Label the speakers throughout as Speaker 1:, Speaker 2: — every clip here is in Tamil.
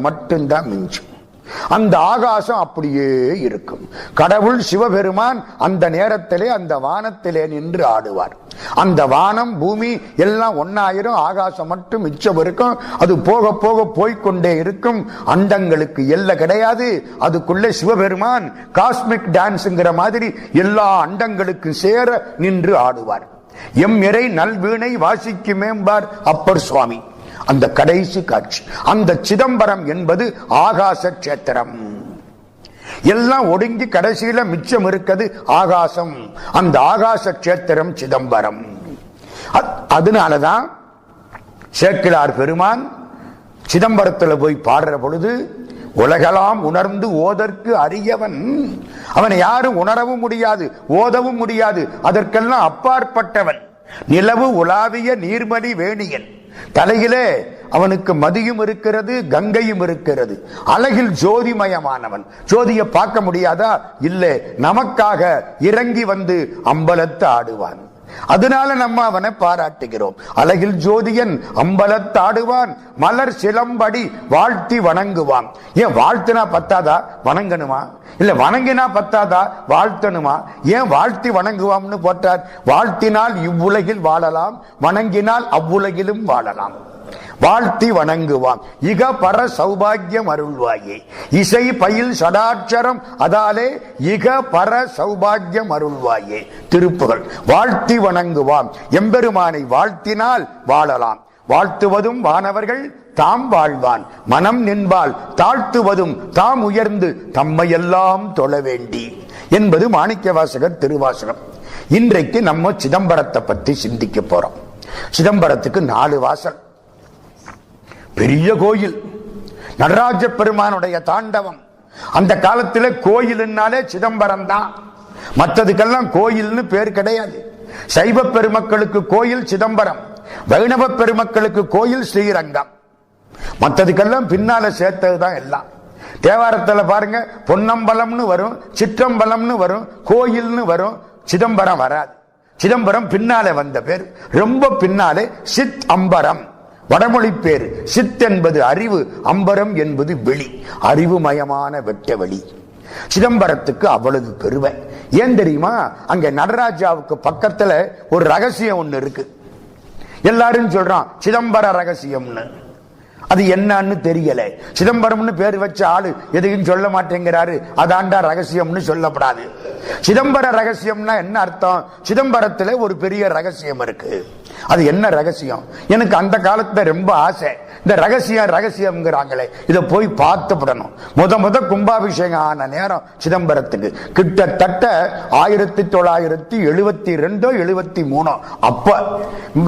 Speaker 1: மட்டும்தான் மிஞ்சும். அந்த ஆகாசம் அப்படியே இருக்கும். கடவுள் சிவபெருமான் அந்த நேரத்திலே அந்த வானத்திலே நின்று ஆடுவார். அந்த வானம் பூமி எல்லாம் ஒன்னாயிரம், ஆகாசம் மட்டும் மிச்சம் இருக்கும். அது போக போக போய்கொண்டே இருக்கும். அண்டங்களுக்கு எல்லை கிடையாது. அதுக்குள்ளே சிவபெருமான் காஸ்மிக் டான்ஸ்ங்கிற மாதிரி எல்லா அண்டங்களுக்கும் சேர நின்று ஆடுவார். எம் இறை நல்வீணை வாசிக்கு மேம்பார் அப்பர் சுவாமி. அந்த கடைசி காட்சி. அந்த சிதம்பரம் என்பது ஆகாச கஷேத்திரம். எல்லாம் ஒடுங்கி கடைசியில மிச்சம் இருக்கிறது ஆகாசம். அந்த ஆகாச கஷேத்திரம் சிதம்பரம். அதனாலதான் சேக்கிழார் பெருமான் சிதம்பரத்தில் போய் பாடுற பொழுது, உலகெல்லாம் உணர்ந்து ஓதற்கு அரியவன், அவனை யாரும் உணரவும் முடியாது, ஓதவும் முடியாது, அதற்கெல்லாம் அப்பாற்பட்டவன். நிலவு உலாவிய நீர்மணி வேணியன். தலையிலே அவனுக்கு மதியும் இருக்கிறது, கங்கையும் இருக்கிறது. அழகில் ஜோதிமயமானவன். ஜோதியை பார்க்க முடியாதா? இல்லை, நமக்காக இறங்கி வந்து அம்பலத்து ஆடுவான். அதனால நம்ம அவனை பாராட்டுகிறோம். அழகில் ஜோதியன் அம்பலத்து ஆடுவான், மலர் சிலம்படி வாழ்த்தி வணங்குவான். ஏன் வாழ்த்தினா பத்தாதா? வணங்கணுமா? இல்ல வணங்கினா பத்தாதா? வாழ்த்தணுமா? ஏன் வாழ்த்தி வணங்குவாம்னு போட்டார்? வாழ்த்தினால் இவ்வுலகில் வாழலாம், வணங்கினால் அவ்வுலகிலும் வாழலாம். வாழ்த்தி வணங்குவான். இக பர சௌபாகியம் அருள்வாயே. இசை பயில் சடாட்சரம் அதாலே இக பர சௌபாகியம் அருள்வாயே. திருப்புகழ். வாழ்த்தி வணங்குவான். எம்பெருமானை வாழ்த்தினால் வாழலாம். வாழ்த்துவதும் வானவர்கள் தாம் வாழ்வான். மனம் நின்பால் தாழ்த்துவதும் தாம் உயர்ந்து தம்மையெல்லாம் தொழ வேண்டி என்பது மாணிக்கவாசகர் திருவாசகம். இன்றைக்கு நம்ம சிதம்பரத்தை பத்தி சிந்திக்க போறோம். சிதம்பரத்துக்கு 4 வாசல். பெரிய கோயில். நடராஜ பெருமானுடைய தாண்டவம். அந்த காலத்தில் கோயில்னாலே சிதம்பரம் தான். மற்றதுக்கெல்லாம் கோயில்னு பேர் கிடையாது. சைவ பெருமக்களுக்கு கோயில் சிதம்பரம், வைணவ பெருமக்களுக்கு கோயில் ஸ்ரீரங்கம். மற்றதுக்கெல்லாம் பின்னால சேர்த்ததுதான் எல்லாம். தேவாரத்தில் பாருங்க, பொன்னம்பலம்னு வரும், சிற்றம்பலம்னு வரும், கோயில்னு வரும், சிதம்பரம் வராது. சிதம்பரம் பின்னாலே வந்த பேர். ரொம்ப பின்னாலே சித் அம்பரம் வடமொழி பேர். சித் என்பது அறிவு, அம்பரம் என்பது வெளி, அறிவுமயமான வெட்ட வெளி. சிதம்பரத்துக்கு அவ்வளவு பெருமை. ஏன் தெரியுமா? அங்க நடராஜாவுக்கு பக்கத்துல ஒரு ரகசியம் ஒண்ணு இருக்கு. எல்லாரும் சொல்றான் சிதம்பர ரகசியம்னு. அது என்னன்னு தெரியல. சிதம்பரம்னு பேர் வச்ச ஆளு எதையும் சொல்ல மாட்டேங்கிறாரு. அதாண்டா ரகசியம்னு சொல்லப்படாது. சிதம்பர ரகசியம்னா என்ன அர்த்தம்? சிதம்பரத்துல ஒரு பெரிய ரகசியம் இருக்கு. அது என்ன ரகசியம்? எனக்கு அந்த காலத்துல ரொம்ப ஆசை. இந்த ரகசியம்ங்கிறாங்களே, இதை போய் பார்த்துப்படணும். முத கும்பாபிஷேகம் ஆன நேரம் சிதம்பரத்துக்கு கிட்டத்தட்ட 1972 73. அப்ப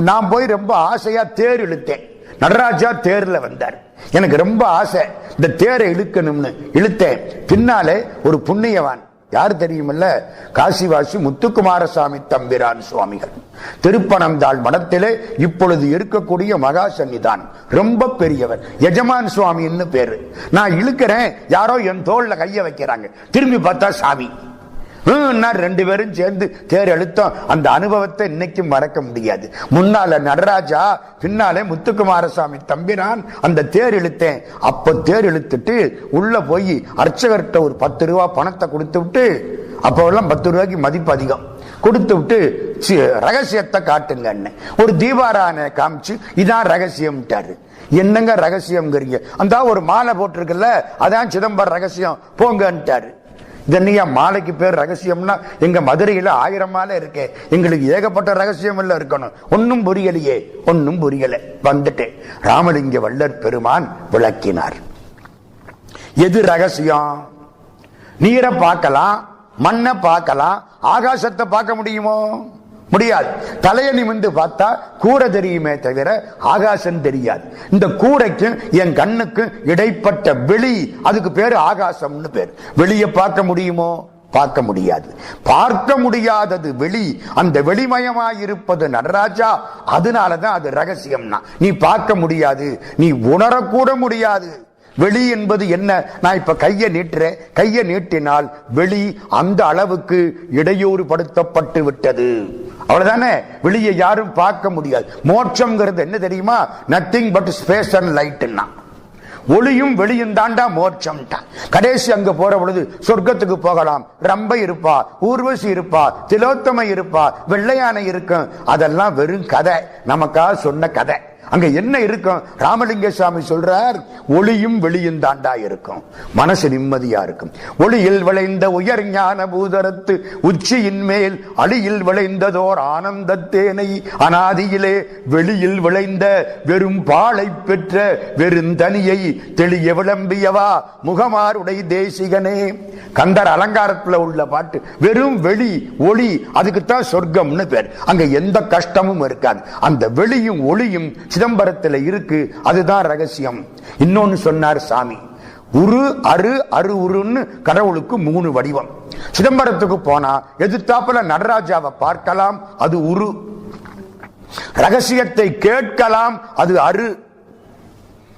Speaker 1: நான் போய் ரொம்ப ஆசையா தேர் இழுத்தேன். நடராஜா தேர்ல வந்தார். எனக்கு ரொம்ப ஆசை இந்த தேரை இழுக்கணும்னு இழுத்தேன். பின்னாலே ஒரு புண்ணியவான், யார் தெரியுமில்ல, காசிவாசி முத்துக்குமாரசாமி தம்பிரான் சுவாமிகள், திருப்பனந்தாள் மடத்திலே இப்பொழுது இருக்கக்கூடிய மகா சன்னிதான், ரொம்ப பெரியவர், எஜமான் சுவாமின்னு பேரு. நான் இழுக்கிறேன், யாரோ என் தோல்ல கைய வைக்கிறாங்க. திரும்பி பார்த்தா சாமி. 2 பேரும் சேர்ந்து தேர் இழுத்தோம். அந்த அனுபவத்தை இன்னைக்கும் மறக்க முடியாது. முன்னால நடராஜா, பின்னாலே முத்துக்குமாரசாமி தம்பிரான். அந்த தேர் இழுத்தேன். அப்ப தேர் இழுத்துட்டு உள்ள போய் அர்ச்சகர்கிட்ட ஒரு 10 ரூபா பணத்தை கொடுத்து விட்டு, அப்பெல்லாம் 10 ரூபாய்க்கு மதிப்பு அதிகம், கொடுத்து விட்டு ரகசியத்தை காட்டுங்க. ஒரு தீபாராதனை காமிச்சு இதான் ரகசியம்ட்டாரு. என்னங்க ரகசியம்ங்கிறீங்க? அந்த ஒரு மாலை போட்டிருக்குல்ல, அதான் சிதம்பர ரகசியம், போங்கன்ட்டாரு. இதன்னையா மாலைக்கு பேர் ரகசியம்னா? எங்க மதுரையில 1000 மாலை இருக்கே, எங்களுக்கு ஏகப்பட்ட ரகசியம் எல்லாம் இருக்கணும். ஒன்னும் புரியலையே, ஒன்னும் புரியல. வந்துட்டேன். ராமலிங்க வள்ளற் பெருமான் விளக்கினார். எது ரகசியம்? நீரை பார்க்கலாம், மண்ணை பார்க்கலாம், ஆகாசத்தை பார்க்க முடியுமோ? முடியாது. தலையை நிமிந்து பார்த்தா கூரை தெரியுமே தவிர ஆகாசம் தெரியாது. இந்த கூரைக்கும் என் கண்ணுக்கும் இடைப்பட்ட வெளி, அதுக்கு பேரு ஆகாசம்னு பேர். வெளியே பார்க்க முடியுமோ? பார்க்க முடியாது. பார்க்க முடியாதது வெளி. அந்த வெளிமயமாயிருப்பது நடராஜா. அதனாலதான் அது ரகசியம்னா. நீ பார்க்க முடியாது, நீ உணரக்கூட முடியாது. வெளி என்பது என்ன? நான் இப்ப கையை நீட்டுறேன், கையை நீட்டினால் வெளி அந்த அளவுக்கு இடையூறு படுத்தப்பட்டு விட்டது. அவ்வளவுதானே. வெளியே யாரும் பார்க்க முடியாது. மோட்சம்ங்கிறது என்ன தெரியுமா? நத்திங் பட் ஸ்பேஸ் அண்ட் லைட்னா. ஒளியும் வெளியும் தாண்டா மோட்சம். கடைசி அங்க போற பொழுது சொர்க்கத்துக்கு போகலாம். ரம்பை இருப்பா, ஊர்வசி இருப்பா, திலோத்தமை இருப்பா, வெள்ளையானை இருக்கும். அதெல்லாம் வெறும் கதை, நமக்காக சொன்ன கதை. அங்க என்ன இருக்கும்? ராமலிங்க சுவாமி சொல்றார், ஒளியும் வெளியும் தாண்டா இருக்கும், மனசு நிம்மதியா இருக்கும். ஒளியில் விளைந்த உயர் ஞான பூதரத்து உச்சியின் மேல் அழியில் விளைந்ததோர் ஆனந்தத்தேனை அனாதியிலே வெளியில் விளைந்த வெறும் பாலை பெற்ற வெறுந்தனியை தெளிய விளம்பியவா முகமாருடை தேசிகனே. கந்தர் அலங்காரத்துல உள்ள பாட்டு. வெறும் வெளி ஒளி, அதுக்குத்தான் சொர்க்கம்னு பேர். அங்க எந்த கஷ்டமும் இருக்காது. அந்த வெளியும் ஒளியும் சிதம்பரத்தில் இருக்கு. அதுதான் ரகசியம். இன்னொன்னு சொன்னார் சாமி, உரு அரு அரு உருன்னு கடவுளுக்கு 3 வடிவம். சிதம்பரத்துக்கு போனா எதிர்த்தாப்புல நடராஜாவை பார்க்கலாம், அது உரு. ரகசியத்தை கேட்கலாம், அது அரு.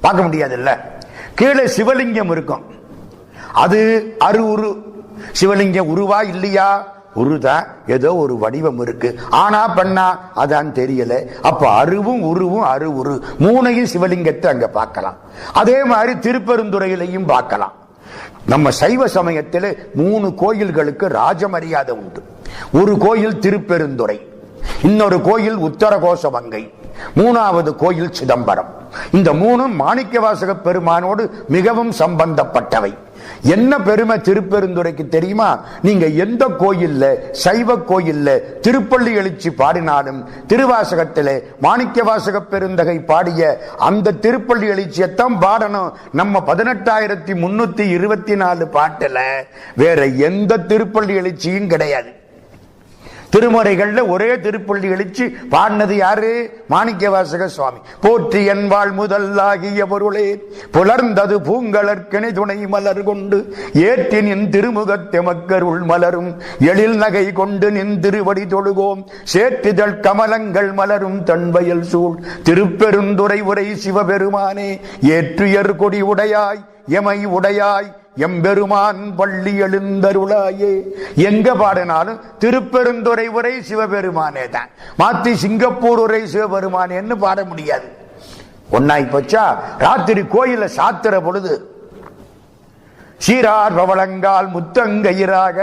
Speaker 1: பார்க்க முடியாது இல்ல. கீழே சிவலிங்கம் இருக்கும், அது அரு உரு. சிவலிங்கம் உருவா இல்லையா? உருதான், ஏதோ ஒரு வடிவம் இருக்கு. ஆனா பெண்ணா அதான் தெரியல. அப்ப அருவும் உருவும் அரு உரு 3 சிவலிங்கத்தை அங்க பார்க்கலாம். அதே மாதிரி திருப்பெருந்துறையிலையும் பார்க்கலாம். நம்ம சைவ சமயத்தில் 3 கோயில்களுக்கு ராஜமரியாதை உண்டு. ஒரு கோயில் திருப்பெருந்துறை, இன்னொரு கோயில் உத்தரகோசமங்கை, 3வது கோயில் சிதம்பரம். இந்த 3 மாணிக்கவாசக பெருமானோடு மிகவும் சம்பந்தப்பட்டவை. என்ன பெருமை திருப்பெருந்துறைக்கு தெரியுமா? நீங்க எந்த கோயில்ல, சைவ கோயில்ல திருப்பள்ளி எழுச்சி பாடினாலும் திருவாசகத்திலே மாணிக்கவாசக பெருந்தகை பாடிய அந்த திருப்பள்ளி எழுச்சியத்தான் பாடணும். நம்ம 18,324 பாட்டுல வேற எந்த திருப்பள்ளி எழுச்சியும் கிடையாது. திருமுறைகள்ல ஒரே திருப்பள்ளி எழுச்சி பாடினது யாரு? மாணிக்கவாசக சுவாமி. போற்றி என்பாள் முதலாகிய பொருளே புலர்ந்தது பூங்கலர்க்கிணை துணை மலர் கொண்டு ஏற்றி நின் திருமுகத்தெமக்கருள் மலரும் எழில் நகை கொண்டு நின் திருவடி தொழுகோம் சேற்றிதழ் கமலங்கள் மலரும் தன்வயல் சூழ் திருப்பெருந்துறை உரை சிவபெருமானே ஏற்றுயர் கொடி உடையாய் எமை உடையாய் எம்பெருமான் பள்ளி எழுந்தருளாயே. எங்க பாடினாலும் திருப்பெருந்துறை உரை சிவபெருமானே தான். மாத்தி சிங்கப்பூர் உரை சிவபெருமானேன்னு பாட முடியாது. ஒன்னாய் போச்சா? ராத்திரி கோயில சாத்திர பொழுது சீரார் பவளங்கால் முத்தங்கயிராக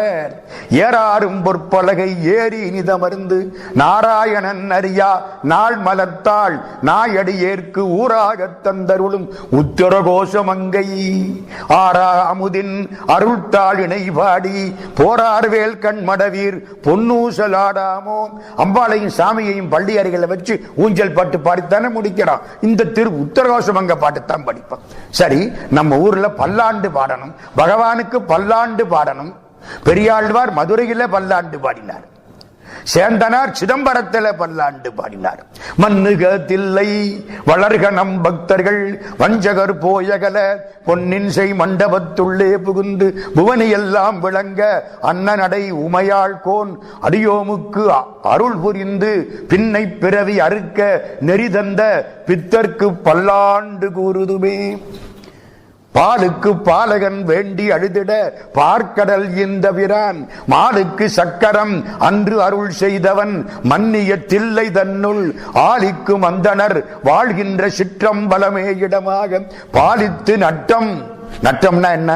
Speaker 1: ஏறாரும் பொற்பலகை ஏறி இனிதமர்ந்து நாராயணன் அறியா நாள் மலர்த்தாள் நாயடி ஏற்கு ஊராக தந்தருளும் உத்தரகோசமங்கை ஆரா அமுதின் அருள்தாள் இணை பாடி போரார்வேல் கண்மடவீர் பொன்னூசலாடாமோ. அம்பாளையும் சாமியையும் பள்ளி அறைகளை வச்சு ஊஞ்சல் பாட்டு பாடித்தானே முடிக்கிறான். இந்த உத்தரகோசமங்க பாட்டுத்தான் படிப்பான். சரி, நம்ம ஊர்ல பல்லாண்டு பாடணும், பகவானுக்கு பல்லாண்டு பாடணும். பெரியாழ்வார் மதுரையில பல்லாண்டு பாடினார், சேந்தனார் சிதம்பரத்தில் பல்லாண்டு பாடினார். மன்னுக தில்லை வளர்க நம் பக்தர்கள் வஞ்சகர் போயகல பொன்னின் செய் மண்டபத்துள்ளே புகுந்து புவனி எல்லாம் விளங்க அன்னநடை உமையாள் கோன் அடியோமுக்கு அருள் புரிந்து பின்னை பிறவி அறுக்க நெறிதந்த பித்தர்க்கு பல்லாண்டு கூறுதுமே. பாலுக்கு பாலகன் வேண்டி அழுதிட பார்க்கடல் இந்த பிரான் மாலுக்கு சக்கரம் அன்று அருள் செய்தவன் மன்னிய தில்லை தன்னுள் ஆலிக்கும் அந்தனர் வாழ்கின்ற சிற்றம்பலமே இடமாக பாலித்து நட்டம். நட்டம்னா என்ன?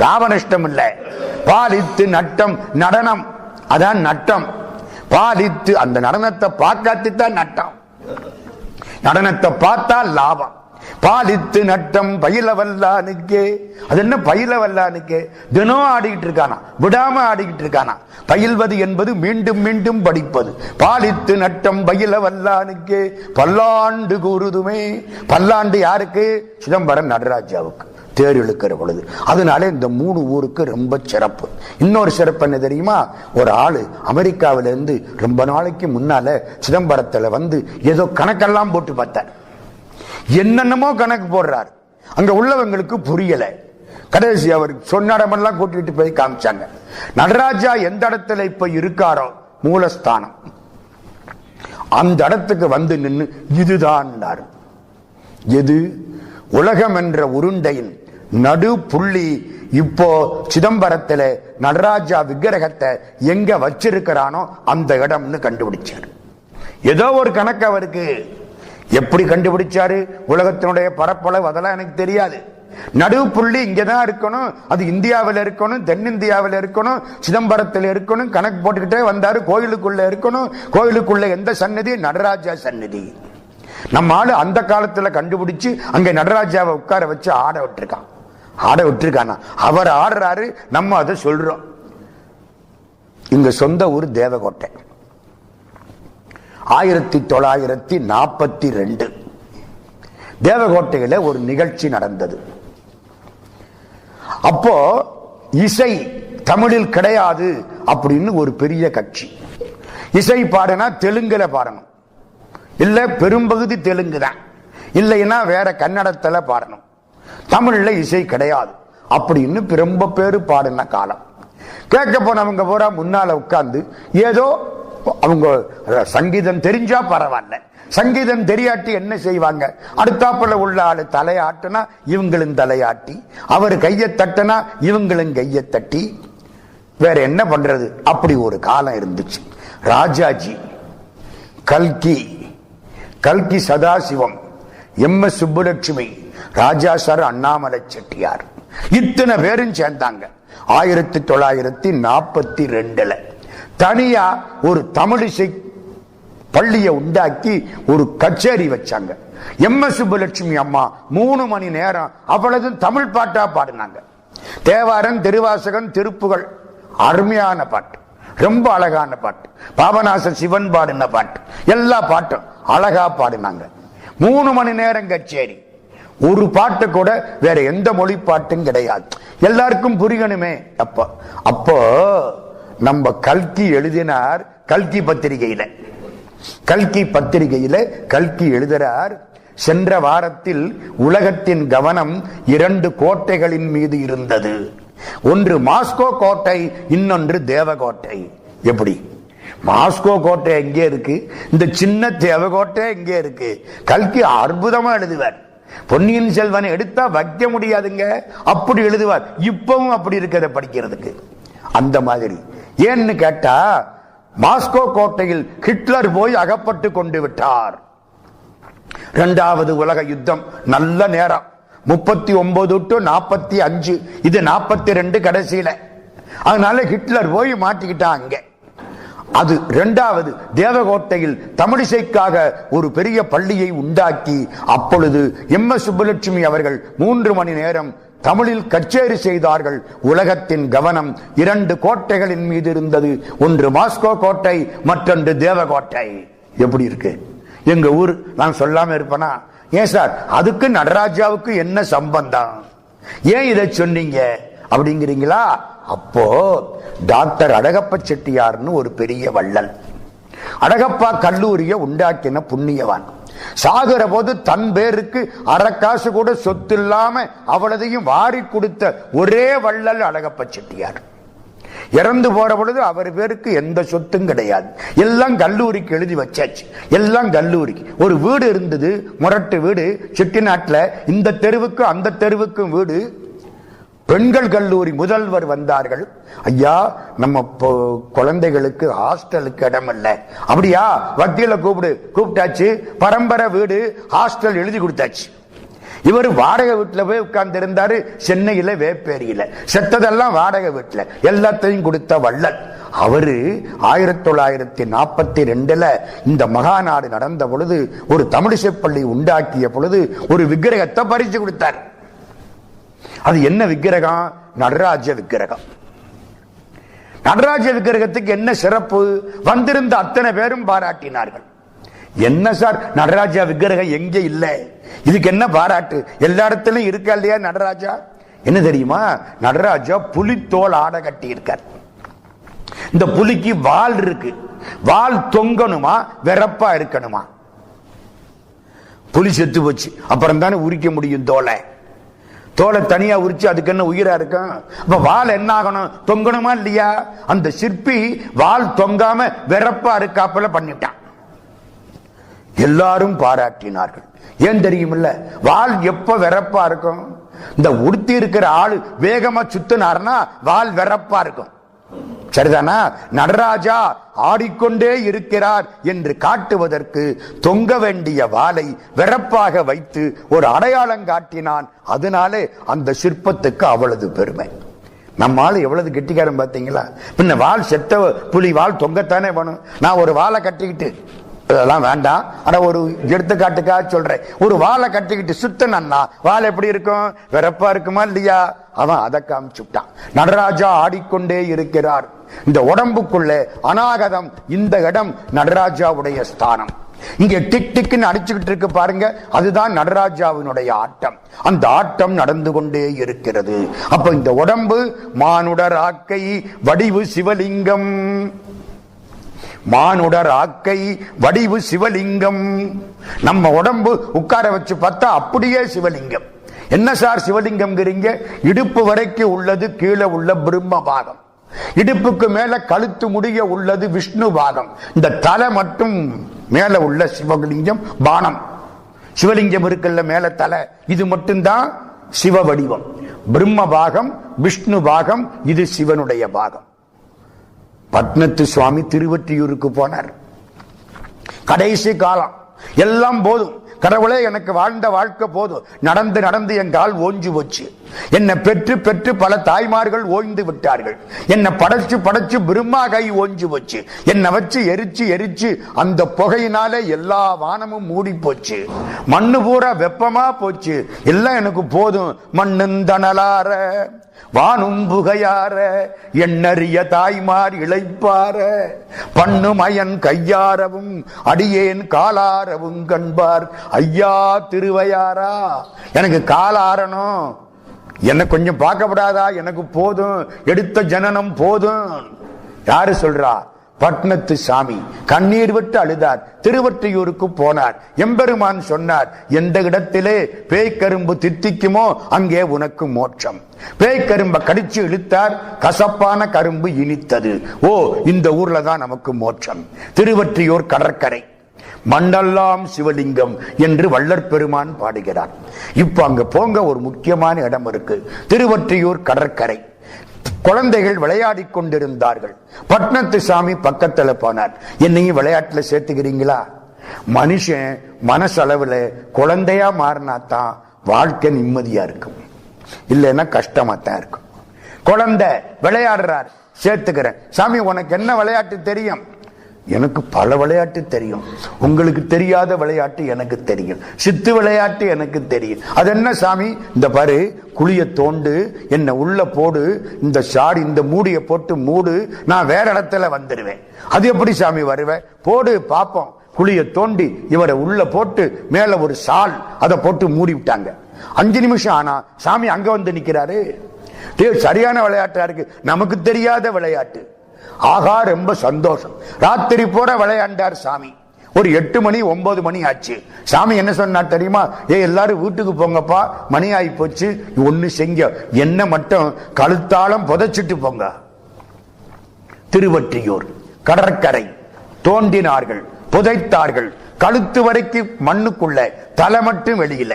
Speaker 1: லாபநஷ்டம் இல்ல, பாலித்து நட்டம் நடனம், அதான் நட்டம். பாலித்து அந்த நடனத்தை பார்க்காத்துதான் நட்டம். நடனத்தை பார்த்தா லாபம். பாலித்து நட்டம் பயிலவல்லானுக்கே. அது என்ன பயிலவல்லானுக்கே? தினம் ஆடிக்கிட்டு இருக்கானா, விடாம ஆடிக்கிட்டு இருக்கானா. பயில்வது என்பது மீண்டும் மீண்டும் படிப்பது. பாலித்து நட்டம் பயிலவல்லானுக்கே பல்லாண்டு கூறுதுமே. பல்லாண்டு யாருக்கு? சிதம்பரம் நடராஜாவுக்கு தேர் இழுக்கிற பொழுது. அதனால இந்த 3 ஊருக்கு ரொம்ப சிறப்பு. இன்னொரு சிறப்பு என்ன தெரியுமா? ஒரு ஆளு அமெரிக்காவில இருந்து ரொம்ப நாளைக்கு முன்னால சிதம்பரத்துல வந்து ஏதோ கணக்கெல்லாம் போட்டு பார்த்தார். என்னென்னமோ கணக்கு போடுறார். அங்க உள்ளவங்களுக்கு புரியல. கடைசி அவர் சொன்ன இடமெல்லாம் கூட்டிட்டு போய் காமிச்சாங்க. நடராஜா எந்த இடத்துல இப்ப இருக்காரோ மூலஸ்தானம், அந்த இடத்துக்கு வந்து நின்று இதுதான் எது உலகம் என்ற உருண்டையின் நடு புள்ளி இப்போ சிதம்பரத்தில் நடராஜா விக்கிரகத்தை எங்க வச்சிருக்கிறானோ அந்த இடம்னு கண்டுபிடிச்சார். ஏதோ ஒரு கணக்கு அவருக்கு. எப்படி கண்டுபிடிச்சாரு? உலகத்தினுடைய பரப்பளவு அதெல்லாம் எனக்கு தெரியாது. நடுவு புள்ளி இங்கதான் இருக்கணும், அது இந்தியாவில் இருக்கணும், தென்னிந்தியாவில் இருக்கணும், சிதம்பரத்தில் இருக்கணும், கணக்கு போட்டுக்கிட்டே வந்தாரு. கோயிலுக்குள்ள இருக்கணும். கோயிலுக்குள்ள எந்த சன்னதி? நடராஜா சன்னதி. நம்ம ஆளு அந்த காலத்துல கண்டுபிடிச்சு அங்க நடராஜாவை உட்கார வச்சு ஆட விட்டுருக்கானா? அவர் ஆடுறாரு, நம்ம அதை சொல்றோம். இங்க சொந்த ஊர் தேவகோட்டை. 1942 தேவகோட்டையில ஒரு நிகழ்ச்சி நடந்தது. அப்போ இசை தமிழில் கிடையாது அப்படின்னு ஒரு பெரிய கட்சி. இசை பாடினா தெலுங்குல பாடணும், இல்ல பெரும்பகுதி தெலுங்கு தான், இல்லைன்னா வேற கன்னடத்துல பாடணும், தமிழ்ல இசை கிடையாது அப்படின்னு ரொம்ப பேரு பாடின காலம். கேட்க போனவங்க பூரா முன்னால உட்கார்ந்து ஏதோ அவங்க சங்கீதம் தெரிஞ்சா பரவாயில்ல, சங்கீதம் தெரியாட்டி என்ன செய்வாங்க? அடுத்தாப்புல உள்ள ஆளு தலையாட்டுனா இவங்களும் தலையாட்டி, அவர் கையை தட்டினா இவங்களும் கையை தட்டி, வேற என்ன பண்றது? அப்படி ஒரு காலம் இருந்துச்சு. ராஜாஜி, கல்கி சதாசிவம், MS சுப்புலட்சுமி, ராஜா சார், அண்ணாமலை செட்டியார், இத்தனை பேரும் சேர்ந்தாங்க 1942. தனியா ஒரு தமிழிசை பள்ளியை உண்டாக்கி ஒரு கச்சேரி வச்சாங்க. MS சுப்புலட்சுமி அம்மா 3 மணி நேரம் அவ்வளவு தமிழ் பாட்டா பாடினாங்க. தேவாரம், திருவாசகம், திருப்புகழ், அருமையான பாட்டு, ரொம்ப அழகான பாட்டு. பாபநாச சிவன் பாடின பாட்டு, எல்லா பாட்டும் அழகா பாடினாங்க. 3 மணி நேரம் கச்சேரி. ஒரு பாட்டு கூட வேற எந்த மொழி பாட்டும் கிடையாது. எல்லாருக்கும் புரியணுமே. அப்போ நம்ம கல்கி எழுதினார். கல்கி பத்திரிகையில கல்கி எழுதுறார், சென்ற வாரத்தில் உலகத்தின் கவனம் 2 கோட்டைகளின் மீது இருந்தது. ஒன்று மாஸ்கோ கோட்டை, இன்னொன்று தேவகோட்டை. எப்படி? மாஸ்கோ கோட்டை எங்கே இருக்கு, இந்த சின்ன தேவகோட்டை எங்கே இருக்கு? கல்கி அற்புதமா எழுதுவார். பொன்னியின் செல்வனை எடுத்தா வைக்க முடியாதுங்க, அப்படி எழுதுவார். இப்பவும் அப்படி இருக்கிறத படிக்கிறதுக்கு. அந்த மாதிரி ஏன்னு கேட்டா, மாஸ்கோ கோட்டையில் ஹிட்லர் போய் அகப்பட்டு கொண்டு விட்டார். 2வது உலக யுத்தம் நல்ல நேரம், 39 to 45, இது 42 கடைசியில. அதனால ஹிட்லர் போய் மாட்டிக்கிட்டான் அங்க. அது 2வது. தேவகோட்டையில் தமிழிசைக்காக ஒரு பெரிய பள்ளியை உண்டாக்கி, அப்பொழுது MS சுப்புலட்சுமி அவர்கள் 3 மணி நேரம் தமிழில் கச்சேரி செய்தார்கள். உலகத்தின் கவனம் 2 கோட்டைகளின் மீது இருந்தது. ஒன்று மாஸ்கோ கோட்டை, மற்றொன்று தேவகோட்டை. எப்படி இருக்கு எங்க ஊர்? நான் சொல்லாம இருப்பேனா? ஏன் சார், அதுக்கு நடராஜாவுக்கு என்ன சம்பந்தம், ஏன் இதை சொன்னீங்க அப்படிங்கிறீங்களா? அப்போ டாக்டர் அழகப்ப செட்டியார்னு ஒரு பெரிய வள்ளல், அழகப்பா கல்லூரியை உண்டாக்கின புண்ணியவான். சாகிற போது தன் பேருக்கு அரைக்காசு கூட சொத்து இல்லாம அவ்வளதையும் வாரி கொடுத்த ஒரே வள்ளல் அழகப்ப செட்டியார். இறந்து போற பொழுது அவர் பேருக்கு எந்த சொத்தும் கிடையாது, எல்லாம் கல்லூரிக்கு எழுதி வச்சாச்சு. எல்லாம் கல்லூரிக்கு. ஒரு வீடு இருந்தது, முரட்டு வீடு செட்டிநாட்டுல. இந்த தெருவுக்கும் அந்த தெருவுக்கும் வீடு. பெண்கள் கல்லூரி முதல்வர் வந்தார்கள். ஐயா, நம்ம குழந்தைகளுக்கு ஹாஸ்டலுக்கு இடம் இல்ல. அப்படியா? வக்கீல கூப்பிட்டாச்சு. பரம்பரை வீடு, ஹாஸ்டல் எழுதி கொடுத்தாச்சு. இவர் வாடகை வீட்டுல போய் உட்கார்ந்து இருந்தாரு. சென்னையில வேப்பேரியில. செத்ததெல்லாம் வாடகை வீட்டுல. எல்லாத்தையும் கொடுத்த வள்ளல் அவரு. 1942 இந்த மகாநாடு நடந்த பொழுது, ஒரு தமிழிசை பள்ளி உண்டாக்கிய பொழுது ஒரு விக்கிரகத்தை பறிச்சு கொடுத்தார். அது என்ன விக்கிரகம்? நடராஜ விக்கிரகம். நடராஜ விக்கிரகத்துக்கு என்ன சிறப்பு? வந்திருந்த அத்தனை பேரும் பாராட்டினார்கள். என்ன சார், நடராஜா விக்கிரகம் எங்க இல்ல, இதுக்கு என்ன பாராட்டு? எல்லா இடத்திலும் இருக்கா இல்லையா நடராஜா? என்ன தெரியுமா? நடராஜா புலித்தோல் ஆடை கட்டி இருக்கார். இந்த புலிக்கு வால் இருக்கு. வால் தொங்கணுமா, வெறப்பா இருக்கணுமா? புலி செத்து போச்சு, அப்புறம் தானே உரிக்க முடியும் தோலை. தோலை தனியா உரிச்சு அதுக்கு என்ன உயிரா இருக்கும்? அப்ப வால் என்ன ஆகணும்? தொங்கணுமா இல்லையா? அந்த சிற்பி வால் தொங்காம வெறப்பா இருக்காப்புல பண்ணிட்டான். எல்லாரும் பாராட்டினார்கள். ஏன் தெரியுமில்ல? வால் எப்ப வெறப்பா இருக்கும்? இந்த உடுத்தி இருக்கிற ஆளு வேகமா சுத்தினார்னா வால் வெறப்பா இருக்கும். சரிதானா? நடராஜா ஆடிக்கொண்டே இருக்கிறார் என்று காட்டுவதற்கு தொங்க வேண்டிய வாளை வெறப்பாக வைத்து ஒரு அடையாளம் காட்டினான். அதனாலே அந்த சிற்பத்துக்கு அவ்வளவு பெருமை. நம்மால எவ்வளவு கெட்டிக்காரன் பார்த்தீங்களா? பின்ன வாள் செத்த புலி வாள் தொங்கத்தானே வேணும். நான் ஒரு வாளை கட்டிக்கிட்டு அதெல்லாம் வேண்டாம், ஆனா ஒரு எடுத்துக்காட்டுக்காக சொல்றேன். ஒரு வாளை கட்டிக்கிட்டு சுத்தனா வாள் எப்படி இருக்கும்? வெறப்பா இருக்குமா இல்லையா? அவன் அதை காமிச்சுட்டான். நடராஜா ஆடிக்கொண்டே இருக்கிறார். இந்த உடம்புக்குள்ள அநாகதம், இந்த இடம் நடராஜாவுடைய ஸ்தானம். இங்க டிக் டிக்னு அடிச்சுக்கிட்டு இருக்கு பாருங்க, அதுதான் நடராஜாவினுடைய ஆட்டம். அந்த ஆட்டம் நடந்து கொண்டே இருக்கிறது. அப்ப இந்த உடம்பு மானுடர் ஆக்கை வடிவு சிவலிங்கம். மானுடர் ஆக்கை வடிவு சிவலிங்கம். நம்ம உடம்பு உட்கார வச்சு பார்த்தா அப்படியே சிவலிங்கம். என்ன சார் சிவலிங்கம்ங்கிறீங்க? இடுப்பு வரைக்கும் உள்ளது கீழே உள்ள பிரம்ம பாகம், இடுப்புக்கு மேல கழுத்து முடிய உள்ளது விஷ்ணு பாகம், இந்த தலை மட்டும் மேல உள்ள சிவலிங்கம் பானம். சிவலிங்கம் இருக்குல்ல மேல தலை, இது மட்டும்தான் சிவ வடிவம். பிரம்ம பாகம், விஷ்ணு பாகம், இது சிவனுடைய பாகம். பட்னத்து சுவாமி திருவொற்றியூருக்கு போனார். கடைசி காலம், எல்லாம் போதும், கடவுளே எனக்கு வாழ்ந்த வாழ்க்கை போதும், நடந்து நடந்து என் கால் ஓஞ்சு போச்சு, என்னை பெற்று பெற்று பல தாய்மார்கள் ஓய்ந்து விட்டார்கள், என்னை படைச்சு படைச்சு பிரம்மா கை ஓஞ்சு போச்சு, என்னை வச்சு எரிச்சு எரிச்சு அந்த புகையினாலே எல்லா வானமும் மூடி போச்சு, மண்ணு பூரா வெப்பமா போச்சு, எல்லாம் எனக்கு போதும், மண்ணுந்தனலார வானும் புகையார எண்ணறிய தாய்மார் இளைப்பார பண்ணுமயன் கையாரவும் அடியேன் காலாரவும் கண்பார் ஐயா திருவையாரா. எனக்கு காலாரணும், என்ன கொஞ்சம் பார்க்கப்படாதா? எனக்கு போதும், எடுத்த ஜனனம் போதும். யாரு சொல்றா? பட்னத்து சாமி கண்ணீர் விட்டு அழுதார். திருவொற்றியூருக்கு போனார். எம்பெருமான் சொன்னார், எந்த இடத்திலே பேய்க்கரும்பு தித்திக்குமோ அங்கே உனக்கு மோட்சம். பேய்க்கரும்பை கடிச்சு இழுத்தார், கசப்பான கரும்பு இனித்தது. ஓ, இந்த ஊர்ல தான் நமக்கு மோட்சம். திருவொற்றியூர் கடற்கரை, மண்டெல்லாம் சிவலிங்கம் என்று வள்ளற் பெருமான் பாடுகிறார். இப்ப அங்க போங்க, ஒரு முக்கியமான இடம் இருக்கு. திருவொற்றியூர் கடற்கரை. குழந்தைகள் விளையாடி கொண்டிருந்தார்கள். பட்னத்து சாமி பக்கத்துல போனார். என்னையும் விளையாட்டுல சேர்த்துக்கிறீங்களா? மனுஷன் மனசளவுல குழந்தையா மாறினாத்தான் வாழ்க்கை நிம்மதியா இருக்கும், இல்லைன்னா கஷ்டமா தான் இருக்கும். குழந்தை விளையாடுறார், சேர்த்துக்கிறேன். சாமி உனக்கு என்ன விளையாட்டு தெரியும்? எனக்கு பல விளையாட்டு தெரியும். உங்களுக்கு தெரியாத விளையாட்டு எனக்கு தெரியும். சித்து விளையாட்டு எனக்கு தெரியும். அது என்ன சாமி? இந்த பாரு, குழிய தோண்டு, என்ன உள்ள போடு, இந்த சாடி இந்த மூடிய போட்டு மூடு, நான் வேற இடத்துல வந்துடுவேன். அது எப்படி சாமி வருவேன்? போடு பாப்போம். குழிய தோண்டி இவரை உள்ள போட்டு மேல ஒரு சால் அதை போட்டு மூடி விட்டாங்க. 5 நிமிஷம் ஆனா சாமி அங்க வந்து நிக்கிறாரு. சரியான விளையாட்டா இருக்கு, நமக்கு தெரியாத விளையாட்டு. ஆகா, ரொம்ப சந்தோஷம். ராத்திரி போற விளையாண்டார் சாமி. ஒரு 8 மணி 9 மணி ஆச்சு. சாமி என்ன சொன்னார் தெரியுமா? எல்லாரும் வீட்டுக்கு போங்கப்பா, மணி ஆகி போச்சு. ஒண்ணு செஞ்ச, என்ன மட்டும் கழுத்தாலம் புதைச்சிட்டு போங்க. திருவொற்றியூர் கடற்கரை தோண்டினார்கள், புதைத்தார்கள். கழுத்து வரைக்கும் மண்ணுக்குள்ள, தலை மட்டும் வெளியில.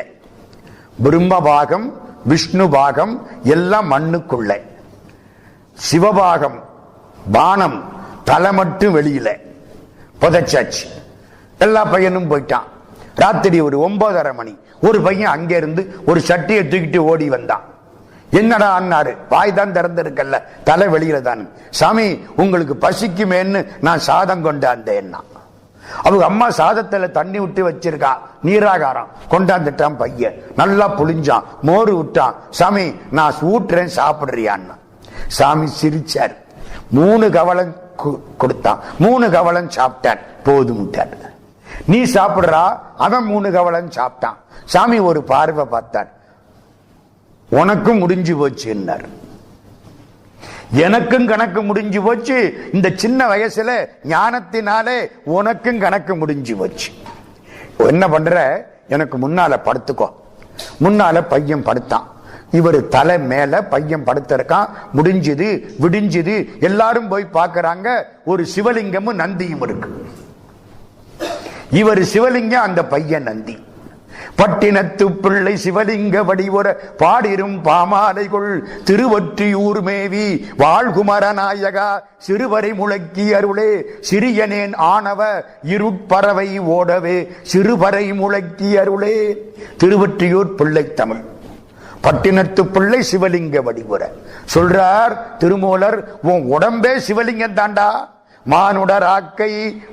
Speaker 1: பிரம்ம பாகம், விஷ்ணு பாகம் எல்லாம் மண்ணுக்குள்ள. சிவபாகம் பானம் தலை மட்டும் வெளியில புதைச்சாச்சு. எல்லா பையனும் போயிட்டான். ராத்திரி ஒரு 9:30 மணி. ஒரு பையன் அங்க இருந்து ஒரு சட்டியை தூக்கிட்டு ஓடி வந்தான். என்னடா அண்ணாரு? வாய் தான் திறந்திருக்கல்ல, தலை வெளியில தான். சாமி உங்களுக்கு பசிக்குமேன்னு நான் சாதம் கொண்டாந்தேன். அவங்க அம்மா சாதத்துல தண்ணி விட்டு வச்சிருக்கா, நீராகாரம் கொண்டாந்துட்டான். பையன் நல்லா புளிஞ்சான், மோறு விட்டான். சாமி நான் ஊட்டுறேன், சாப்பிடுறியான்னு. சாமி சிரிச்சார். 3 கவளம் கொடுத்தான். 3 கவளம் சாப்பிட்டான், போதும். நீ சாப்பிடுறா, அவன் 3 கவளம் சாப்பிட்டான். சாமி ஒரு பார்வை பார்த்தார். உனக்கும் முடிஞ்சு போச்சு. எனக்கும் கணக்கு முடிஞ்சு போச்சு. இந்த சின்ன வயசுல ஞானத்தினாலே உனக்கும் கணக்கு முடிஞ்சு போச்சு. என்ன பண்ற? எனக்கு முன்னால படுத்துக்கோ. முன்னால பையன் படுத்தான். இவர் தலை மேல, பையன் படுத்திருக்கான். முடிஞ்சது, விடிஞ்சது. எல்லாரும் போய் பார்க்கறாங்க. ஒரு சிவலிங்கமும் நந்தியும் இருக்கு. இவர் சிவலிங்கம், அந்த பையன் நந்தி. பட்டினத்து பிள்ளை சிவலிங்க வடிவுற பாடிரும் பாமாலைகள் திருவொற்றியூர் மேவி வாழ்குமரநாயகா சிறுவரை முழக்கி அருளே சிறியனேன் ஆனவ இருட்பறவை ஓடவே சிறுவரை முழக்கி அருளே. திருவொற்றியூர் பிள்ளை தமிழ். பட்டினத்து பிள்ளை சிவலிங்க வடிவுற சொல்றார் திருமூலர், உன் உடம்பே சிவலிங்கம் தாண்டா. மானுடராக்கை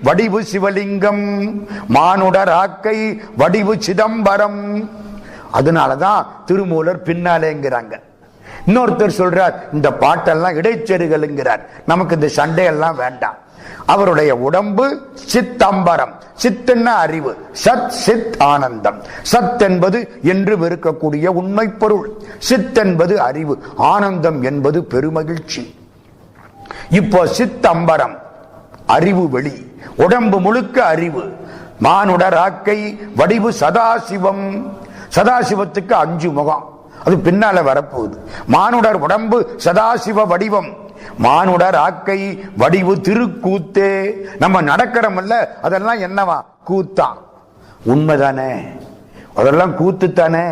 Speaker 1: வடிவு சிவலிங்கம், மானுடராக்கை வடிவு சிதம்பரம். அதனாலதான் திருமூலர் பின்னாலேங்கிறாங்க. இன்னொருத்தர் சொல்றார், இந்த பாட்டெல்லாம் இடைச்செருகலுங்கிறார். நமக்கு இந்த சண்டையெல்லாம் வேண்டாம். அவருடைய உடம்பு சித்தம்பரம். சித்துன்னா அறிவு, சத் சித் ஆனந்தம். சத் என்பது என்று இருக்கக்கூடிய உண்மை பொருள், சித் என்பது அறிவு, ஆனந்தம் என்பது பெருமகிழ்ச்சி. இப்போ சித்தம்பரம் அறிவு வெளி, உடம்பு முழுக்க அறிவு. மானுடராக்கை வடிவு சதாசிவம். சதாசிவத்துக்கு 5 முகம், அது பின்னால வரப்போகுது. மானுடர் உடம்பு சதாசிவ வடிவம். மானுடர் ஆக்கை வடிவு திருக்கூத்தே. நம்ம நடக்கிறோம்ல, அதெல்லாம் என்னவா? கூத்தா. உண்மைதானே? அதெல்லாம் கூத்து தானே.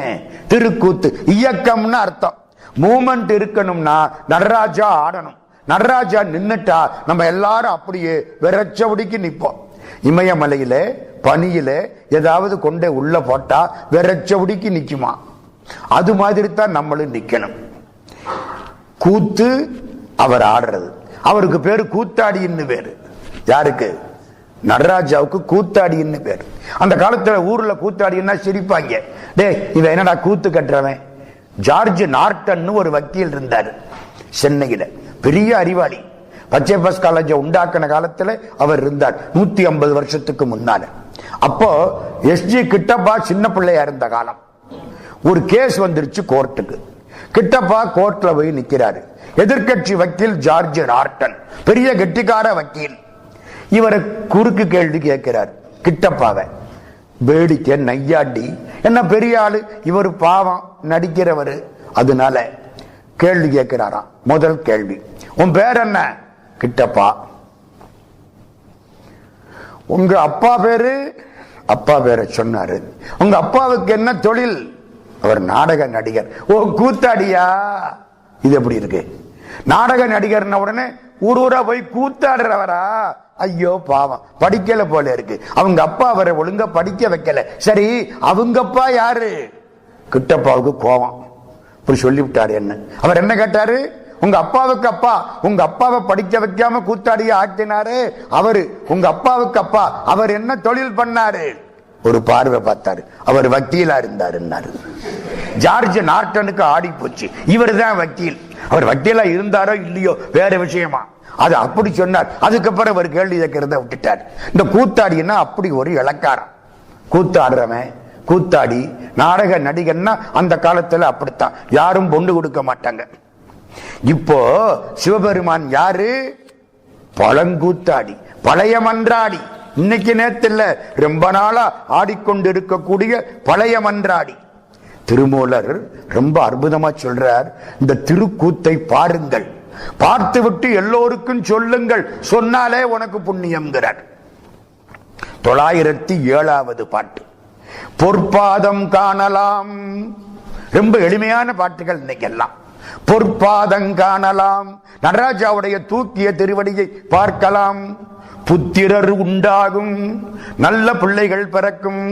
Speaker 1: திருக்கூத்து இயக்கம்னு அர்த்தம். மூமெண்ட் இருக்கணும்னா நடராஜா ஆடணும். நடராஜா நின்னுட்டா நம்ம எல்லாரும் அப்படியே வெறச்சபடிக்கு நிப்போம். இமயமலையில பனியில ஏதாவது கொண்டே உள்ள போட்டா வெறச்சபடிக்கு நிக்குமா? அது மாதிரி தான் நம்மளும் நிக்கணும். கூத்து அவர் ஆடுறது. அவருக்கு பேரு கூத்தாடின்னு பேரு. யாருக்கு? நடராஜாவுக்கு கூத்தாடின்னு பேரு. அந்த காலத்துல ஊர்ல கூத்தாடின்னா சிரிப்பாங்க. டே, இவன் என்னடா கூத்து கட்டுறவன். ஜார்ஜ் நார்டன் ஒரு வக்கீல் இருந்தாரு சென்னையில, பெரிய அறிவாளி. பச்சை பாஸ் காலேஜை உண்டாக்கின காலத்துல அவர் இருந்தார், 150 வருஷத்துக்கு முன்னால. அப்போ எஸ்ஜி கிட்டப்பா சின்ன பிள்ளையா இருந்த காலம். ஒரு கேஸ் வந்துருச்சு கோர்ட்டுக்கு. கிட்டப்பா கோர்ட்ல போய் நிக்கிறாரு. எதிர்கட்சி வக்கீல் ஜார்ஜ் நார்டன், பெரிய கெட்டிக்கார வக்கீல். இவரை குறுக்கு கேள்வி கேட்கிறார் கிட்டப்பாவை. வேடிக்கை நையாண்டி, என்ன பெரிய ஆளு, இவர் பாவம் நடிக்கிறவரு. அதனால கேள்வி கேட்கிறாராம். முதல் கேள்வி, உன் பேர் என்ன? கிட்டப்பா. உங்க அப்பா பேரு? அப்பா பேரை சொன்னாரு. உங்க அப்பாவுக்கு என்ன தொழில்? அவர் நாடக நடிகர். ஓ, கூத்தாடியா? இது எப்படி இருக்கு? நாடக நடிகர் உடனே ஊரூரா போய் கூத்தாடுறவரா? ஐயோ பாவம், படிக்கல போல இருக்கு. அவங்க அப்பா அவரை ஒழுங்கா படிக்க வைக்கல. சரி, அவங்க அப்பா யாரு? கிட்டப்பாவுக்கு கோபம். இப்படி சொல்லிவிட்டாரு. என்ன அவர் என்ன கேட்டாரு? உங்க அப்பாவுக்கு அப்பா, உங்க அப்பாவை படிக்க வைக்காம கூத்தாடிய ஆக்கினாரு அவரு. உங்க அப்பாவுக்கு அப்பா, அவர் என்ன தொழில் பண்ணாரு? ஒரு பார்வை பார்த்தாரு, அவர் வக்கீலா இருந்தாரு. ஜார்ஜ் நார்டனுக்கு ஆடி போச்சு. இவர் தான் வக்கீல். அவர் வக்கீலா இருந்தாரோ இல்லையோ வேற விஷயமா, அது அப்படி சொன்னார். அதுக்கப்புறம் அவர் கேள்வி கேட்கிறத விட்டுட்டார். இந்த கூத்தாடினா அப்படி ஒரு இலக்காரம். கூத்தாடுறவன் கூத்தாடி, நாடக நடிகன்னா அந்த காலத்துல அப்படித்தான், யாரும் பொண்டு கொடுக்க மாட்டாங்க. இப்போ சிவபெருமான் யாரு? பழங்கூத்தாடி, பழைய மன்றாடி. இன்னைக்கு நேரத்தில் ரொம்ப நாளா ஆடிக்கொண்டிருக்கக்கூடிய பழைய மன்றாடி. திருமூலர் ரொம்ப அற்புதமா சொல்றார், இந்த திருக்கூத்தை பாருங்கள், பார்த்துவிட்டு எல்லோருக்கும் சொல்லுங்கள், சொன்னாலே உனக்கு புண்ணியம்ங்கிறார். 907வது பாட்டு, பொற்பாதம் காணலாம். ரொம்ப எளிமையான பாட்டுகள் இன்னைக்கு எல்லாம். பொற்பாதம் காணலாம், நடராஜாவுடைய தூக்கிய திருவடியை பார்க்கலாம். புத்திரர் உண்டாகும், நல்ல பிள்ளைகள் பிறக்கும்.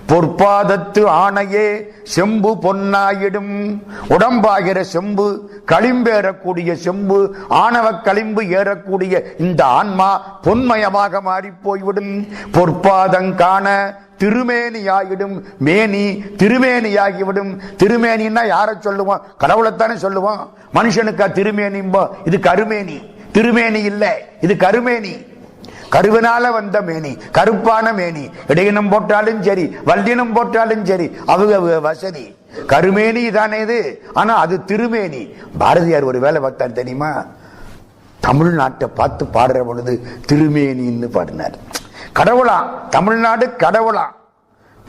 Speaker 1: பொற்பாதத்து ஆணையே செம்பு பொன்னாயிடும். உடம்பாகிற செம்பு, களிம்பேறக்கூடிய செம்பு, ஆணவ களிம்பு ஏறக்கூடிய இந்த ஆன்மா பொன்மயமாக மாறி போய்விடும். பொற்பாதம் காண திருமேனியாகிடும். மேனி திருமேனியாகிவிடும். திருமேனின்னா யாரை சொல்லுவோம்? கடவுளைத்தானே சொல்லுவோம். மனுஷனுக்கா திருமேனிம்போ? இது கருமேனி. திருமேனி இல்ல, இது கருமேனி. கருவினால வந்த மேனி, கருப்பான மேனி. இடையினம் போட்டாலும் சரி, வல்லினம் போட்டாலும் சரி, அவங்க வசதி. கருமேனி தானே இது, ஆனா அது திருமேனி. பாரதியார் ஒரு வேலை பார்த்தார் தெரியுமா? தமிழ்நாட்டை பார்த்து பாடுற பொழுது திருமேனின்னு பாடினார். கடவுளாம், தமிழ்நாடு கடவுளாம்.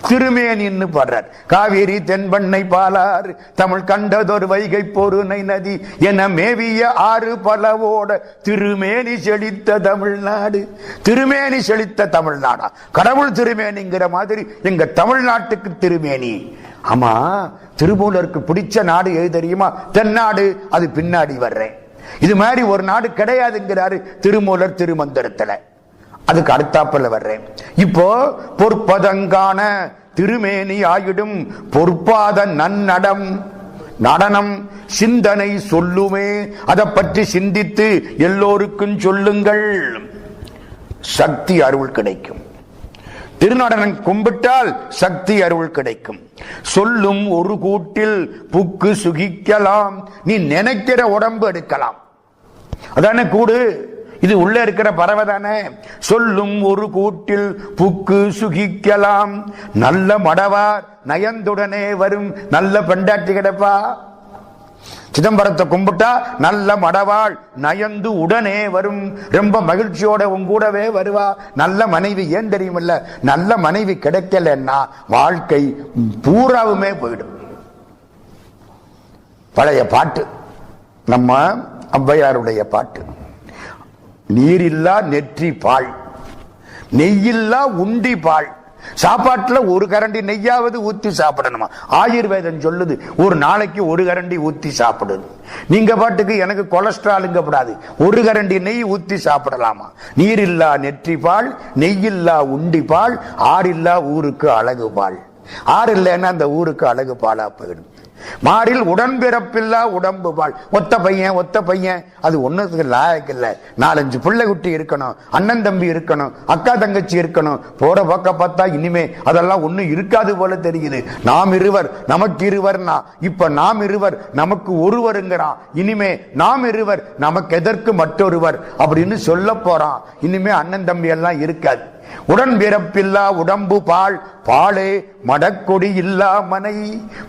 Speaker 1: திருமேனின்னு பாடுறார். காவேரி தென்பண்ணை பாலாறு தமிழ் கண்டதொரு வைகை பொருணை நதி என மேவிய ஆறு பலவோட திருமேனி செழித்த தமிழ்நாடு. திருமேனி செழித்த தமிழ்நாடா? கடவுள் திருமேனிங்கிற மாதிரி எங்க தமிழ்நாட்டுக்கு திருமேனி. ஆமா, திருமூலருக்கு பிடிச்ச நாடு எது தெரியுமா? தென்னாடு. அது பின்னாடி வர்றேன். இது மாதிரி ஒரு நாடு கிடையாதுங்கிறாரு திருமூலர் திருமந்திரத்துல. அதுக்கு அடுத்தாப்புல வர்றேன். இப்போ பொற்பதங்கான திருமேனி ஆயிடும் பொற்பாத நன்னடம் நடனம் சிந்தனை சொல்லுமே. அதை பற்றி சிந்தித்து எல்லோருக்கும் சொல்லுங்கள். சக்தி அருள் கிடைக்கும். திருநடனம் கும்பிட்டால் சக்தி அருள் கிடைக்கும். சொல்லும் ஒரு கூட்டில் புக்கு சுகிக்கலாம். நீ நினைக்கிற உடம்பு எடுக்கலாம். அதானே கூடு. இது உள்ள இருக்கிற பறவை தானே. சொல்லும் ஒரு கூட்டில் புக்கு சுகிக்கலாம். நல்ல மடவார் நயந்துடனே வரும். நல்ல பெண்டாட்டி கிடப்பா. சிதம்பரத்தை கும்பிட்டா நல்ல மடவாள் நயந்து உடனே வரும். ரொம்ப மகிழ்ச்சியோட உன் கூடவே வருவா. நல்ல மனைவி. ஏன் தெரியுமில்ல? நல்ல மனைவி கிடைக்கலன்னா வாழ்க்கை பூராவுமே போயிடும். பழைய பாட்டு, நம்ம ஔவையாருடைய பாட்டு. நீரில்லா நெற்றி பால், நெய்யில்லா உண்டி பால். சாப்பாட்டுல ஒரு கரண்டி நெய்யாவது ஊத்தி சாப்பிடணுமா? ஆயுர்வேதம் சொல்லுது ஒரு நாளைக்கு ஒரு கரண்டி ஊத்தி சாப்பிடுது. நீங்க பாட்டுக்கு எனக்கு கொலஸ்ட்ராலுங்க கூடாது, ஒரு கரண்டி நெய் ஊத்தி சாப்பிடலாமா? நீரில்லா நெற்றி பால், நெய்யில்லா உண்டி பால், ஆறில்லா ஊருக்கு அழகு பால். ஆறு இல்லைன்னா அந்த ஊருக்கு அழகு பாலா போயிடும். மாறில் உடன்பிறப்பில்லா உடம்பு பால். ஒத்த பையன் அது ஒண்ணுக்கு லாயக்கு இல்ல. 4-5 பிள்ளை குட்டி இருக்கணும், அண்ணன் தம்பி இருக்கணும், அக்கா தங்கச்சி இருக்கணும். போற பக்கம் பார்த்தா இனிமே அதெல்லாம் ஒண்ணு இருக்காது போல தெரியுது. நாம் இருவர் நமக்கு இருவர்னா இப்ப நாம் இருவர் நமக்கு ஒருவருங்கிறான். இனிமே நாம் இருவர் நமக்கு எதற்கு மற்றொருவர் அப்படின்னு சொல்ல போறான். இனிமே அண்ணன் தம்பி எல்லாம் இருக்காது. உடன் பிறப்பில்லா உடம்பு பால், பாலே மடக்கொடி இல்லா மனை.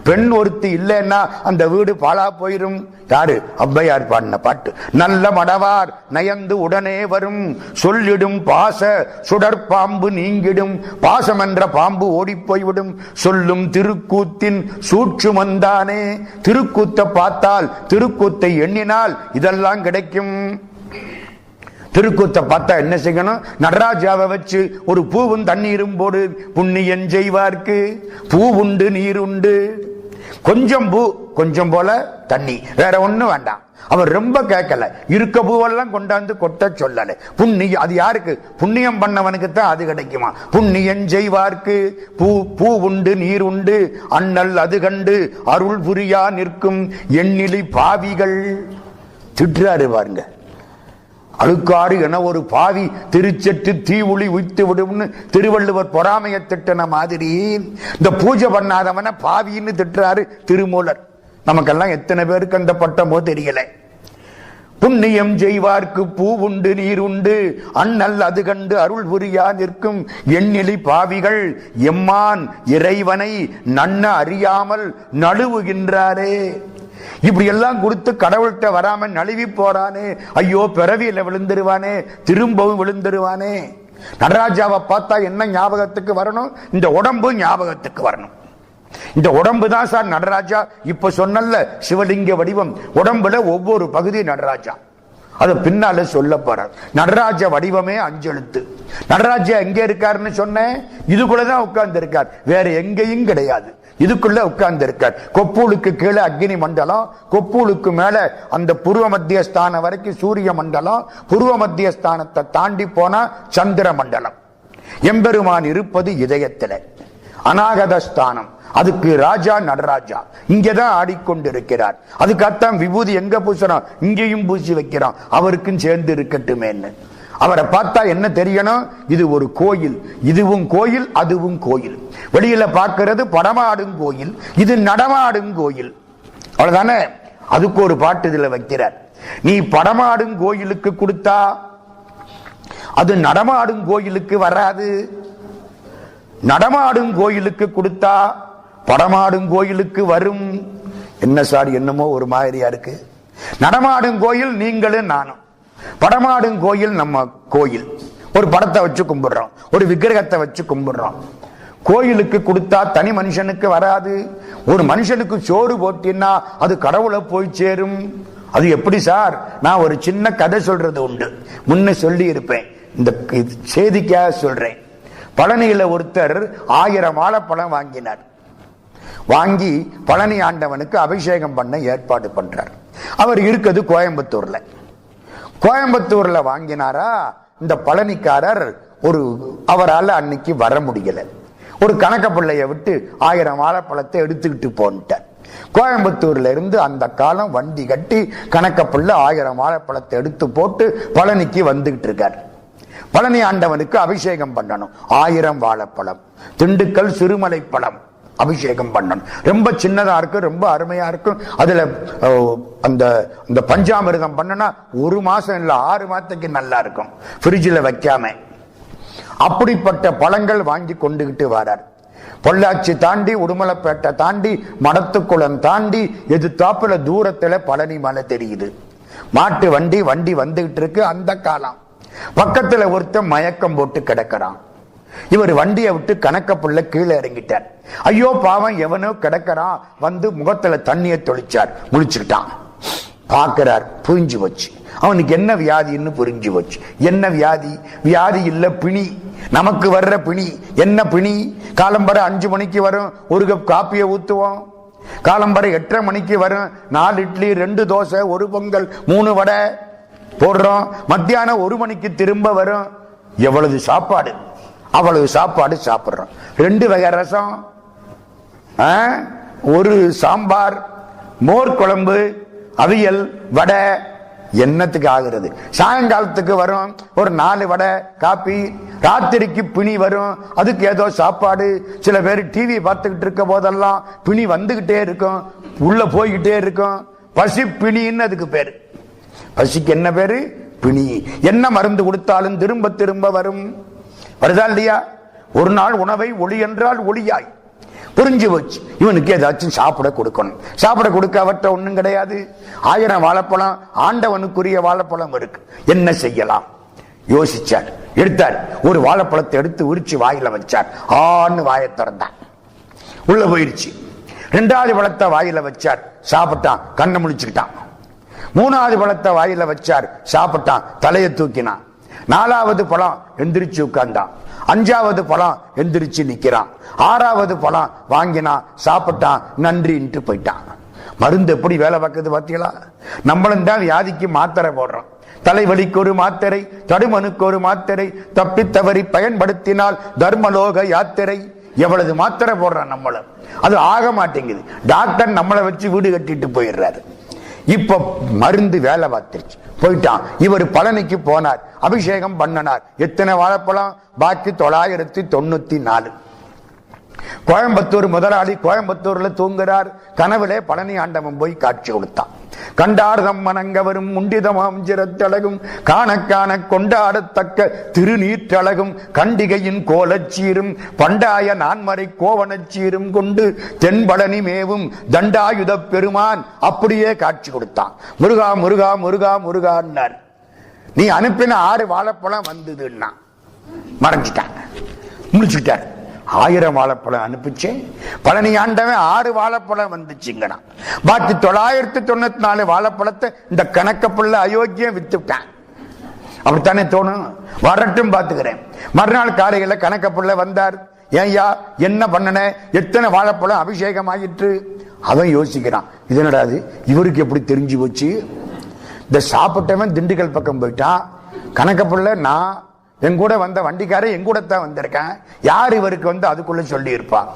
Speaker 1: பெண் ஒருத்தி இல்லைன்னா அந்த வீடு பாலா போயிரும். யாரு? ஔவையார் பாடின பாட்டு. நல்ல மடவார் நயந்து உடனே வரும். சொல்லிடும் பாச சுடற்பாம்பு நீங்கிடும். பாசம் என்ற பாம்பு ஓடி போய்விடும். சொல்லும் திருக்கூத்தின் சூட்சுமந்தானே. திருக்கூத்தை பார்த்தால், திருக்கூத்தை எண்ணினால் இதெல்லாம் கிடைக்கும். திருக்கூத்தை பார்த்தா என்ன செய்யணும்? நடராஜாவை வச்சு ஒரு பூவும் தண்ணீரும் போடு. புண்ணியம் செய்வார்க்கு பூ உண்டு நீர் உண்டு. கொஞ்சம் பூ, கொஞ்சம் போல தண்ணி, வேற ஒண்ணு வேண்டாம். அவர் ரொம்ப கேட்கல. இருக்க பூவெல்லாம் கொண்டாந்து கொட்ட சொல்லல. புண்ணியம் அது யாருக்கு? புண்ணியம் பண்ணவனுக்கு தான் அது கிடைக்குமா? புண்ணியம் செய்வார்க்கு பூ உண்டு நீர் உண்டு. அண்ணல் அது கண்டு அருள் புரியா நிற்கும் எண்ணிலி பாவிகள். திட்டுறாரு பாருங்க. அழுக்காறு என ஒரு பாவி திருச்செட்டு தீ ஒளி உய்த்து விடும்னு திருவள்ளுவர் பொறாமையை திட்டின மாதிரி இந்த பூஜை பண்ணாதவன பாவின்னு திட்டுறாரு திருமூலர். நமக்கெல்லாம் எத்தனை பேருக்கு அந்த பட்டமோ தெரியல. புண்ணியம் செய்வார்க்கு பூ உண்டு நீர் உண்டு. அண்ணல் அது கண்டு அருள் புரியா நிற்கும் எண்ணிலி பாவிகள். எம்மான் இறைவனை நன்ன அறியாமல் நழுவுகின்றாரே. இப்படி எல்லாம் கொடுத்து கடவுள்கிட்ட வராம நழுவி போறானே. ஐயோ, பிறவியில விழுந்துருவானே, திரும்பவும் விழுந்துருவானே. நடராஜாவை பார்த்தா என்ன ஞாபகத்துக்கு வரணும்? இந்த உடம்பு ஞாபகத்துக்கு வரணும். இந்த உடம்பு தான் சார் நடராஜா. இப்ப சொன்னல சிவலிங்க வடிவம். உடம்புல ஒவ்வொரு பகுதி நடராஜா. அது பின்னால சொல்ல போறார். நடராஜ வடிவமே 5 எழுத்து. நடராஜா எங்க இருக்காருன்னு சொன்னேன்? இதுக்குள்ளதான் உட்கார்ந்து இருக்கார், வேற எங்கேயும் கிடையாது. இதுக்குள்ள உட்கார்ந்து இருக்கார். கொப்பூலுக்கு கீழே அக்னி மண்டலம், கொப்பூலுக்கு மேல அந்த பூர்வ மத்திய ஸ்தானம் வரைக்கும் சூரிய மண்டலம், பூர்வ மத்திய ஸ்தானத்தை தாண்டி போனா சந்திர மண்டலம். எம்பெருமான் இருப்பது இதயத்தில, அநாகத ஸ்தானம். அதுக்கு ராஜா நடராஜா இங்கதான் ஆடிக்கொண்டிருக்கிறார். அதுக்காகத்தான் விபூதி எங்க பூசணும்? இங்கேயும் பூசி வைக்கிறான். அவருக்கும் சேர்ந்து இருக்கட்டுமேன்னு. அவரை பார்த்தா என்ன தெரியணும்? இது ஒரு கோயில். இதுவும் கோயில், அதுவும் கோயில். வெளியில பார்க்கிறது படமாடும் கோயில், இது நடமாடும் கோயில். அவ்வளவுதானே? அதுக்கு ஒரு பாட்டு இதுல வைக்கிறார். நீ படமாடும் கோயிலுக்கு கொடுத்தா அது நடமாடும் கோயிலுக்கு வராது. நடமாடும் கோயிலுக்கு கொடுத்தா படமாடும் கோயிலுக்கு வரும். என்ன சார், என்னமோ ஒரு மாதிரியா இருக்கு. நடமாடும் கோயில் நீங்களும் நானும், படமாடும் கோயில் நம்ம கோயில். ஒரு படத்தை வச்சு கும்பிடுறோம், ஒரு விக்கிரகத்தை வச்சு கும்பிடுறோம். கோயிலுக்கு கொடுத்தா தனி மனுஷனுக்கு வராது. ஒரு மனுஷனுக்கு சோறு போட்டினா அது கடவுளை போய் சேரும். அது எப்படி சார்? நான் ஒரு சின்ன கதை சொல்றது உண்டு, முன்ன சொல்லி இருப்பேன், இந்த செய்திக்காக சொல்றேன். பழனியில ஒருத்தர் 1000 வாழைப்பழம் வாங்கினார். வாங்கி பழனி ஆண்டவனுக்கு அபிஷேகம் பண்ண ஏற்பாடு பண்றார். அவர் இருக்கிறது கோயம்புத்தூர்ல. கோயம்புத்தூர்ல வாங்கினாரா, இந்த பழனிக்காரர் அவரால் அன்னைக்கு வர முடியல. ஒரு கணக்க பிள்ளைய விட்டு 1000 வாழைப்பழத்தை எடுத்துக்கிட்டு போன்ட்டார். கோயம்புத்தூர்ல இருந்து அந்த காலம் வண்டி கட்டி கணக்க பிள்ளை 1000 வாழைப்பழத்தை எடுத்து போட்டு பழனிக்கு வந்துகிட்டு இருக்கார். பழனி ஆண்டவனுக்கு அபிஷேகம் பண்ணணும். 1000 வாழைப்பழம், திண்டுக்கல் சிறுமலை பழம் அபிஷேகம் பண்ணணும். ரொம்ப சின்னதா இருக்கும், ரொம்ப அருமையா இருக்கும். அதுல அந்த பஞ்சாமிர்தம் பண்ணனா 1 மாசம் இல்ல 6 மாசத்துக்கு நல்லா இருக்கும், பிரிட்ஜில் வைக்காம. அப்படிப்பட்ட பழங்கள் வாங்கி கொண்டுகிட்டு வரார். பொள்ளாச்சி தாண்டி, உடுமலைப்பேட்டை தாண்டி, மடத்துக்குளம் தாண்டி, எதிர்த்தாப்புல தூரத்துல பழனி மலை தெரியுது. மாட்டு வண்டி வந்துகிட்டு இருக்கு. அந்த காலம் பக்கத்துல ஒருத்தன் மயக்கம் போட்டு கிடக்கிறான். இவர் வண்டியை விட்டு கணக்க புள்ள கீழே இறங்கிட்டார். ஐயோ பாவம், எவனோ கிடக்கிறான், வந்து முகத்துல தண்ணியை தொளிச்சார். முழிச்சுக்கிட்டான். பார்க்கிறார், புரிஞ்சு வச்சு அவனுக்கு என்ன வியாதின்னு புரிஞ்சு வச்சு. என்ன வியாதி? வியாதி இல்ல, பிணி. நமக்கு வர்ற பிணி. என்ன பிணி? காலம்பரை 5 மணிக்கு வரும், 1 கப் காப்பியை ஊத்துவோம். காலம்பரை 8:30 மணிக்கு வரும், 4 இட்லி 2 தோசை 1 பொங்கல் 3 வடை போடுறோம். மத்தியானம் 1 மணிக்கு திரும்ப வரும். எவ்வளவு சாப்பாடு! அவ்வளவு சாப்பாடு சாப்பிடுறோம். 2 வகை ரசம், 1 சாம்பார், மோர் குழம்பு, அவியல், வடை. என்னத்துக்கு ஆகிறது? சாயங்காலத்துக்கு வரும் ஒரு 4 வடை காப்பி. ராத்திரிக்கு பிணி வரும், அதுக்கு ஏதோ சாப்பாடு. சில பேர் டிவி பார்த்துக்கிட்டு இருக்க போதெல்லாம் பிணி வந்துகிட்டே இருக்கும், உள்ள போய்கிட்டே இருக்கும். பசி பிணின்னு அதுக்கு பேரு. பசிக்கு என்ன பேரு? பிணி. என்ன மருந்து கொடுத்தாலும் திரும்ப திரும்ப வரும். வருதா இல்லையா? ஒரு நாள் உணவை ஒளி என்றால் ஒளியாய் புரிஞ்சு வச்சு இவனுக்கு ஏதாச்சும் சாப்பிட கொடுக்கணும். சாப்பிட கொடுக்காவற்ற ஒண்ணும் கிடையாது. 1000 வாழைப்பழம், ஆண்டவனுக்குரிய வாழைப்பழம் இருக்கு. என்ன செய்யலாம் யோசிச்சார். எடுத்தார், ஒரு வாழைப்பழத்தை எடுத்து உரிச்சு வாயில வச்சார். ஆன்னு வாயை திறந்தான், உள்ள போயிருச்சு. 2வது பழத்தை வாயில வச்சார், சாப்பிட்டான், கண்ணை முழிச்சுக்கிட்டான். 3வது பழத்தை வாயில வச்சார், சாப்பிட்டான், தலையை தூக்கினான். 4வது பழம் எந்திரிச்சு உட்கார்ந்தான். 5வது பழம் எந்திரிச்சு நிக்கிறான். 6வது பழம் வாங்கினான், சாப்பிட்டான், நன்றின்ட்டு போயிட்டான். மருந்து எப்படி வேலை பார்க்குது பாத்தீங்களா? நம்மளும் தான் வியாதிக்கு மாத்திரை போடுறோம். தலைவலிக்கு ஒரு மாத்திரை, தடுமனுக்கு ஒரு மாத்திரை, தப்பி தவறி பயன்படுத்தினால் தர்மலோக யாத்திரை. எவ்வளவு மாத்திரை போடுறான் நம்மளும், அது ஆக மாட்டேங்குது. டாக்டர் நம்மளை வச்சு வீடு கட்டிட்டு போயிடுறாரு. இப்ப மருந்து வேலை பார்த்துருச்சு, போயிட்டான். இவர் பழனிக்கு போனார், அபிஷேகம் பண்ணனார். எத்தனை வாழைப்பழம்? பாக்கி 994. கோயம்புத்தூர் முதலாளி கோயம்புத்தூர்ல தூங்குறார். கனவுலே பழனி ஆண்டவன் போய் காட்சி கொடுத்தான். கண்டார்தம் மனங்கவரும் முண்டிதமாம் சிரத்தழகும் காண காண கொண்டாடத்தக்க திருநீற்றழகும் கண்டிகையின் கோலச்சீரும் பண்டாய நான்மறை கோவனச்சீரும் கொண்டு தென்பழனி மேவும் தண்டாயுத பெருமான் அப்படியே காட்சி கொடுத்தான். முருகா முருகா முருகா முருகான்னார். நீ அனுப்பின 6 வாழைப்பழம் வந்ததுன்னா மறைஞ்சிட்டாங்க, முடிச்சுட்டார். 1000 வாழைப்பழம் அனுப்பிச்சு பழனி ஆண்டவன் 6 வாழைப்பழம் வந்துச்சுங்கண்ணா. பாக்கி 994 வாழைப்பழத்தை இந்த கணக்க பிள்ளை அயோக்கியம் வித்துட்டான். அப்படித்தானே தோணும். வரட்டும் பாத்துக்கிறேன். மறுநாள் காலையில கணக்க பிள்ளை வந்தார். ஏய்யா என்ன பண்ணன? எத்தனை வாழைப்பழம் அபிஷேகம் ஆகிட்டு? அவன் யோசிக்கிறான், இதனடாது இவருக்கு எப்படி தெரிஞ்சு போச்சு? இந்த சாப்பிட்டவன் திண்டுக்கல் பக்கம் போயிட்டான். கணக்க பிள்ளை நான் என் கூட வந்த வண்டிக்காரன் என் கூட தான் வந்திருக்கேன். யார் இவருக்கு வந்து அதுக்குள்ள சொல்லி இருப்பான்?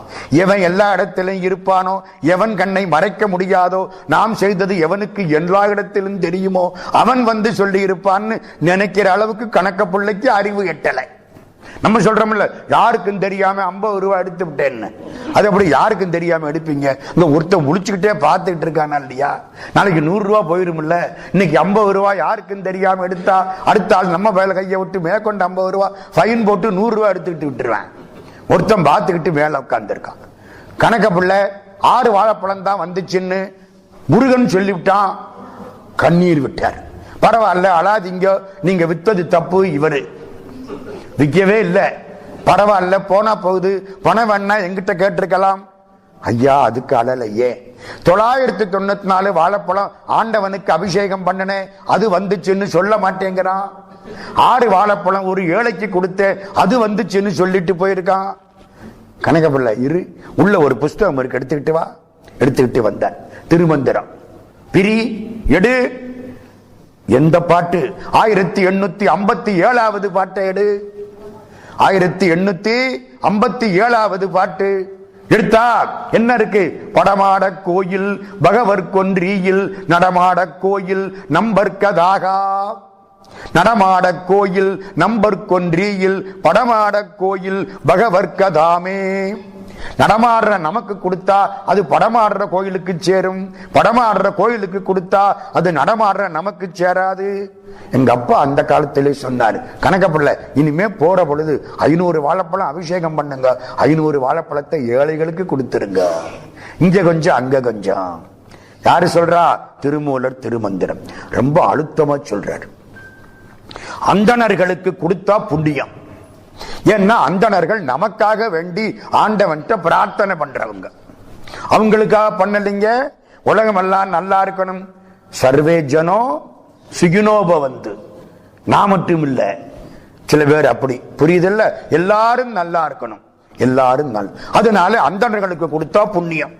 Speaker 1: எவன் எல்லா இடத்திலும் இருப்பானோ, எவன் கண்ணை மறைக்க முடியாதோ, நாம் செய்தது எவனுக்கு எல்லா இடத்திலும் தெரியுமோ அவன் வந்து சொல்லி இருப்பான்னு நினைக்கிற அளவுக்கு கணக்க பிள்ளைக்கு அறிவு எட்டலை. நம்ம சொல்றோம்ல, யாருக்கும் தெரியாம 50 ரூபாய் எடுத்து விட்டேன்னு. அது அப்படி யாருக்கும் தெரியாம எடுப்பீங்க? இந்த ஒருத்தன் முடிச்சுக்கிட்டே பார்த்துக்கிட்டு இருக்கானா இல்லையா? நாளைக்கு 100 ரூபாய் போயிருமில்ல. இன்னைக்கு 50 ரூபாய் யாருக்கும் தெரியாம எடுத்தா அடுத்த ஆள் நம்ம வேலை கையை விட்டு மேற்கொண்டு 50 ரூபாய் ஃபைன் போட்டு 100 ரூபாய் எடுத்துக்கிட்டு விட்டுருவேன். ஒருத்தன் பார்த்துக்கிட்டு மேல உட்கார்ந்து இருக்கான். கணக்க பிள்ளை 6 வாழைப்பழம் தான் வந்துச்சுன்னு முருகன் சொல்லிவிட்டான். கண்ணீர் விட்டார். பரவாயில்ல, அழாதீங்க, நீங்க வித்தது தப்பு. இவரு விற்கவே இல்லை, பரவாயில்ல போனா போகுது, பணம் வேணா எங்கிட்ட கேட்டிருக்கலாம். ஐயா அதுக்கு அழலையே. 994 வாழைப்பழம் ஆண்டவனுக்கு அபிஷேகம் பண்ணனே, அது வந்துச்சுன்னு சொல்ல மாட்டேங்கிறான். 6 வாழைப்பழம் ஒரு ஏழைக்கு கொடுத்த, அது வந்துச்சுன்னு சொல்லிட்டு போயிருக்கான். கனகபிள்ளை இரு, உள்ள ஒரு புஸ்தகம் இருக்கு, எடுத்துக்கிட்டு வா. எடுத்துக்கிட்டு வந்தார். திருமந்திரம் பிரி எடு. எந்த பாட்டு? 1857வது பாட்டை எடு. 1857வது பாட்டு எடுத்தா என்ன இருக்கு? படமாட கோயில் பகவர் கொன்றியில் நடமாட கோயில் நம்பர்கதாகா. நடமாட கோயில் நம்பர் கொன்றியில் படமாட கோயில் பகவர்கதாமே. நடமாடுற நமக்கு கொடுத்தா அது படமாடுற கோயிலுக்கு சேரும், படமாடுற கோயிலுக்கு கொடுத்தா அது நடமாடுற நமக்கு சேராது. எங்க அப்பா அந்த காலத்திலே சொன்னாரு, கனகப்பிள்ளை இனிமே போற பொழுது 500 வாழைப்பழம் அபிஷேகம் பண்ணுங்க, 500 வாழைப்பழத்தை ஏழைகளுக்கு கொடுத்துருங்க, இங்க கொஞ்சம் அங்க கொஞ்சம். யாரு சொல்றா? திருமூலர் திருமந்திரம். ரொம்ப அழுத்தமா சொல்றாரு. அந்தணர்களுக்கு கொடுத்தா புண்ணியம். ஏன்னா அந்தணர்கள் நமக்காக வேண்டி ஆண்டவன்ட்ட பிரார்த்தனை பண்றவங்க, அவங்களுக்காக பண்ணலீங்க. உலகம் எல்லாம் நல்லா இருக்கணும், சர்வே ஜனோ சுகினோபவந்து. நான் மட்டும் இல்ல, சில பேர் அப்படி புரியுதில்ல, எல்லாரும் நல்லா இருக்கணும், எல்லாரும் நல்ல. அதனால அந்தணர்களுக்கு கொடுத்தா புண்ணியம்.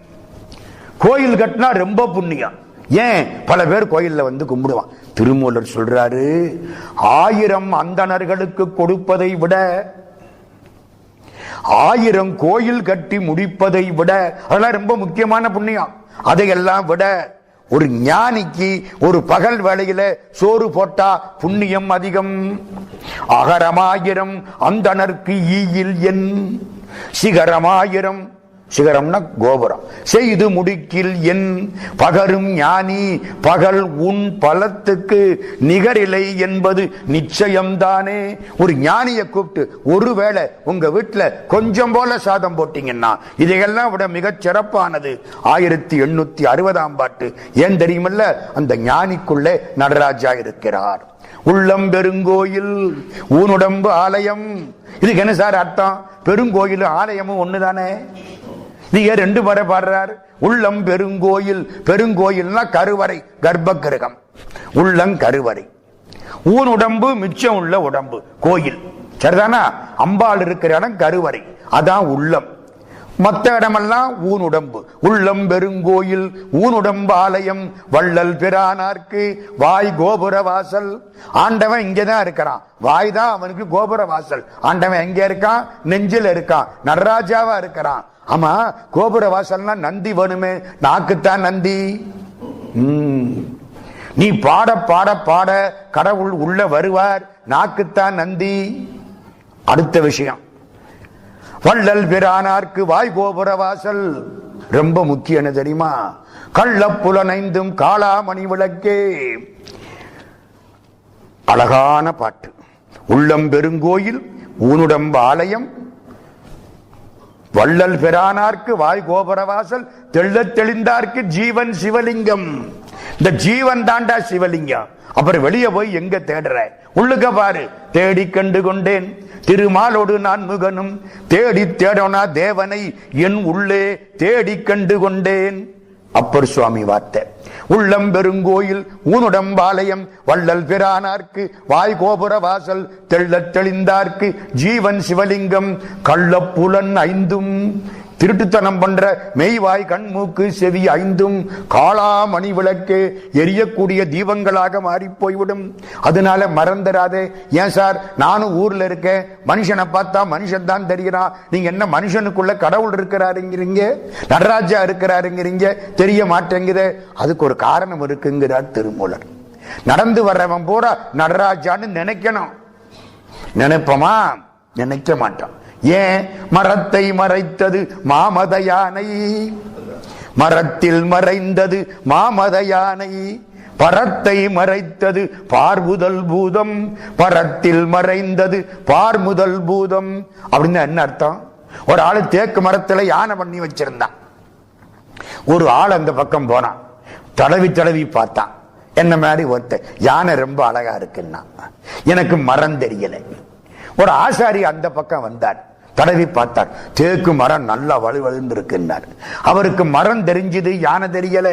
Speaker 1: கோயில் கட்டினா ரொம்ப புண்ணியம். ஏன்? பல பேர் கோயில்ல வந்து கும்பிடுவான். திருமூலர் சொல்றாரு, 1000 அந்தணர்களுக்கு கொடுப்பதை விட 1000 கோயில் கட்டி முடிப்பதை விட, அதெல்லாம் ரொம்ப முக்கியமான புண்ணியம். அதையெல்லாம் விட ஒரு ஞானிக்கு ஒரு பகல் வேளையில சோறு போட்டா புண்ணியம் அதிகம். அகரமாயிரம் அந்தணர்க்கு ஈயில் என் சிகரமாயிரம், சிகரம்னா கோபுரம், செய்து முடிக்கில் என் பகரும் ஞானி பகல் உன் பலத்துக்கு நிகரில்லை என்பது நிச்சயம்தானே. ஒரு ஞானியை கூப்பிட்டு ஒருவேளை உங்க வீட்டுல கொஞ்சம் போல சாதம் போட்டீங்கன்னா இதையெல்லாம் விட மிகச் சிறப்பானது 1860ஆம் பாட்டு. ஏன் தெரியுமல்ல? அந்த ஞானிக்குள்ளே நடராஜா இருக்கிறார். உள்ளம் பெருங்கோயில் ஊனுடம்பு ஆலயம். இதுக்கு என்ன சார் அர்த்தம்? பெருங்கோயிலும் ஆலயமும் ஒண்ணுதானே. நீங்க 2 முறை பாடுறார். உள்ளம் பெருங்கோயில், பெருங்கோயில்னா கருவறை, கர்ப்ப கிரகம், உள்ளம் கருவறை. ஊன் உடம்பு மிச்சம் உள்ள உடம்பு கோயில், சரிதானா? அம்பாள் இருக்கிற இடம் கருவறை, அதான் உள்ளம். மற்ற இடமெல்லாம் ஊன் உடம்பு. உள்ளம் பெருங்கோயில் ஊனுடம்பு ஆலயம் வள்ளல் பிரானார்க்கு வாய் கோபுர வாசல். ஆண்டவன் இங்கதான் இருக்கிறான், வாய் தான் அவனுக்கு கோபுர வாசல். ஆண்டவன் எங்க இருக்கான்? நெஞ்சில் இருக்கான், நடராஜாவா இருக்கிறான். ஆமா, கோபுர வாசல்னா நந்தி வேணுமே, நாக்குத்தான் நந்தி. நீ பாட பாட பாட கடவுள் உள்ள வருவார், நாக்குத்தான் நந்தி. அடுத்த விஷயம், வள்ளல் பிரானார்க்கு வாய் கோபுர வாசல் ரொம்ப முக்கியம் தெரியுமா? கள்ளப்புலனைந்தும் காளாமணி விளக்கே. அழகான பாட்டு. உள்ளம் பெருங்கோயில் ஊனுடம்பு ஆலயம் வள்ளல் பிரானார்க்கு வாய் கோபுர வாசல் தெள்ள தெளிந்தார்க்கு ஜீவன் சிவலிங்கம். இந்த ஜீவன் தாண்டா சிவலிங்கம். அப்புறம் வெளியே போய் எங்க தேடுற? உள்ளுக்க பாரு. தேடி கண்டு கொண்டேன் திருமாலோடு நான் முகனும், தேடி தேடோனா தேவனை என் உள்ளே தேடி கண்டு கொண்டேன். அப்பர் சுவாமி வார்த்தை. உள்ளம் பெருங்கோயில் ஊனுடம்பாலயம் வள்ளல் பிரானார்க்கு வாய் கோபுர வாசல் தெள்ள தெளிந்தார்க்கு ஜீவன் சிவலிங்கம். கள்ளப்புலன் 5ம் திருட்டுத்தனம் பண்ற மெய்வாய் கண் மூக்கு செவி 5ம் காளாமணி விளக்கு எரியக்கூடிய தீபங்களாக மாறி போய்விடும். அதனால மறந்துடாதே. ஏன் சார், நானும் ஊர்ல இருக்கேன், மனுஷனை பார்த்தா மனுஷன் தான் தெரிகிறான், நீங்க என்ன மனுஷனுக்குள்ள கடவுள் இருக்கிறாருங்கிறீங்க, நடராஜா இருக்கிறாருங்கிறீங்க, தெரிய மாட்டேங்குது. அதுக்கு ஒரு காரணம் இருக்குங்கிறார் திருமூலர். நடந்து வர்றவன் பூரா நடராஜான்னு நினைக்கணும். நினைப்போமா? நினைக்க மாட்டான். ஏன்? மரத்தை மறைத்தது மாமத யானை, மரத்தில் மறைந்தது மாமத யானை, பரத்தை மறைத்தது பார்முதல் பூதம், பரத்தில் மறைந்தது பார்முதல் பூதம். அப்படின்னு என்ன அர்த்தம்? ஒரு ஆளு தேக்கு மரத்துல யானை பண்ணி வச்சிருந்தான். ஒரு ஆள் அந்த பக்கம் போனான், தடவி தடவி பார்த்தான். என்ன மாதிரி ஒருத்த யானை ரொம்ப அழகா இருக்குன்னா, எனக்கு மரம் தெரியல. ஒரு ஆசாரி அந்த பக்கம் வந்தார், தடவி பார்த்தார். தேக்கு மரம் நல்லா வலுவழுந்து இருக்குன்னார். அவருக்கு மரம் தெரிஞ்சது, யானை தெரியல.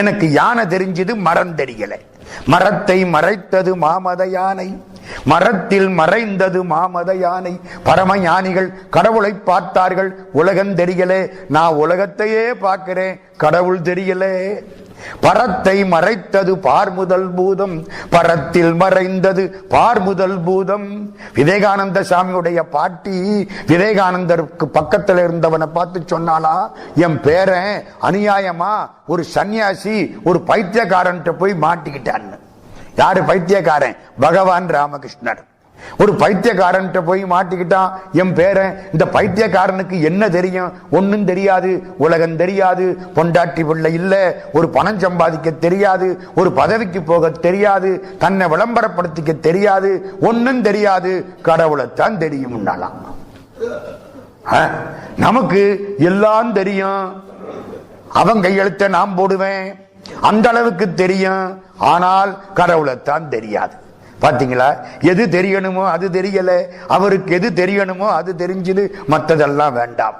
Speaker 1: எனக்கு யானை தெரிஞ்சது, மரம் தெரியல. மரத்தை மறைத்தது மாமத யானை, மரத்தில் மறைந்தது மாமத யானை. பரம ஞானிகள் கடவுளை பார்த்தார்கள், உலகம் தெரியல. நான் உலகத்தையே பார்க்கிறேன், கடவுள் தெரியல. பரத்தை மறைத்தது பார்முதல் பூதம், பரத்தில் மறைந்தது பார்முதல் பூதம். விவேகானந்த சாமியுடைய பாட்டி விவேகானந்தருக்கு பக்கத்தில் இருந்தவனை பார்த்து சொன்னாலா, என் பேரன் அநியாயமா ஒரு சன்னியாசி ஒரு பைத்தியக்காரன் போய் மாட்டிக்கிட்டான்னு. யாரு பைத்தியக்காரன்? பகவான் ராமகிருஷ்ணர். ஒரு பைத்தியக்காரன் போய் மாட்டிக்கிட்டான் என் பேரன். இந்த பைத்தியக்காரனுக்கு என்ன தெரியும்? ஒன்னும் தெரியாது. உலகம் தெரியாது, பொண்டாட்டி பிள்ளை இல்ல, ஒரு பணம் சம்பாதிக்க தெரியாது, ஒரு பதவிக்கு போக தெரியாது, தன்னை விளம்பரப்படுத்திக்க தெரியாது, ஒன்னும் தெரியாது. கடவுளைத்தான் தெரியும். நமக்கு எல்லாம் தெரியும். அவன் கையெழுத்த நான் போடுவேன், அந்த அளவுக்கு தெரியும். ஆனால் கடவுளைத்தான் தெரியாது. பாத்தீங்களா? எது தெரியணுமோ அது தெரியல, அவருக்கு எது தெரியணுமோ அது தெரிஞ்சது, மற்றதெல்லாம் வேண்டாம்.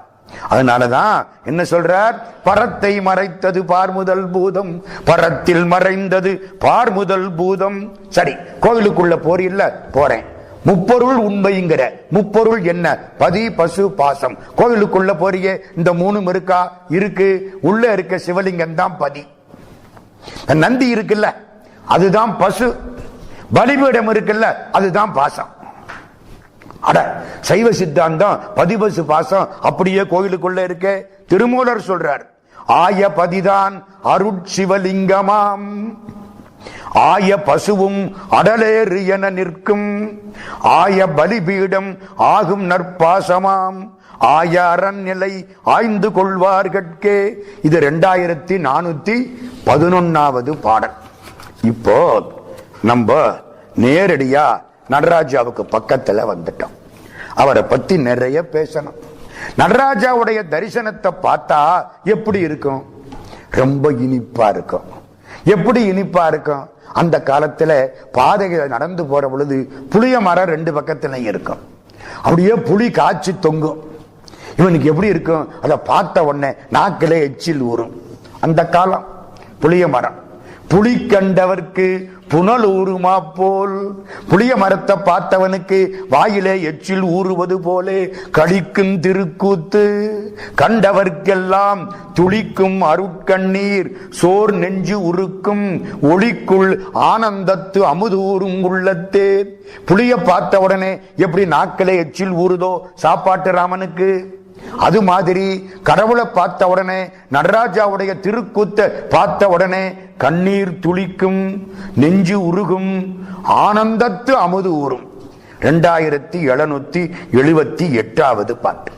Speaker 1: அதனாலதான் என்ன சொல்றார்? பரத்தை மறைத்தது பார்முதல் பூதம், பரத்தில் மறைந்தது பார்முதல் பூதம். சரி, கோவிலுக்குள்ள போறீல்ல? போறேன். முப்பொருள் உண்மைங்கிற முப்பொருள் என்ன? பதி, பசு, பாசம். கோவிலுக்குள்ள போறிய இந்த மூணும் இருக்கா? இருக்கு. உள்ள இருக்க சிவலிங்கம் தான் பதி. நந்தி இருக்குல்ல, அதுதான் பசு. பலிபீடம் இருக்குல்ல, அதுதான் பாசம். அட, சைவ சித்தாந்தம் பதிபசு பாசம் அப்படியே கோயிலுக்குள்ள இருக்க. திருமூலர் சொல்றார், ஆய பதிதான் அருட்சிவலிங்கமாம், ஆய பசுவும் அடலேறு என நிற்கும், ஆய பலிபீடம் ஆகும் நற்பாசமாம், ஆய அறநிலை ஆய்ந்து கொள்வார்கட்கே. இது 2411வது பாடல். இப்போ நம்ம நேரடியா நடராஜாவுக்கு பக்கத்துல வந்துட்டோம். அவரை பத்தி நிறைய பேசணும். நடராஜாவுடைய தரிசனத்தை பார்த்தா எப்படி இருக்கும்? ரொம்ப இனிப்பா இருக்கும். எப்படி இனிப்பா இருக்கும்? அந்த காலத்துல பாதைகளை நடந்து போற பொழுது புளிய மரம் 2 பக்கத்துல இருக்கும். அப்படியே புளி காய்ச்சி தொங்கும். இவனுக்கு எப்படி இருக்கும்? அதை பார்த்த உடனே நாக்கிலே எச்சில் ஊறும். அந்த காலம் புளிய மரம். புளி கண்டவர்க்கு புனல் ஊறுமா போல், புளிய மரத்தை பார்த்தவனுக்கு வாயிலே எச்சில் ஊறுவது போலே கழிக்கும் திருக்கூத்து. கண்டவர்க்கெல்லாம் துளிக்கும் அருட்கண்ணீர் சோர் நெஞ்சு உருக்கும், ஒளிக்குள் ஆனந்தத்து அமுதூரும் உள்ளத்தே. புளிய பார்த்த உடனே எப்படி நாக்கிலே எச்சில் ஊறுதோ சாப்பாட்டு ராமனுக்கு, அது மாதிரி கடவுளை பார்த்த உடனே, நடராஜாவுடைய திருக்கூத்த பார்த்த உடனே கண்ணீர் துளிக்கும், நெஞ்சு உருகும், ஆனந்தத்து அமுது ஊறும். 2778வது பாட்டு.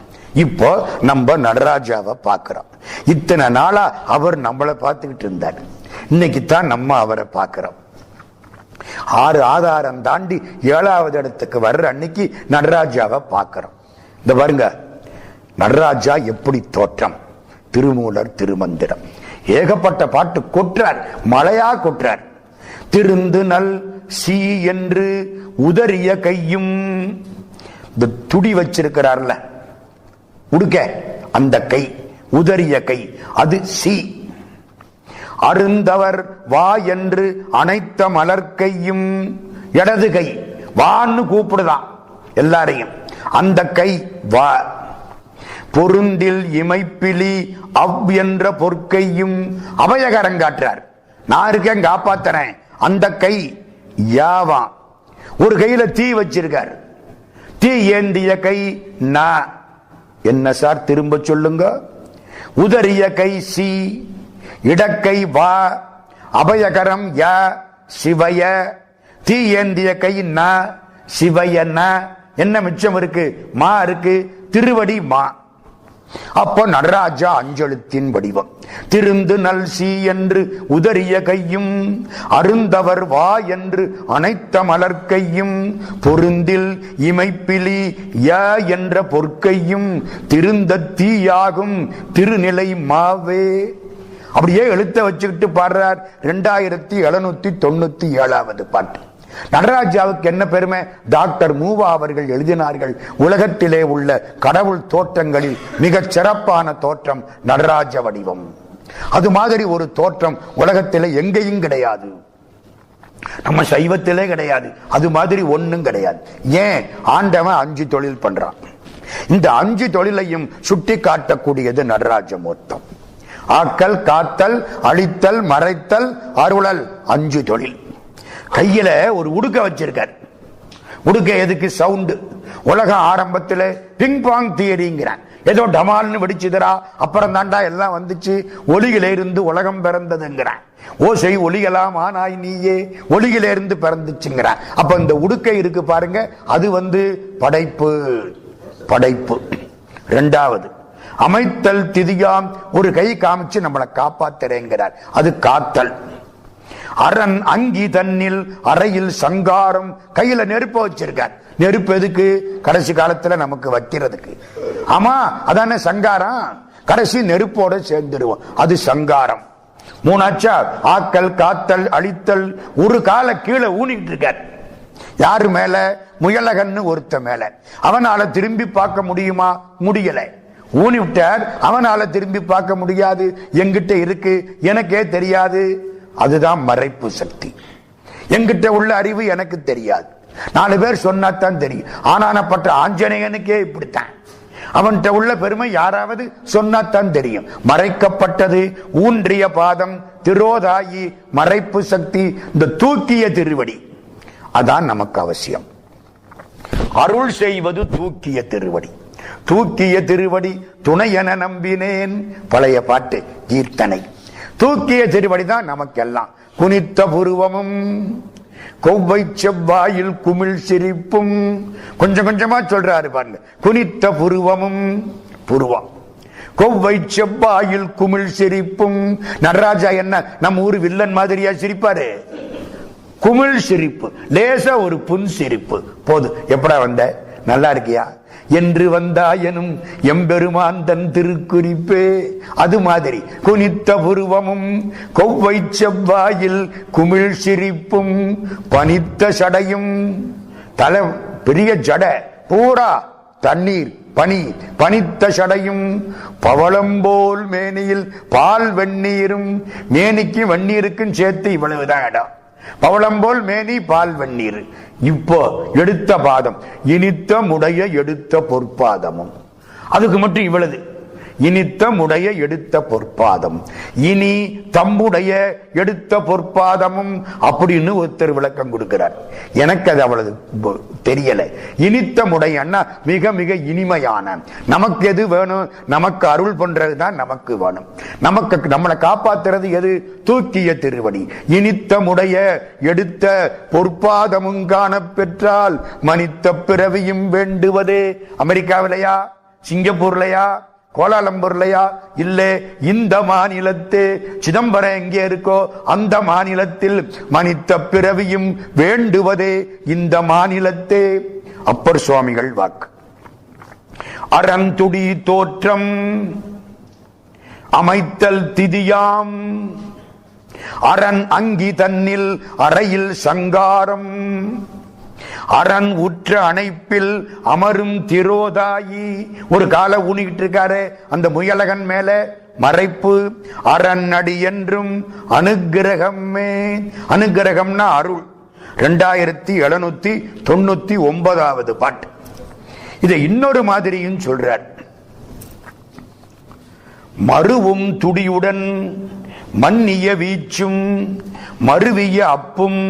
Speaker 1: இப்போ நம்ம நடராஜாவை பார்க்கிறோம். இத்தனை நாளா அவர் நம்மளை பார்த்துக்கிட்டு இருந்தார். இன்னைக்கு தான் நம்ம அவரை பார்க்கிறோம். 6 ஆதாரம் தாண்டி 7வது இடத்துக்கு வர்ற அன்னைக்கு நடராஜாவை பார்க்கிறோம். இந்த பாருங்க, நடராஜா எப்படி தோற்றம். திருமூலர் திருமந்திரம் ஏகப்பட்ட பாட்டு கொற்றார், மழையா கொற்றார். திருந்து நல் சி என்று உதறிய கையும், இந்த துடி வச்சிருக்கிறார்ல உடுக்க, அந்த கை உதறிய கை, அது சி. அருந்தவர் வா என்று அனைத்த மலர்கையும், இடது கை வான்னு கூப்பிடுதான் எல்லாரையும், அந்த கை வா. பொருந்தில் இமைப்பிலி அவ் என்ற பொற்கையும், அபயகரங்காற்றார், நான் இருக்கேன் காப்பாத்துறேன், அந்த கை யாவா. ஒரு கையில தீ வச்சிருக்கார், தீ ஏந்திய கை நா. என்ன சார் திரும்ப சொல்லுங்க? உதறிய கை சி, இடக்கை வா, அபயகரம் ய, சிவய. தீ ஏந்திய கை ந, சிவய ந. என்ன மிச்சம் இருக்கு? மா இருக்கு, திருவடி மா. அப்போ நடராஜா அஞ்செழுத்தின் வடிவம். திருந்து நல் சி என்று உதறிய கையும், அருந்தவர் வா என்று அனைத்த மலர்கையும், பொருந்தில் இமைப்பிலி ய என்ற பொற்கையும், திருந்த தீயாகும் திருநிலை மாவே. அப்படியே எழுத்த வச்சுக்கிட்டு பாடுறார். 2797வது பாட்டு. நடராஜாவுக்கு என்ன பெருமை? டாக்டர் மூவா அவர்கள் எழுதினார்கள், உலகத்திலே உள்ள கடவுள் தோற்றங்களில் மிகச் சிறப்பான தோற்றம் நடராஜ வடிவம். அது மாதிரி ஒரு தோற்றம் உலகத்திலே எங்கேயும் கிடையாது, நம்ம சைவத்திலே கிடையாது, அது மாதிரி ஒண்ணும் கிடையாது. ஏன்? ஆண்டவன் 5 தொழில் பண்றான். இந்த 5 தொழிலையும் சுட்டி காட்டக்கூடியது நடராஜ மூர்த்தம். ஆக்கல், காத்தல், அழித்தல், மறைத்தல், அருளல், 5 தொழில். கையில ஒரு உடுக்க வச்சிருக்கார். உடுக்க எதுக்கு? சவுண்டு. உலகம் ஆரம்பத்தில் பிங் பாங் தியரிங்கிறான், ஏதோ டமால்னு வெடிச்சுதரா, அப்புறம் தாண்டா எல்லாம் வந்துச்சு, ஒலியில இருந்து உலகம் பிறந்ததுங்கிறான். ஓசை ஒலியலாம் ஆனாய் நீயே, ஒலியில இருந்து பிறந்துச்சுங்கிறான். அப்ப இந்த உடுக்கை இருக்கு பாருங்க, அது படைப்பு. படைப்பு. 2வது அமைத்தல் திதியாம், ஒரு கை காமிச்சு நம்மளை காப்பாத்துறேங்கிறார், அது காத்தல். அரண் அங்கி தன்னில் அறையில் சங்காரம், கையில நெருப்ப வச்சிருக்கார். நெருப்பு எதுக்கு? கடைசி காலத்துல நமக்கு வைக்கிறதுக்கு. ஆமா, அதானே சங்காரம். கடைசி நெருப்போட சேர்ந்துருவோம், அது சங்காரம். 3ஆச்சா? ஆக்கல், காத்தல், அழித்தல். ஒரு கால கீழே ஊனிட்டு இருக்கார். யாரு மேல? முயலகன்னு ஒருத்த மேல. அவனால திரும்பி பார்க்க முடியுமா? முடியல. ஊனி விட்டார், அவனால திரும்பி பார்க்க முடியாது. எங்கிட்ட இருக்கு, எனக்கே தெரியாது. அதுதான் மறைப்பு சக்தி. எங்கிட்ட உள்ள அறிவு எனக்கு தெரியாது, 4 பேர் சொன்னாத்தான் தெரியும். ஆனானப்பட்ட ஆஞ்சநேயனுக்கே இப்படித்தான், அவன்கிட்ட உள்ள பெருமை யாராவது சொன்னாத்தான் தெரியும். மறைக்கப்பட்டது ஊன்றிய பாதம், திரோதாயி, மறைப்பு சக்தி, இந்த தூக்கிய திருவடி, அதான் நமக்கு அவசியம். அருள் செய்வது தூக்கிய திருவடி. தூக்கிய திருவடி துணை என நம்பினேன், பழைய பாட்டு, கீர்த்தனை. தூக்கிய திருவடி தான் நமக்கெல்லாம். குனித்த புருவமும் கொவ்வை செவ்வாயில் குமிழ் சிரிப்பும், கொஞ்சம் கொஞ்சமா சொல்றாரு பாருங்க. குனித்த புருவமும், புருவம், கொவ்வை செவ்வாயில் குமிழ் சிரிப்பும். நடராஜா என்ன நம்ம ஊரு வில்லன் மாதிரியா சிரிப்பாரு? குமிழ் சிரிப்பு, லேசா ஒரு புன் சிரிப்பு. போது எப்படா வந்த, நல்லா இருக்கியா என்று வந்தாயனும் எம்பெருமான் தன் திருக்குறிப்பே. அது மாதிரி குனித்த புருவமும் கொவ்வை செவ்வாயில் குமிழ் சிரிப்பும், பனித்த சடையும், தலை பெரிய ஜட பூரா தண்ணீர் பனி, பனித்த சடையும், பவளம்போல் மேனியில் பால் வெந்நீரும். மேனிக்கு வெந்நீருக்கும் சேர்த்து இவ்வளவுதான் இடம். பவளம்போல் மேனி, பால் வெந்நீர். இப்போ எடுத்த பாதம், இனித்த முடைய எடுத்த பொற்பாதமும். அதுக்கு மட்டும் இவ்வளவு, இனித்த முடைய எடுத்த பொற்பாதம், இனி தம்முடைய எடுத்த பொற்பாதமும் அப்படின்னு ஒருத்தர் விளக்கம் கொடுக்கிறார். எனக்கு அது அவ்வளவு தெரியல. இனித்த முடையன்னா மிக மிக இனிமையான, நமக்கு எது வேணும்? நமக்கு அருள் பண்றதுதான் நமக்கு வேணும். நமக்கு நம்மளை காப்பாத்துறது எது? தூக்கிய திருவடி. இனித்த முடைய எடுத்த பொற்பாதமும் காண பெற்றால் மனித்த பிறவியும் வேண்டுவதே. அமெரிக்காவிலையா, சிங்கப்பூர்லையா, கோலாலம்பூர்லையா? இல்ல, இந்த மாநிலத்தே. சிதம்பரம் எங்கே இருக்கோ அந்த மாநிலத்தில் மனித பிறவியும் வேண்டுவதே இந்த மாநிலத்தே. அப்பர் சுவாமிகள் வாக்கு. அறந்துடி தோற்றம் அமைத்தல் திதியாம், அரண் அங்கி தன்னில் அறையில் சங்காரம், அரண் உற்ற அணைப்பில் அமரும் திரோதாயி. ஒரு காலை ஊனிக்கிட்டு இருக்காரு அந்த முயலகன் மேல, மறைப்பு. அரண் அடி என்றும் அனுக்கிரகமே. அனுக்கிரகம்னா அருள். 2799வது பாட்டு. இதை இன்னொரு மாதிரியும் சொல்றார். மருவும் துடியுடன் மன்னிய வீச்சும், மருவிய அப்பும்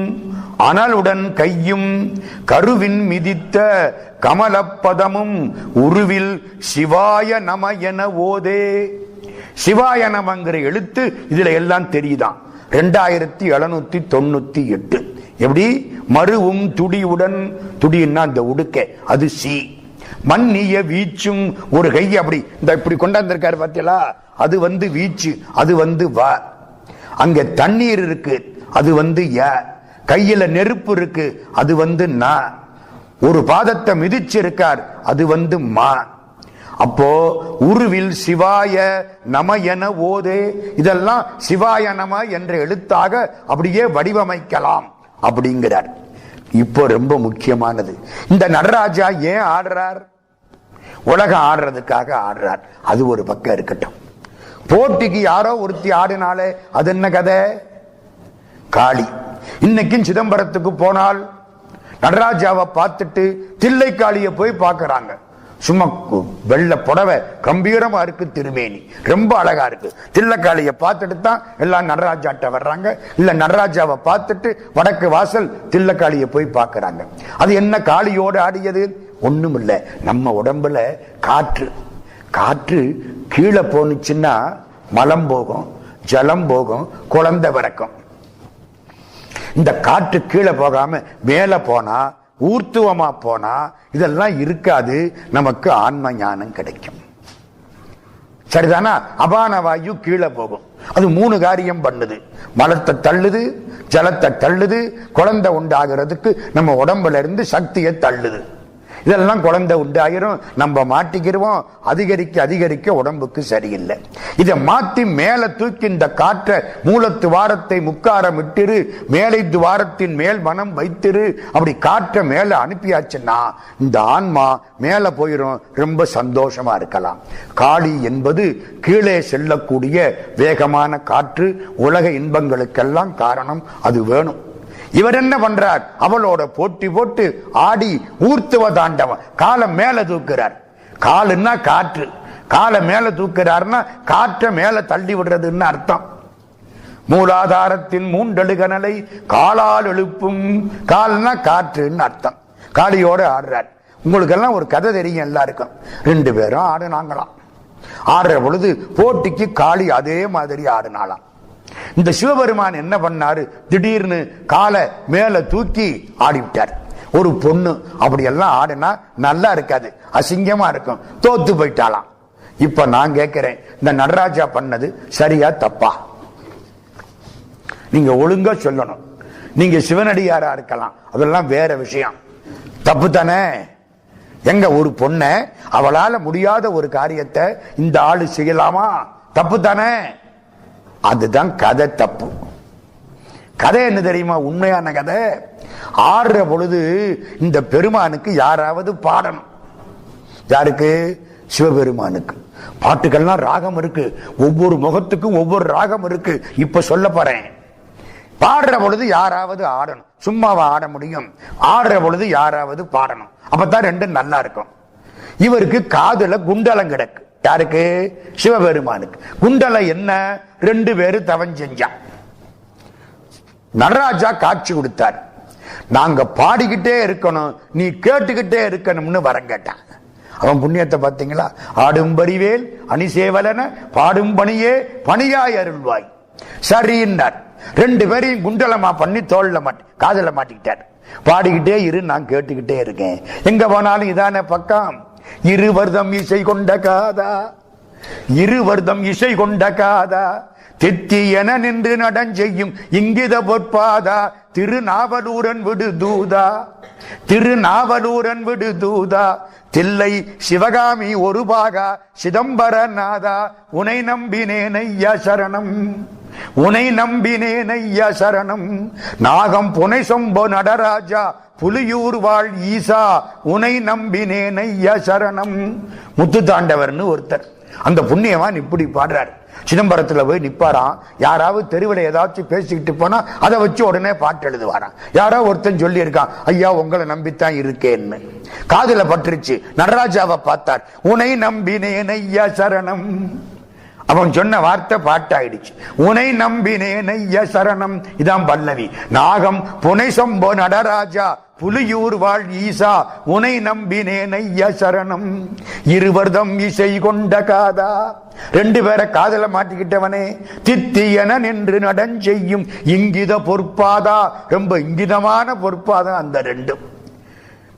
Speaker 1: அனலுடன் கையும், கருவின் மிதித்த கமலப்பதமும், உருவில் சிவாய நம என ஓதே. சிவாய நமங்கிற எழுத்து இதுல எல்லாம் தெரியுதான். 2798. எப்படி? மருவும் துடியுடன், துடின்னா இந்த உடுக்க, அது சி. மன்னிய வீச்சும், ஒரு கை அப்படி இந்த இப்படி கொண்டாந்திருக்காரு பார்த்தீங்களா, அது வீச்சு, அது வ. அங்க தண்ணீர் இருக்கு, அது ய. கையில நெருப்பு இருக்கு, அது ந. ஒரு பாதத்தை மிதிச்சிருக்கார், அது மா. அப்போ உருவில் சிவாய நம என ஓதே. இதெல்லாம் சிவாய நம என்ற எழுத்தாக அப்படியே வடிவமைக்கலாம் அப்படிங்கிறார். இப்போ ரொம்ப முக்கியமானது, இந்த நடராஜா ஏன் ஆடுறார்? உலகம் ஆடுறதுக்காக ஆடுறார். அது ஒரு பக்கம் இருக்கட்டும். போட்டிக்கு யாரோ ஒருத்தி ஆடினாலே அது என்ன கதை? காளி. இன்னைக்கும் சிதம்பரத்துக்கு போனால் நடராஜாவை பார்த்துட்டு தில்லைக்காளிய போய் பார்க்கறாங்க. சும்மா வெள்ளை புடவை, கம்பீரமா இருக்கு, திருமேனி ரொம்ப அழகா இருக்கு. தில்லைக்காளிய பார்த்துட்டு தான் எல்லாம் நடராஜாட்ட வர்றாங்க. இல்ல நடராஜாவை பார்த்துட்டு வடக்கு வாசல் தில்லைக்காளிய போய் பார்க்கறாங்க. அது என்ன காளியோடு ஆடியது? ஒண்ணும் இல்ல, நம்ம உடம்புல காற்று. காற்று கீழே போனுச்சுன்னா மலம் போகும், ஜலம் போகும், குழந்தை பிறக்கும். இந்த காற்று கீழே போகாம மேல போனா, ஊர்த்துவமா போனா இதெல்லாம் இருக்காது, நமக்கு ஆன்ம ஞானம் கிடைக்கும். சரிதானா? அபான வாயு கீழே போகும். அது 3 காரியம் பண்ணுது. மலத்தை தள்ளுது, ஜலத்தை தள்ளுது, குழந்தை உண்டாகிறதுக்கு நம்ம உடம்புல இருந்து சக்தியை தள்ளுது. இதெல்லாம் குழந்தை உண்டாயிரும், நம்ம மாட்டிக்கிறோம். அதிகரிக்க அதிகரிக்க உடம்புக்கு சரியில்லை. இதை மாத்தி மேல தூக்கி இந்த காற்ற மூலத்து வாரத்தை முக்காரம் விட்டிரு, மேலை துவாரத்தின் மேல் மனம் வைத்திரு. அப்படி காற்ற மேல அனுப்பியாச்சுன்னா இந்த ஆன்மா மேல போயிரும், ரொம்ப சந்தோஷமா இருக்கலாம். காளி என்பது கீழே செல்லக்கூடிய வேகமான காற்று. உலக இன்பங்களுக்கெல்லாம் காரணம் அது வேணும். இவர் என்ன பண்றார்? அவளோட போட்டி போட்டு ஆடி ஊர்த்துவ தாண்டவம். காலை மேல தூக்குறார். காலுன்னா காற்று, காலை மேல தூக்குறாருன்னா காற்றை மேல தள்ளி விடுறதுன்னு அர்த்தம். மூலாதாரத்தின் மூண்டெழுகனலை காலால் எழுப்பும். கால்னா காற்றுன்னு அர்த்தம். காளியோட ஆடுறார். உங்களுக்கு எல்லாம் ஒரு கதை தெரியும் எல்லாருக்கும். 2 பேரும் ஆடுனாங்களாம். ஆடுற பொழுது போட்டிக்கு காளி அதே மாதிரி ஆடுனாலாம். இந்த சிவபெருமான் என்ன பண்ணாரு? திடீர்னு காலை மேல தூக்கி ஆடிவிட்டார். ஒரு பொண்ணு அப்படி எல்லாம் ஆடுனா நல்லா இருக்காது, அசிங்கமா இருக்கும், தோத்து போயிட்டாலாம். இப்ப நான் கேட்கிறேன், இந்த நடராஜா பண்ணது சரியா தப்பா? நீங்க ஒழுங்கா சொல்லணும். நீங்க சிவனடியாரா இருக்கலாம், அதெல்லாம் வேற விஷயம். தப்பு தானே? எங்க ஒரு பொண்ண அவளால முடியாத ஒரு காரியத்தை இந்த ஆளு செய்யலாமா? தப்பு தானே? அதுதான் கதை தப்பு. கதை என்ன தெரியுமா? உண்மையான கதை. ஆடுற பொழுது இந்த பெருமானுக்கு யாராவது பாடணும். யாருக்கு? சிவபெருமானுக்கு. பாட்டுக்கெல்லாம் ராகம் இருக்கு, ஒவ்வொரு முகத்துக்கும் ஒவ்வொரு ராகம் இருக்கு. இப்ப சொல்ல போறேன். பாடுற பொழுது யாராவது ஆடணும். சும்மாவா ஆட முடியும்? ஆடுற பொழுது யாராவது பாடணும். அப்பதான் 2 நல்லா இருக்கும். இவருக்கு காதுல குண்டலம் கிடக்கு. யாருக்கு? சிவபெருமானுக்கு. குண்டலம் என்ன? 2 பேரு தவம் செஞ்சா. நடராஜா காட்சி கொடுத்தார். நாங்க பாடிக்கிட்டே இருக்கணும், நீ கேட்டுக்கிட்டே இருக்கணும்னு வரம் கேட்டான். அவன் புண்ணியத்தை பார்த்தீங்களா? ஆடும்பரிவேல் அணிசேவலன பாடும் பணியே பணியாய் அருள்வாய். சரின்னார். 2 பேரையும் குண்டலமா பண்ணி தோல்ல காதல மாட்டிக்கிட்டார். பாடிக்கிட்டே இரு, நான் கேட்டுக்கிட்டே இருக்கேன். எங்க போனாலும் இதான பக்கம். இருவர்தம் இசை கொண்ட காதா, இருவர்தம் இசை கொண்ட காதா, தித்தி என நின்று நடஞ்செய்யும் இங்கித பொற்பாதா, திருநாவலூரன் விடு தூதா, திருநாவலூரன் விடு தூதா, தில்லை சிவகாமி ஒரு பாகா சிதம்பரநாதா, உனை நம்பினேன் ஐயா சரணம், உனை நம்பினேன் ஐயா சரணம். நாகம் புனை சொம்போ நடராஜா புலியூர் வாழ் ஈசா, உனை நம்பினேன் ஐயா சரணம். முத்து தாண்டவர்னு ஒருத்தர். அந்த புண்ணியவான் இப்படி பாடுறார். சிதம்பரத்துல போய் நிப்பாராம். யாராவது தெருவில் ஏதாச்சும் பேசிக்கிட்டு போனா அதை வச்சு உடனே பாட்டு எழுதுவாராம். யாரோ ஒருத்தன் சொல்லி இருக்கான், ஐயா உங்களை நம்பித்தான் இருக்கேன்னு. காதுல பட்டுருச்சு. நடராஜாவை பார்த்தார். உனை நம்பினேன் ஐயா சரணம். அவன் சொன்ன வார்த்தை பாட்டாயிடுச்சு. உனை நம்பினேன் ஐயா சரணம். இதான் பல்லவி. நாகம் புனை சொம்போ நடராஜா புலியூர் வாழ் ஈசா, உனை நம்பினேன் ஐயா சரணம். இருவர்தம் இசை கொண்ட காதா. 2 பேரை காதல மாட்டிக்கிட்டவனே. தித்தியன நின்று நடஞ்செய்யும் இங்கித பொற்பாதா. ரொம்ப இங்கிதமான பொற்பாதம் அந்த 2.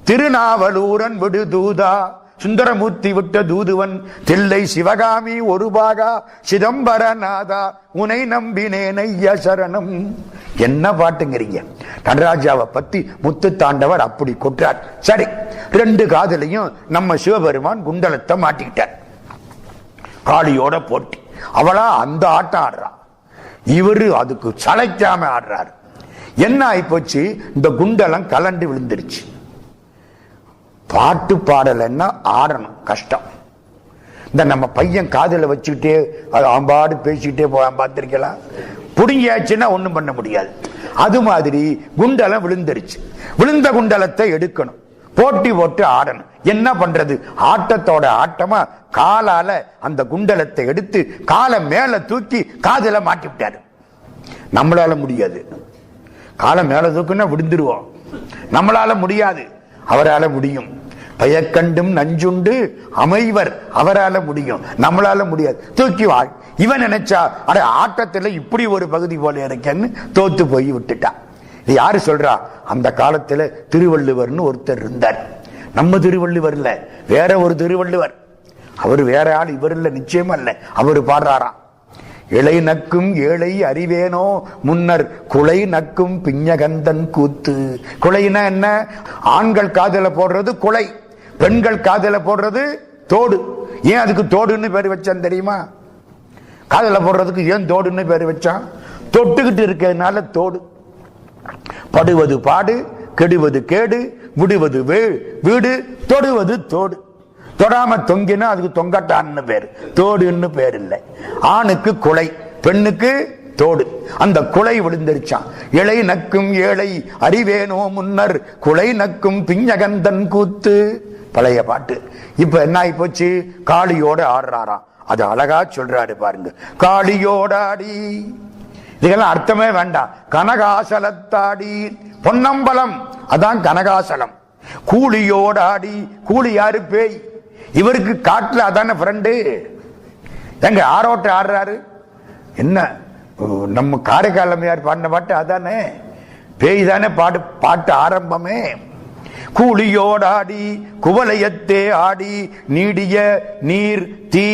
Speaker 1: திருநாவலூரன் விடு தூதா, சுந்தரமூர்த்தி விட்ட தூதுவன், தில்லை சிவகாமி ஒரு பாகா சிதம்பரநாதா, உனை நம்பினேன் ஐயா சரணம். என்ன பாட்டுங்கிறீங்க? நடராஜாவை பத்தி முத்து தாண்டவர் அப்படி கொற்றார். சரி, 2 காதலையும் நம்ம சிவபெருமான் குண்டலத்தை மாட்டிக்கிட்டார். காளியோட போட்டி. அவளா அந்த ஆட்டம் ஆடுறா, இவரு அதுக்கு சளைக்காம ஆடுறாரு. என்ன ஆயிப்போச்சு, இந்த குண்டலம் கலண்டு விழுந்துருச்சு. பாட்டு பாடலைன்னா ஆடணும் கஷ்டம். இந்த நம்ம பையன் காதல வச்சுக்கிட்டே அது ஆம்பாடு பேசிக்கிட்டே போவான், பார்த்திருக்கலாம். புடுங்கியாச்சுன்னா ஒண்ணும் பண்ண முடியாது. அது மாதிரி குண்டலம் விழுந்துருச்சு. விழுந்த குண்டலத்தை எடுக்கணும், போட்டி போட்டு ஆடணும். என்ன பண்றது, ஆட்டத்தோட ஆட்டமா காலால அந்த குண்டலத்தை எடுத்து காலை மேல தூக்கி காதுல மாட்டி விட்டாரு. நம்மளால முடியாது, காலை மேல தூக்குன்னா விழுந்துருவோம். நம்மளால முடியாது, அவரால முடியும். பயக்கண்டும் நஞ்சுண்டு அமைவர், அவரால முடியும், நம்மளால முடியாது. தூக்கி வாழ். இவன் நினைச்சா அட ஆட்டத்துல இப்படி ஒரு பகுதி போல இருக்கேன்னு தோத்து போய் விட்டுட்டான். யாரு சொல்றா, அந்த காலத்துல திருவள்ளுவர்னு ஒருத்தர் இருந்தார். நம்ம திருவள்ளுவர் இல்ல, வேற ஒரு திருவள்ளுவர். அவர் வேற ஆள், இவர் இல்ல, நிச்சயமா இல்ல. அவரு பாடுறாராம், இளை நக்கும் ஏழை அறிவேனோ முன்னர் குலை நக்கும் பிஞ்சகந்தன் கூத்து. குலைனா என்ன, ஆண்கள் காதல போடுறது குலை, பெண்கள் காதல போடுறது தோடு. ஏன் அதுக்கு தோடுன்னு பேர் வச்சான் தெரியுமா? காதல போடுறதுக்கு ஏன் தோடுன்னு பேர் வச்சான்? தொட்டுக்கிட்டு இருக்கிறதுனால தோடு. படுவது பாடு, கெடுவது கேடு, விடுவது வீடு, தொடுவது தோடு. தொடாம தொங்கினா அதுக்கு தொங்கட்டான்னு பேரு, தோடுன்னு பேர் இல்லை. ஆணுக்கு குலை, பெண்ணுக்கு தோடு. அந்த குலை விழுந்துருச்சான். இளை நக்கும் ஏழை அறிவேனோ முன்னர் குலை நக்கும் பிஞ்சகந்தன் கூத்து. பழைய பாட்டு. இப்ப என்ன ஆகி போச்சு, காளியோட ஆடுறாராம். அது அழகா சொல்றாரு பாருங்க, காளியோடாடி. இதெல்லாம் அர்த்தமே வேண்டாம். கனகாசலத்தாடி, பொன்னம்பலம், அதான் கனகாசலம். கூலியோடாடி, கூலி யாரு, பேய். இவருக்கு காட்டுல அதான ஃப்ரெண்டு. எங்க ஆரோட்ட ஆடுறாரு என்ன, நம்ம காரைக்காலமையார் பாடின பாட்டு அதானே, பேய் தானே பாட்டு ஆரம்பமே. கூலியோடாடி குவலயத்தே ஆடி நீடிய நீர் தீ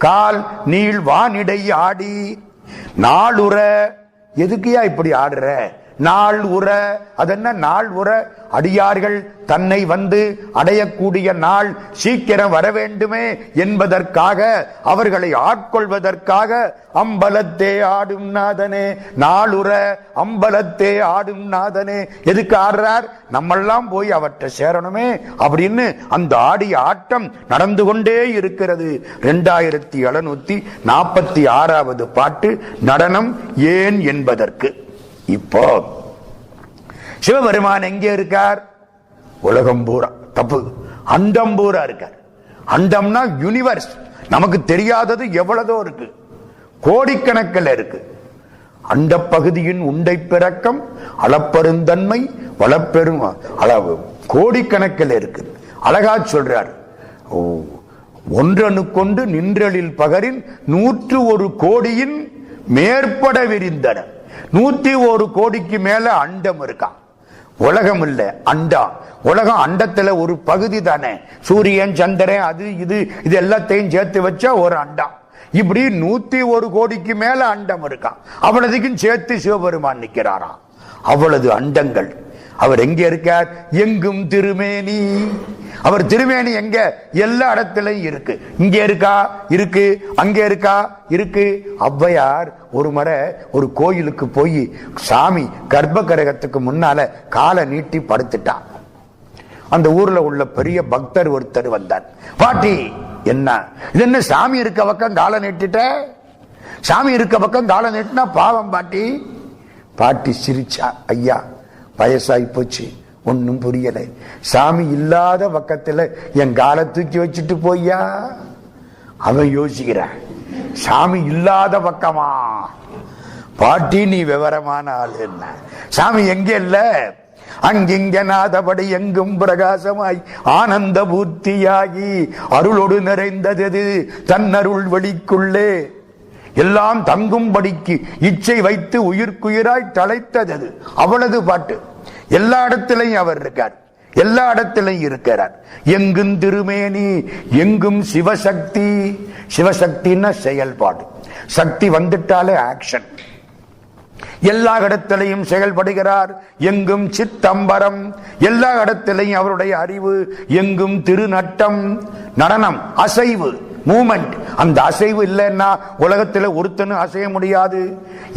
Speaker 1: கால் நீள் வானிடை ஆடி. நாளுற, எதுக்குயா இப்படி ஆடுற? நாள் உற, அதென்ன நாள் உற? அடியார்கள் தன்னை வந்து அடையக்கூடிய நாள் சீக்கிரம் வர வேண்டுமே என்பதற்காக, அவர்களை ஆட்கொள்வதற்காக அம்பலத்தே ஆடும் நாதனே, நாளுற அம்பலத்தே ஆடும் நாதனே. எதுக்கு ஆடுறார்? நம்மெல்லாம் போய் அவற்றை சேரணுமே அப்படின்னு அந்த ஆடிய ஆட்டம் நடந்து கொண்டே இருக்கிறது. 2746வது பாட்டு, நடனம் ஏன் என்பதற்கு. இப்போ சிவபெருமான் எங்கே இருக்கார்? உலகம் பூரா, தப்பு, அண்டம் பூரா இருக்கார். அண்டம்னா யூனிவர்ஸ். நமக்கு தெரியாதது எவ்வளவோ இருக்கு, கோடிக்கணக்கில் இருக்கு. அண்ட பகுதியின் உண்டை பிறக்கம் அளப்பெருந்தன்மை வளப்பெரும் அளவு கோடிக்கணக்கில் இருக்கு. அழகா சொல்றார், ஒன்றனுக்கொண்டு நின்றலில் பகரின் 101 கோடியின் மேற்பட விரிந்தன. 101 கோடிக்கு மேல அண்டம் இருக்கான். உலகம் இல்ல, அண்டம். உலகம் அண்டத்துல ஒரு பகுதி தானே. சூரியன் சந்திரன் அது இது எல்லாத்தையும் சேர்த்து வச்சா ஒரு அண்டம். இப்படி 101 கோடிக்கு மேல அண்டம் இருக்கான். அவ்வளவுக்கும் சேர்த்து சிவபெருமான் நிற்கிறாராம். அவ்வளவு அண்டங்கள். அவர் எங்க இருக்கார்? எங்கும் திருமேனி. அவர் திருமேனி எங்க? எல்லா இடத்திலையும் இருக்கு. இங்க இருக்கா? இருக்கு. அங்க இருக்கா? இருக்கு. ஔவையார் ஒரு முறை ஒரு கோயிலுக்கு போய் சாமி கர்ப்ப கிரகத்துக்கு முன்னால காலை நீட்டி படுத்துட்டான். அந்த ஊர்ல உள்ள பெரிய பக்தர் ஒருத்தர் வந்தார். பாட்டி, என்ன இது, என்ன சாமி இருக்க பக்கம் காலை நீட்டிட்ட? சாமி இருக்க பக்கம் காலை நீட்டினா பாவம் பாட்டி. பாட்டி சிரிச்சா, ஐயா வயசாகி போச்சு, ஒன்னும் புரியல. சாமி இல்லாத பக்கத்துல என் காலை தூக்கி வச்சுட்டு போய்யா. அவன் யோசிக்கிறான், சாமி இல்லாத பக்கமா? பாட்டி நீ விவரமான ஆளு. என்ன சாமி எங்க இல்ல? அங்கிங்க நாதபடி எங்கும் பிரகாசமாய் ஆனந்த பூர்த்தியாகி அருளோடு நிறைந்தது தன்னருள் வெளிக்குள்ளே எல்லாம் தங்கும்படிக்கு இச்சை வைத்து உயிர்க்குயிராய் தலைத்தது. அவ்வளவு பாட்டு. எல்லா இடத்திலையும் அவர் இருக்கார், எல்லா இடத்திலையும் இருக்கிறார். எங்கும் திருமேனி, எங்கும் சிவசக்தி. சிவசக்தின்னா செயல்பாடு. சக்தி வந்துட்டாலே ஆக்ஷன். எல்லா இடத்திலையும் செயல்படுகிறார். எங்கும் சித்தம்பரம். எல்லா இடத்திலையும் அவருடைய அறிவு. எங்கும் திருநட்டம், நடனம், அசைவு, மூமெண்ட். அந்த அசைவு இல்லைன்னா உலகத்துல ஒருத்தனும் அசைய முடியாது.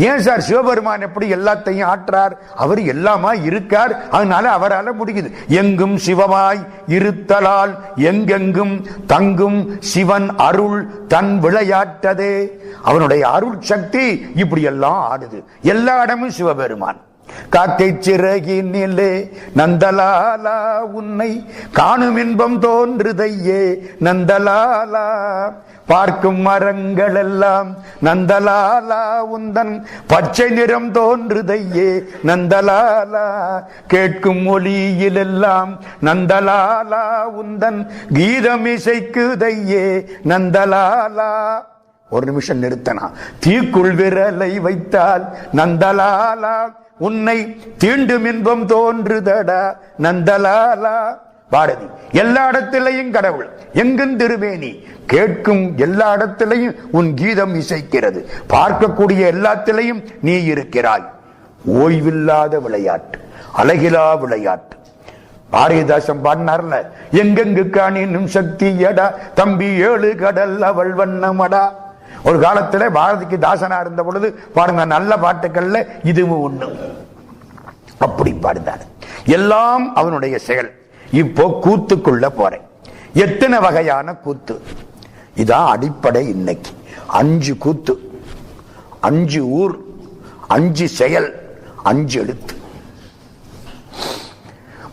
Speaker 1: ஏன் சார் சிவபெருமான் எப்படி எல்லாத்தையும் ஆற்றார்? அவர் எல்லாமா இருக்கார், அதனால அவரால் முடியுது. எங்கும் சிவமாய் இருத்தலால் எங்கெங்கும் தங்கும் சிவன் அருள் தன் விளையாட்டதே. அவனுடைய அருள் சக்தி இப்படி எல்லாம் ஆடுது. எல்லா இடமும் சிவபெருமான். காக்கை சிறகினிலே நந்தலாலா உன்னை காணும் இன்பம் தோன்றுதையே நந்தலாலா. பார்க்கும் மரங்கள் எல்லாம் நந்தலாலா உந்தன் பச்சை நிறம் தோன்றுதையே நந்தலாலா. கேட்கும் ஒலியிலெல்லாம் நந்தலாலா உந்தன் கீதம் இசைக்குதையே நந்தலாலா. ஒரு நிமிஷம் நிறுத்தனா. தீக்குள் விரலை வைத்தால் நந்தலாலா உன்னை தீண்டும் இன்பம் தோன்றுதடா நந்தலாலா. பாரதி. எல்லா இடத்திலையும் கடவுள், எங்கும் திருவேணி, கேட்கும் எல்லா இடத்திலையும் உன் கீதம் இசைக்கிறது, பார்க்கக்கூடிய எல்லாத்திலையும் நீ இருக்கிறாய். ஓய்வில்லாத விளையாட்டு, அழகிலா விளையாட்டு. பாரதிதாசன் பாடினார்ல, எங்கெங்கு காணினும் சக்தியடா தம்பி ஏழு கடல் அவள் வண்ணமடா. ஒரு காலத்துல பாரதிக்கு தாசனா இருந்த பொழுது பாருங்க, நல்ல பாட்டுக்கள்ல இதுவும் ஒண்ணு. அப்படி பாடுதார். எல்லாம் அவனுடைய செயல். இப்போ கூத்துக்குள்ள போறேன். எத்தனை வகையான கூத்து? இதான் அடிப்படை. இன்னைக்கு 5 கூத்து, 5 ஊர், 5 செயல், 5 எழுத்து.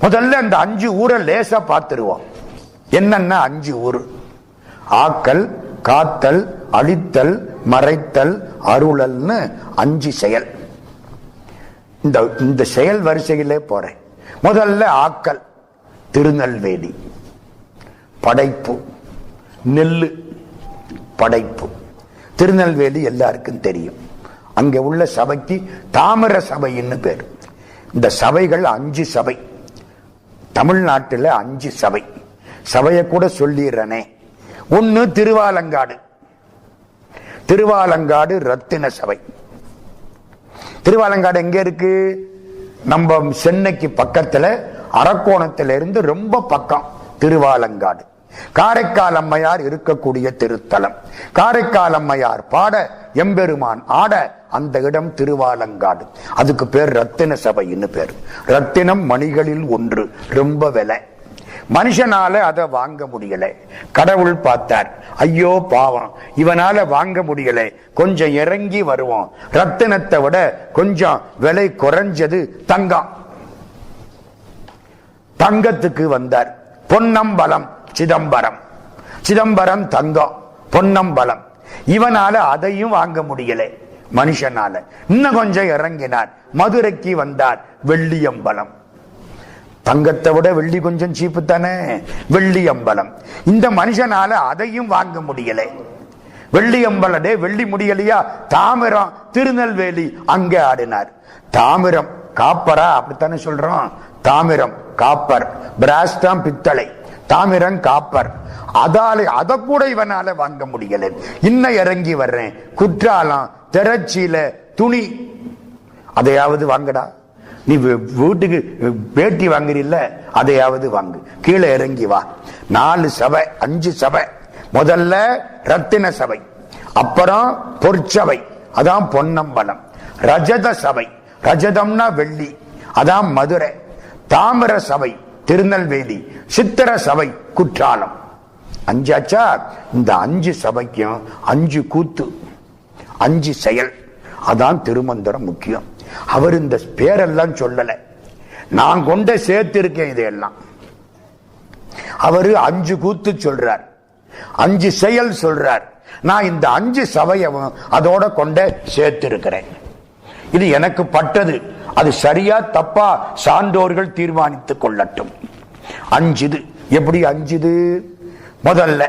Speaker 1: முதல்ல அந்த 5 ஊரை லேசா பார்த்துருவோம். என்னன்னா 5 ஊர்: ஆக்கல், காத்தல், அழித்தல், மறைத்தல், அருளல்னு 5 செயல். இந்த செயல் வரிசையிலே போறேன். முதல்ல ஆக்கல். திருநெல்வேலி படைப்பு, நெல்லு படைப்பு. திருநெல்வேலி எல்லாருக்கும் தெரியும். அங்கே உள்ள சபைக்கு தாமிர சபைன்னு பேர். இந்த சபைகள் 5 சபை. தமிழ்நாட்டில் 5 சபை. சபையை கூட சொல்லிடுறனே. ஒன்னு திருவாலங்காடு. திருவாலங்காடு ரத்தின சபை. திருவாலங்காடு எங்க இருக்கு? நம்ம சென்னைக்கு பக்கத்துல, அரக்கோணத்திலிருந்து ரொம்ப பக்கம் திருவாலங்காடு. காரைக்கால் அம்மையார் இருக்கக்கூடிய திருத்தலம். காரைக்கால் அம்மையார் பாட, எம்பெருமான் ஆட அந்த இடம் திருவாலங்காடு. அதுக்கு பேர் ரத்தின சபைன்னு பேர். ரத்தினம் மணிகளில் ஒன்று, ரொம்ப விலை. மனுஷனால அதை வாங்க முடியல. கடவுள் பார்த்தார், ஐயோ பாவம், இவனால வாங்க முடியல, கொஞ்சம் இறங்கி வருவோம். ரத்தினத்தை விட கொஞ்சம் விலை குறைஞ்சது தங்கம். தங்கத்துக்கு வந்தார். பொன்னம்பலம் சிதம்பரம். சிதம்பரம் தங்கம், பொன்னம்பலம். இவனால அதையும் வாங்க முடியல மனுஷனால. இன்னும் கொஞ்சம் இறங்கினார். மதுரைக்கு வந்தார். வெள்ளியம்பலம். தங்கத்தை விட வெள்ளி கொஞ்சம் சீப்பு தானே, வெள்ளியம்பலம். இந்த மனுஷனால அதையும் வாங்க முடியல. வெள்ளியம்பலடே வெள்ளி முடியலையா? தாமிரம் திருநெல்வேலி, அங்க ஆடினார். தாமிரம் காப்பரா? அப்படித்தானே சொல்றோம். தாமிரம் காப்பர், பிராஸ் தான் பித்தளை, தாமிரம் காப்பர். அதை கூட இவனால வாங்க முடியல. இன்னும் இறங்கி வர்றேன். குற்றாலம், திருச்சியில துணி, அதையாவது வாங்கடா. நீ வீட்டுக்கு பேட்டி வாங்குறீல்ல, அதையாவது வாங்கு. கீழே இறங்கி வா. 4 சபை, 5 சபை. முதல்ல ரத்தின சபை, அப்புறம் பொற்சபை, அதான் பொன்னம்பலம். ரஜத சபை, ரஜதம்னா வெள்ளி, அதான் மதுரை. தாமிர சபை திருநெல்வேலி. சித்திர சபை குற்றாலம். 5 ஆச்சா? இந்த 5 சபைக்கும் 5 கூத்து, 5 செயல். அதான் திருமந்திரம் முக்கியம். அவர் இந்த பேரெல்லாம் சொல்லல, நான் கொண்ட சேர்த்து இருக்கேன் இதையெல்லாம். அவரு 5 கூத்து சொல்றார், 5 செயல் சொல்றார். நான் இந்த 5 சபையும் அதோட கொண்ட சேர்த்து இருக்கிறேன். இது எனக்கு பட்டது. அது சரியா தப்பா சான்றோர்கள் தீர்மானித்துக் கொள்ளட்டும். 5 எப்படி 5? முதல்ல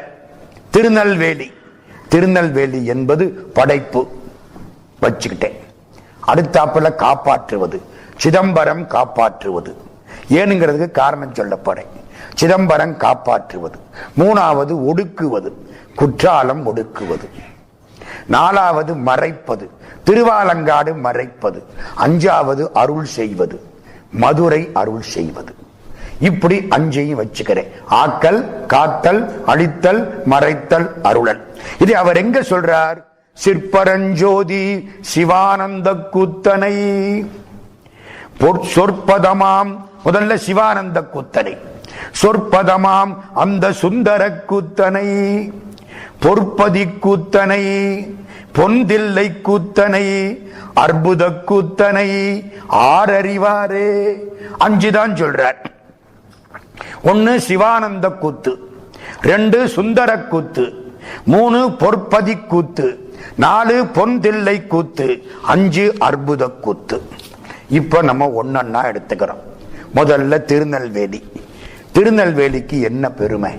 Speaker 1: திருநெல்வேலி. திருநெல்வேலி என்பது படைப்பு வச்சுக்கிட்டேன். அடுத்தாப்புல காப்பாற்றுவது, சிதம்பரம் காப்பாற்றுவது. ஏனுங்கிறதுக்கு காரணம் சொல்ல போறேன். சிதம்பரம் காப்பாற்றுவது. 3வது ஒடுக்குவது, குற்றாலம் ஒடுக்குவது. 4வது மறைப்பது, திருவாலங்காடு மறைப்பது. 5வது அருள் செய்வது, மதுரை அருள் செய்வது. இப்படி அஞ்சையும் வச்சுக்கிறேன். ஆக்கல், காத்தல், அழித்தல், மறைத்தல், அருளல். இது அவர் எங்க சொல்றார்? சிற்பரஞ்சோதி சிவானந்த கூத்தனை சொற்பதமாம். முதல்ல சிவானந்த கூத்தனை, சொற்பதமாம் அந்த சுந்தர கூத்தனை, பொற்பதி கூத்தனை, பொந்தில்லை கூத்தனை, அற்புத கூத்தனை ஆரறிவாரே. அஞ்சுதான் சொல்றார். ஒன்னு சிவானந்த கூத்து, 2 சுந்தர கூத்து, 3 பொற்பதி கூத்து, 4 பொந்தில்லை கூத்து, 5 அற்புத கூத்து. இப்ப நம்ம ஒன்னொன்னா எடுத்துக்கிறோம். முதல்ல திருநெல்வேலி. திருநெல்வேலிக்கு என்ன பெருமை?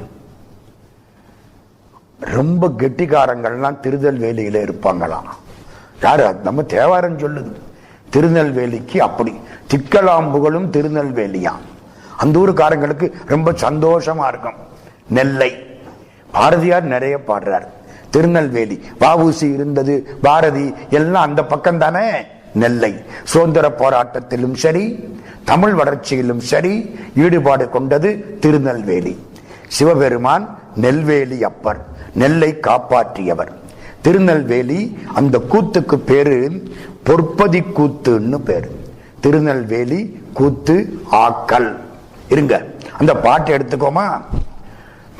Speaker 1: ரொம்ப கெட்டிக்காரங்கள்லாம் திருநெல்வேலியில இருப்பாங்களாம். யாரு? நம்ம தேவாரம் சொல்லுது. திருநெல்வேலிக்கு அப்படி திக்கலாம்புகளும் திருநெல்வேலியா. அந்த ஊருக்காரங்களுக்கு ரொம்ப சந்தோஷமா இருக்கும். நெல்லை பாரதியார் நிறைய பாடுறார். திருநெல்வேலி வஉசி இருந்தது, பாரதி எல்லாம் அந்த பக்கம் தானே. நெல்லை சுதந்திர போராட்டத்திலும் சரி, தமிழ் வளர்ச்சியிலும் சரி ஈடுபாடு கொண்டது திருநெல்வேலி. சிவபெருமான் நெல்வேலி அப்பர், நெல்லை காப்பாற்றியவர். திருநெல்வேலி அந்த கூத்துக்கு பேரு பொற்பதி கூத்துன்னு பேரு. திருநெல்வேலி கூத்து ஆக்கல். இருங்க, அந்த பாட்டு எடுத்துக்கோமா.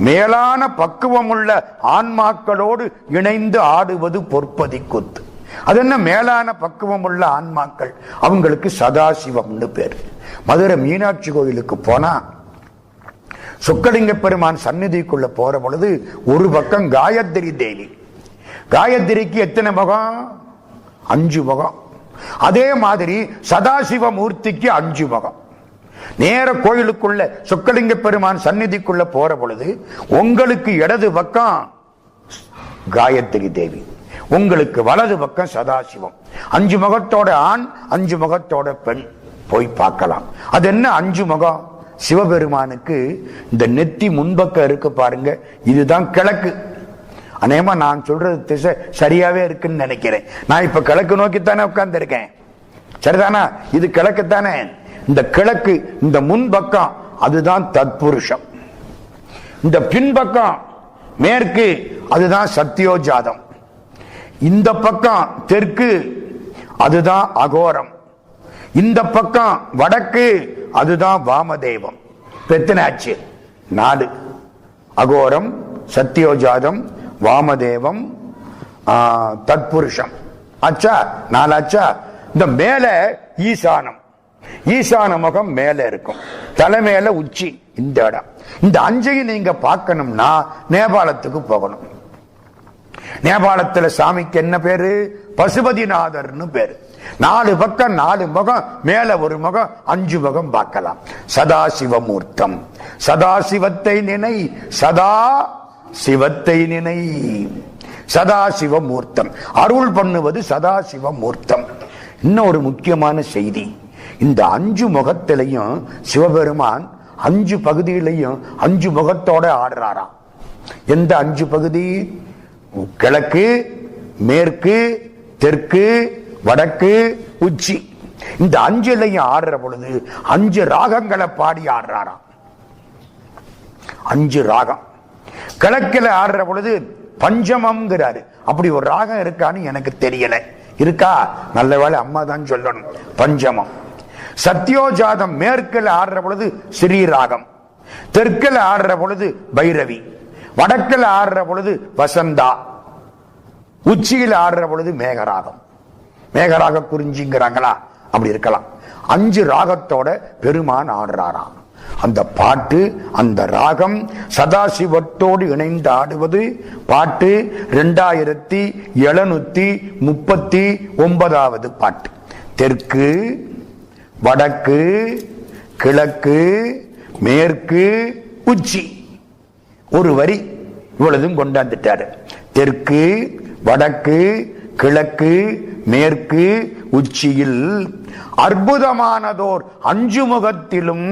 Speaker 1: மேலான பக்குவம் உள்ள ஆன்மாக்களோடு இணைந்து ஆடுவது பொற்பதி கூத்து. அது என்ன மேலான பக்குவம் உள்ள ஆன்மாக்கள்? அவங்களுக்கு சதாசிவம்னு பேரு. மதுரை மீனாட்சி கோயிலுக்கு போனா சொக்கலிங்க பெருமான் சந்நிதிக்குள்ள போற பொழுது ஒரு பக்கம் காயத்ரி தேவி. காயத்ரிக்கு எத்தனை முகம்? 5 முகம். அதே மாதிரி சதாசிவ மூர்த்திக்கு 5 முகம். நேர கோயிலுக்குள்ள சொக்கலிங்க பெருமான் சந்நிதிக்குள்ள போற பொழுது உங்களுக்கு இடது பக்கம் காயத்ரி தேவி, உங்களுக்கு வலது பக்கம் சதாசிவம். 5 முகத்தோட ஆண், 5 முகத்தோட பெண். போய் பார்க்கலாம். அது என்ன 5 முகம்? சிவபெருமானுக்கு இந்த நெத்தி முன்பக்கம் இருக்கு பாருங்க, இதுதான் கிழக்கு. அநேகமா நான் சொல்றது திசை சரியாவே இருக்குன்னு நினைக்கிறேன். நான் இப்ப கிழக்கு நோக்கித்தானே உட்கார்ந்து இருக்கேன், சரிதானா? இது கிழக்கு தானே. இந்த கிழக்கு, இந்த முன்பக்கம் அதுதான் தத்புருஷம். இந்த பின்பக்கம் மேற்கு அதுதான் சத்யோஜாதம். இந்த பக்கம் தெற்கு அதுதான் அகோரம். இந்த பக்கம் வடக்கு அதுதான் வாமதேவம். எத்தனை ஆச்சு? 4. அகோரம், சத்யோஜாதம், வாமதேவம், தத்புருஷம். ஆச்சா? 4 ஆச்சா? இந்த மேல ஈசானம். ஈசான முகம் மேல இருக்கும், தலைமையில உச்சி இந்த இடம். இந்த 5ஐயும் நீங்க பார்க்கணும்னா நேபாளத்துக்கு போகணும். நேபாளத்துல சாமிக்கு என்ன பேரு? பசுபதிநாதர்னு பேரு. 4 பக்கம் 4 முகம், மேல ஒரு முகம், 5 முகம் பார்க்கலாம். சதாசிவமூர்த்தம். சதாசிவத்தை நினை, சதா சிவத்தை நினை. சதாசிவமூர்த்தம் அருள் பண்ணுவது சதாசிவமூர்த்தம். இன்னும் ஒரு முக்கியமான செய்தி, இந்த 5 முகத்திலையும் சிவபெருமான் 5 பகுதியிலையும் 5 முகத்தோட ஆடுறாராம். எந்த 5 பகுதி? கிழக்கு, மேற்கு, தெற்கு, வடக்கு, உச்சி. இந்த 5லையும் ஆடுற பொழுது 5 ராகங்களை பாடி ஆடுறாராம். 5 ராகம். கிழக்கில் ஆடுற பொழுது பஞ்சமம்ங்கிறாரு. அப்படி ஒரு ராகம் இருக்கான்னு எனக்கு தெரியல. இருக்கா? நல்ல வேளை அம்மா தான் சொல்லணும். பஞ்சமம். சத்யோஜாதம் மேற்கில் ஆடுற பொழுது ஸ்ரீராகம், தெற்கில் ஆடுற பொழுது பைரவி, வடக்கில் ஆடுற பொழுது வசந்தா, உச்சியில் ஆடுற பொழுது மேகராகம். மேகராக குறிஞ்சிங்கிறாங்களா? அப்படி இருக்கலாம். 5 ராகத்தோட பெருமான் ஆடுறாராம். அந்த பாட்டு, அந்த ராகம் சதாசிவத்தோடு இணைந்து ஆடுவது பாட்டு 2739வது பாட்டு. தெற்கு, வடக்கு, கிழக்கு, மேற்கு, உச்சி. ஒரு வரி இவ்வளவும் கொண்டாந்துட்டாரு. தெற்கு, வடக்கு, கிழக்கு, மேற்கு, உச்சியில் அற்புதமானதோர் 5 முகத்திலும்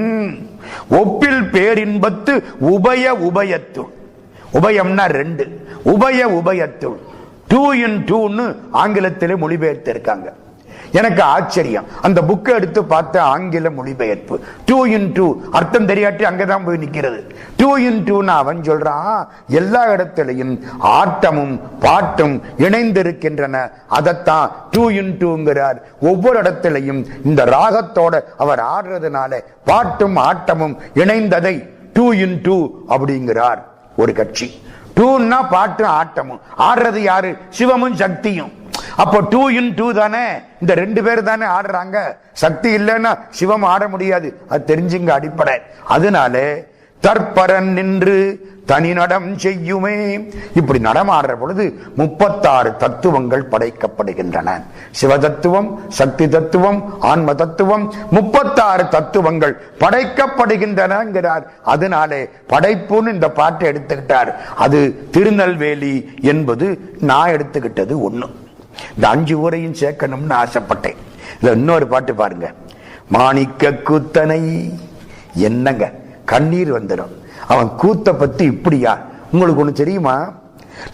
Speaker 1: ஒப்பில் பேரின்பத்து உபய உபயத்துள். உபயம்னா 2, உபய உபயத்துள் 2 in 2ன்னு ஆங்கிலத்திலே மொழிபெயர்த்திருக்காங்க. எனக்கு ஆச்சரியம். அந்த புக்கை எடுத்து பார்த்த ஆங்கில மொழிபெயர்ப்பு 2 in 2 அர்த்தம் தெரியாட்டி அங்கதான் போய் நிக்கிறது. 2 in 2 அவன் சொல்றான், எல்லா இடத்திலையும் ஆட்டமும் பாட்டும் இணைந்திருக்கின்றன. அதைத்தான் 2 in 2ங்கிறார். ஒவ்வொரு இடத்திலையும் இந்த ராகத்தோட அவர் ஆடுறதுனால பாட்டும் ஆட்டமும் இணைந்ததை 2 in 2 அப்படிங்கிறார் ஒரு கட்சி. 2ன்னா பாட்டும் ஆட்டமும், ஆடுறது யாரு? சிவமும் சக்தியும். அப்போ 2 in 2 தானே, இந்த 2 பேர் தானே ஆடுறாங்க. சக்தி இல்லைன்னா சிவம் ஆட முடியாது. அது தெரிஞ்சுங்க அடிப்படை. அதனால தற்பரன் நின்று தனி நடம் செய்யுமே. இப்படி நடமாடுற பொழுது 36 தத்துவங்கள் படைக்கப்படுகின்றன. சிவ தத்துவம், சக்தி தத்துவம், ஆன்ம தத்துவம், 36 தத்துவங்கள் படைக்கப்படுகின்றன. அதனாலே படைப்புன்னு இந்த பாட்டை எடுத்துக்கிட்டார். அது திருநெல்வேலி என்பது நான் எடுத்துக்கிட்டது ஒண்ணு. இந்த 5 ஊரையும் சேர்க்கணும்னு ஆசைப்பட்டேன். இதுல இன்னொரு பாட்டு பாருங்க, மாணிக்க கூத்தனை. என்னங்க கண்ணீர் வந்துடும். அவன் கூத்த பத்தி இப்படியா? உங்களுக்கு ஒண்ணு தெரியுமா?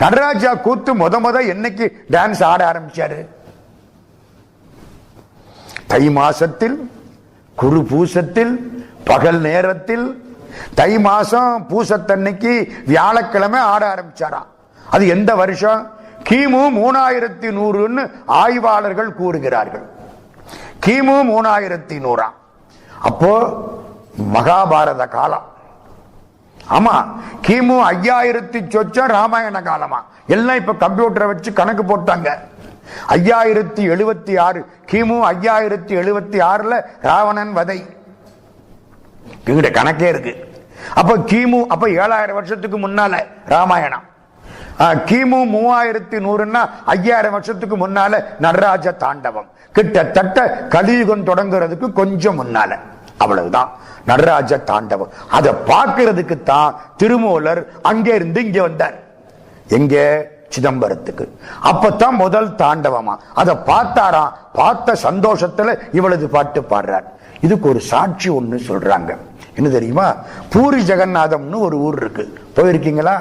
Speaker 1: நடராஜா கூத்து முத என்னைக்கு டான்ஸ் ஆட ஆரம்பிச்சாரு? தை மாசத்தில், குரு பூசத்தில், பகல் நேரத்தில். தை மாசம் பூசத்தன்னைக்கு வியாழக்கிழமை ஆட ஆரம்பிச்சாராம். அது எந்த வருஷம்? கிமு 3100 ஆய்வாளர்கள் கூறுகிறார்கள். கிமு 3100. அப்போ மகாபாரத காலம். ஆமா, கிமு 5000 சொச்சம் ராமாயண காலமா. எல்லாம் இப்ப கம்ப்யூட்டரை வச்சு கணக்கு போட்டாங்க. 5076 கிமு 5076 ராவணன் வதை கணக்கே இருக்கு. அப்ப கிமு 7000 வருஷத்துக்கு முன்னால ராமாயணம். கிமு 3100 5000 வருஷத்துக்கு முன்னால நடராஜ தாண்டவம். கிட்டத்தட்ட கலியுகம் தொடங்குறதுக்கு கொஞ்சம் முன்னால. அவ்வளவுதான் நடராஜ தாண்டவம். அதை பார்க்கிறதுக்கு தான் திருமூலர் அங்கே இருந்து இங்க வந்தார். எங்க? சிதம்பரத்துக்கு. அப்பதான் முதல் தாண்டவமா. அதை பார்த்தாராம். பார்த்த சந்தோஷத்துல இவளது பாட்டு பாடுறார். இதுக்கு ஒரு சாட்சி ஒண்ணு சொல்றாங்க. என்ன தெரியுமா? பூரி ஜெகநாதம்னு ஒரு ஊர் இருக்கு. போயிருக்கீங்களா?